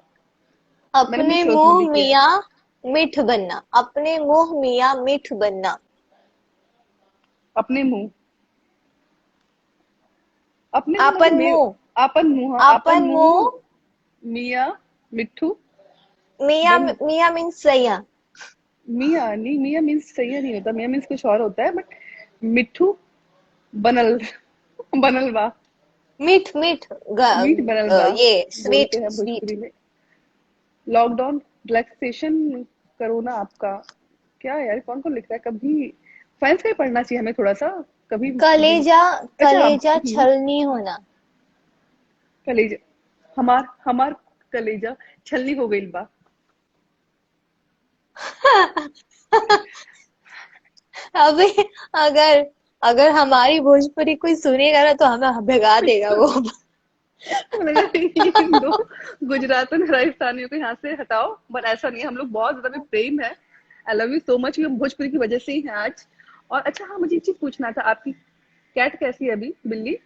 मैंने अपने अपने शोज में भी मुंह किया है। मियाँ मीठ बनना, अपने मुंह मियाँ मीठ बनना। अपने मुंह, अपने मुंह मतलब आपन मेरे। मुंह, आपन मुंह, हाँ आपन आपन मुंह। मुंह, मिया मिट्ठू मियाँ, बन। मियाँ मीन्स सैया। मिया नहीं, मिया मीन्स सही नहीं होता, मिया मीन्स कुछ और होता है। बट मिट्ठू बनल, बनल बा। मीठ मीठ, मीट बनल बा ये बोलते स्वीट हैं स्वीट। भोजपुरी में। लॉकडाउन, रिलैक्सेशन, कोरोना आपका। क्या यार, कौन कौन लिख रहा है कभी। साइंस का ही पढ़ना चाहिए हमें थोड़ा सा कभी भी। कलेजा, अच्छा कलेजा छलनी होना। कलेजा, हमार हमार कलेजा छलनी हो गई बा। अभी अगर अगर हमारी भोजपुरी कोई सुनेगा ना तो हमें भगा देगा वो। मुझे लगा इन दो गुजरात और राजस्थानियों को यहाँ से हटाओ, बट ऐसा नहीं है, हम लोग बहुत ज्यादा भी प्रेम है। I love you so much, हम भोजपुरी की वजह से ही हैं आज। और अच्छा हाँ, मुझे एक चीज पूछना था, आपकी कैट कैसी है अभी, बिल्ली।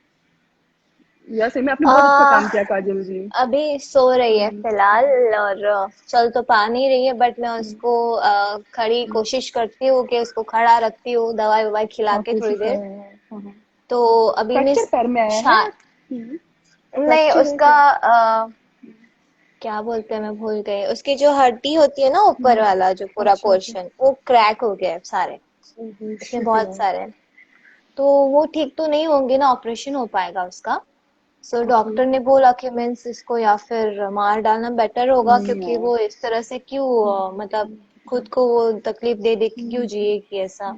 या सही में आपने बहुत अच्छा आ, काम किया काजल जी। अभी सो रही है हम्म, फिलहाल, और चल तो पा नहीं रही है, बट मैं हम्म, उसको खड़ी हम्म। कोशिश करती हूँ कि उसको खड़ा रखती हूँ, दवाई ववाई खिला हाँ के थोड़ी कोशिश है। देर। हाँ, हाँ। तो अभी मैं फ्रैक्चर पैर में आया है। शा हम्म, नहीं फ्रैक्चर है उसका क्या। क्या बोलते हैं, मैं भूल गई। उसकी जो हड्डी होती है ना, ऊपर हम्म, वाला जो पूरा अच्छा अच्छा। पोर्शन, वो क्रैक हो गया है सारे। ओह इसमें शिट बहुत यार। सारे हैं। तो वो ठीक तो नहीं होंगे ना, ऑपरेशन हो पाएगा उसका। So okay. डॉक्टर ने बोला कि मीन्स इसको या फिर मार डालना बेटर होगा, नहीं क्योंकि यार। वो इस तरह से क्यों मतलब खुद को वो तकलीफ दे दे के क्यों जिएगी ऐसा।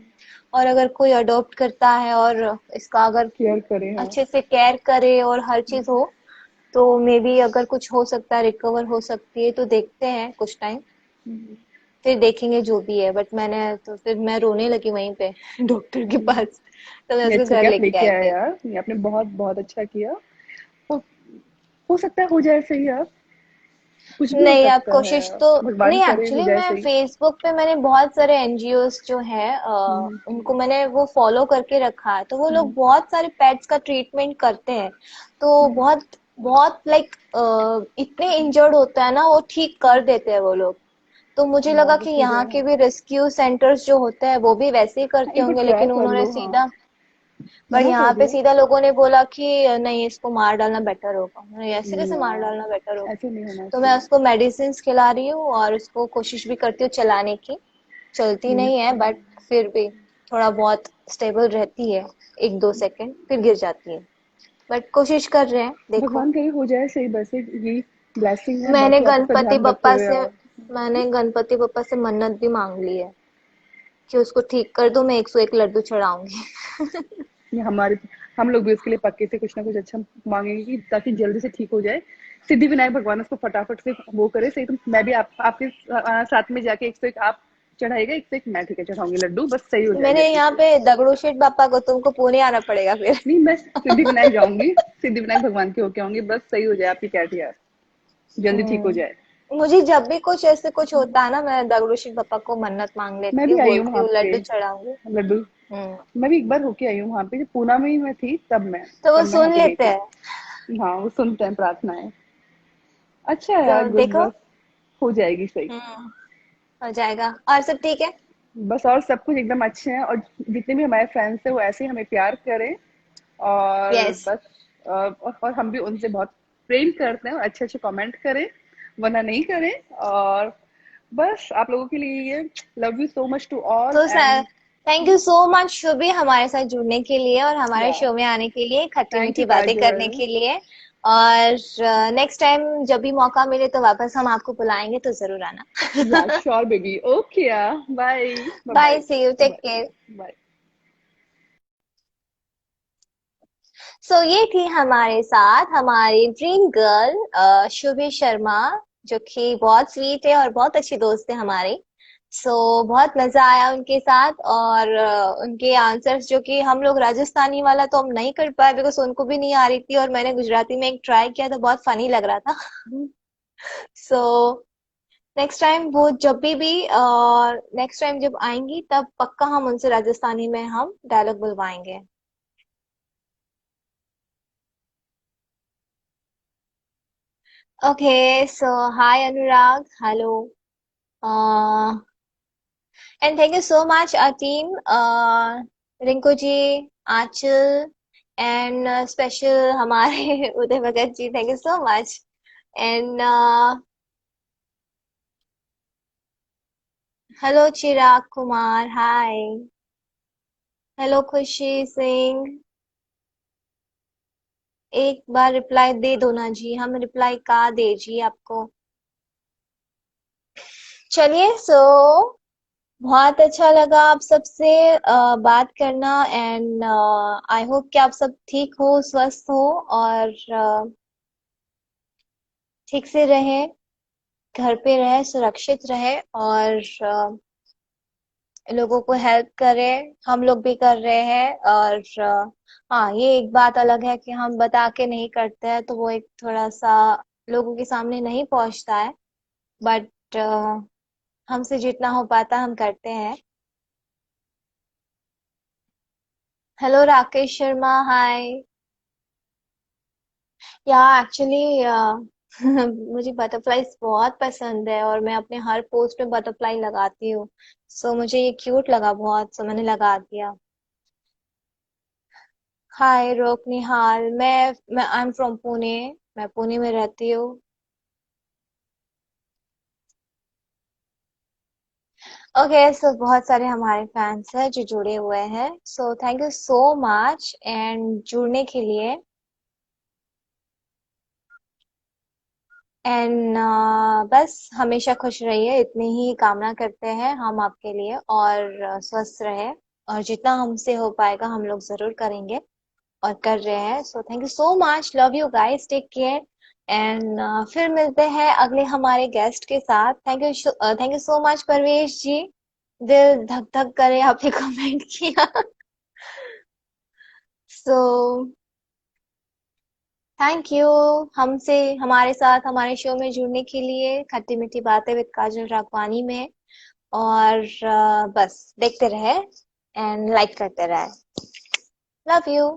और अगर कोई अडॉप्ट करता है और इसका अगर केयर करे हाँ। अच्छे से केयर करे और हर चीज हो, तो मे बी अगर कुछ हो सकता है, रिकवर हो सकती है, तो देखते हैं कुछ टाइम, फिर देखेंगे जो भी है। बट मैंने तो फिर मैं रोने लगी वहीं पे डॉक्टर के पास, तो मैं नहीं उसको अच्छा घर किया आप लेके लेके आई आए फिर। यार, ये आपने बहुत बहुत अच्छा किया। हो, हो सकता है हो जाए सही यार, कुछ भी हो नहीं, आप सकता है कोशिश यार, तो भगवान नहीं। करे हो एक्चुअली जाए मैं सही। फेसबुक पे मैंने बहुत सारे एनजीओस जो है हम्म, उनको मैंने वो फॉलो करके रखा है, तो वो लोग हम्म, बहुत सारे पेट्स का ट्रीटमेंट करते हैं। तो बहुत बहुत लाइक इतने इंजर्ड होता है ना, वो ठीक कर देते हैं वो लोग। तो मुझे लगा हाँ वो कि सही यहाँ है। के भी रेस्क्यू सेंटर्स जो होते हैं वो भी वैसे ही करते एक बार होंगे, ट्राई लेकिन कर उन्होंने लो हाँ। सीधा, पर मना कर यहाँ पे दिया। सीधा लोगों ने बोला कि नहीं, इसको मार डालना बेटर होगा। नहीं, ऐसे नहीं कैसे मार डालना बेटर यार होगा। ऐसे नहीं होना तो मैं चाहिए। उसको मेडिसिन खिला रही हूँ और उसको कोशिश भी करती हूँ चलाने की। चलती हम्म, नहीं है, बट फिर भी थोड़ा बहुत स्टेबल रहती है, 1-2 सेकंड फिर गिर जाती है। बट कोशिश कर रहे हैं, देखो। भगवान करे हो जाए सही, बस एक यही ब्लेसिंग है, मैंने बाकी आप उसका गणपति ध्यान रखते बप्पा हुए से आओ। मैंने गणपति बप्पा से मन्नत भी मांग ली है कि उसको ठीक कर दो, मैं 101 लड्डू चढ़ाऊंगी। ये हमारे, हम लोग भी उसके लिए पक्के से कुछ ना कुछ अच्छा मांगेंगे कि ताकि जल्दी से ठीक हो जाए। सिद्धि विनायक भगवान उसको फटाफट से वो करे सही। तो मैं भी आपके साथ में जाके 101 आप चढ़ाएगा, 101 मैं ठीक है चढ़ाऊंगी लड्डू, बस सही हो जाए मैंने जल्दी यहाँ से। पे दगड़ू शेठ बापा को, तुमको पुणे आना पड़ेगा फिर। नहीं मैं सिद्धि विनायक जाऊंगी, सिद्धि विनायक भगवान के होके आऊंगी, बस सही हो जाए आपकी कैट यार, जल्दी ठीक हो जाए। मुझे जब भी कुछ ऐसे कुछ होता है ना, मैं दगड़ू शेठ बापा को मन्नत मांग मैं लेती भी हूँ, आई हूँ बोलती वहां हूँ पे लड्डू चढ़ाऊंगी। लड्डू, हम्म। मैं भी एक बार होके आई हूँ वहां पे, जब पूना में ही मैं थी तब मैं, तो वो तब मैं वहां सुन पे गई लेते थी। हैं। हाँ वो सुनते हैं प्रार्थनाएं। अच्छा है तो यार, गुड, देखो। बस हो जाएगी सही। हम्म। हो जाएगा। और सब ठीक है। बस और सब कुछ एकदम अच्छे हैं, और जितने भी हमारे फ्रेंड्स हैं वो ऐसे ही हमें प्यार करें, और यस। बस और हम भी उनसे बहुत प्रेम करते हैं, और अच्छे अच्छे कमेंट करें, वरना नहीं करें। और बस आप लोगों के लिए ये, love you so much to all तो and thank you so much Shubhi, हमारे साथ जुड़ने के लिए और हमारे या शो में आने के लिए, खट्टी थैंक यू मीठी बातें करने काजल। के लिए। और नेक्स्ट टाइम जब भी मौका मिले तो वापस हम आपको बुलाएंगे, तो जरूर या आना। श्योर बेबी, ओके या bye. Bye bye, see you, take bye care. Bye. So ये थी हमारे साथ हमारी ड्रीम गर्ल शुभी शर्मा, जो कि बहुत स्वीट है और बहुत अच्छी दोस्त है हमारी। बहुत मजा आया उनके साथ, और उनके आंसर्स जो कि हम लोग राजस्थानी वाला तो हम नहीं कर पाए, बिकॉज उनको भी नहीं आ रही थी, और मैंने गुजराती में एक ट्राई किया तो बहुत फनी लग रहा था। सो नेक्स्ट टाइम वो जब भी नेक्स्ट टाइम जब आएंगी, तब पक्का हम उनसे राजस्थानी में हम dialogue बुलवाएंगे। Okay, so hi Anurag, hello. And thank you so much, our team, Rinku ji, Achal, and special हमारे उदय भगत जी, thank you so much. And hello Chirag Kumar, hi. Hello खुशी सिंह, एक बार रिप्लाई दे दो ना जी, हम रिप्लाई का दे जी आपको। चलिए, बहुत अच्छा लगा आप सबसे बात करना, एंड आई होप कि आप सब ठीक हो, स्वस्थ हो, और ठीक से रहे, घर पे रहे, सुरक्षित रहे, और लोगों को हेल्प करें। हम लोग भी कर रहे हैं, और हाँ, ये एक बात अलग है कि हम बता के नहीं करते हैं, तो वो एक थोड़ा सा लोगों के सामने नहीं पहुंचता है। बट हमसे जितना हो पाता हम करते हैं। हेलो राकेश शर्मा, हाय। या एक्चुअली मुझे बटरफ्लाईज बहुत पसंद है, और मैं अपने हर पोस्ट में बटरफ्लाई लगाती हूँ। मुझे ये क्यूट लगा बहुत, मैंने लगा दिया। हाय रोक निहाल, मैं आई एम फ्रॉम पुणे, मैं पुणे में रहती हूँ। ओके, सो बहुत सारे हमारे फैंस हैं जो जुड़े हुए हैं, so thank you so much and जुड़ने के लिए। एंड बस हमेशा खुश रहिए, इतनी ही कामना करते हैं हम आपके लिए, और स्वस्थ रहे, और जितना हमसे हो पाएगा हम लोग जरूर करेंगे और कर रहे हैं। So thank you so much, love you guys, take care. And फिर मिलते हैं अगले हमारे गेस्ट के साथ। Thank you so much Parvesh ji, दिल धक धक करे आपने कमेंट किया। सो थैंक यू हमसे, हमारे साथ हमारे शो में जुड़ने के लिए, खट्टी मीठी बातें विद काजल रागवानी में। और बस देखते रहे एंड लाइक करते रहे। Love you.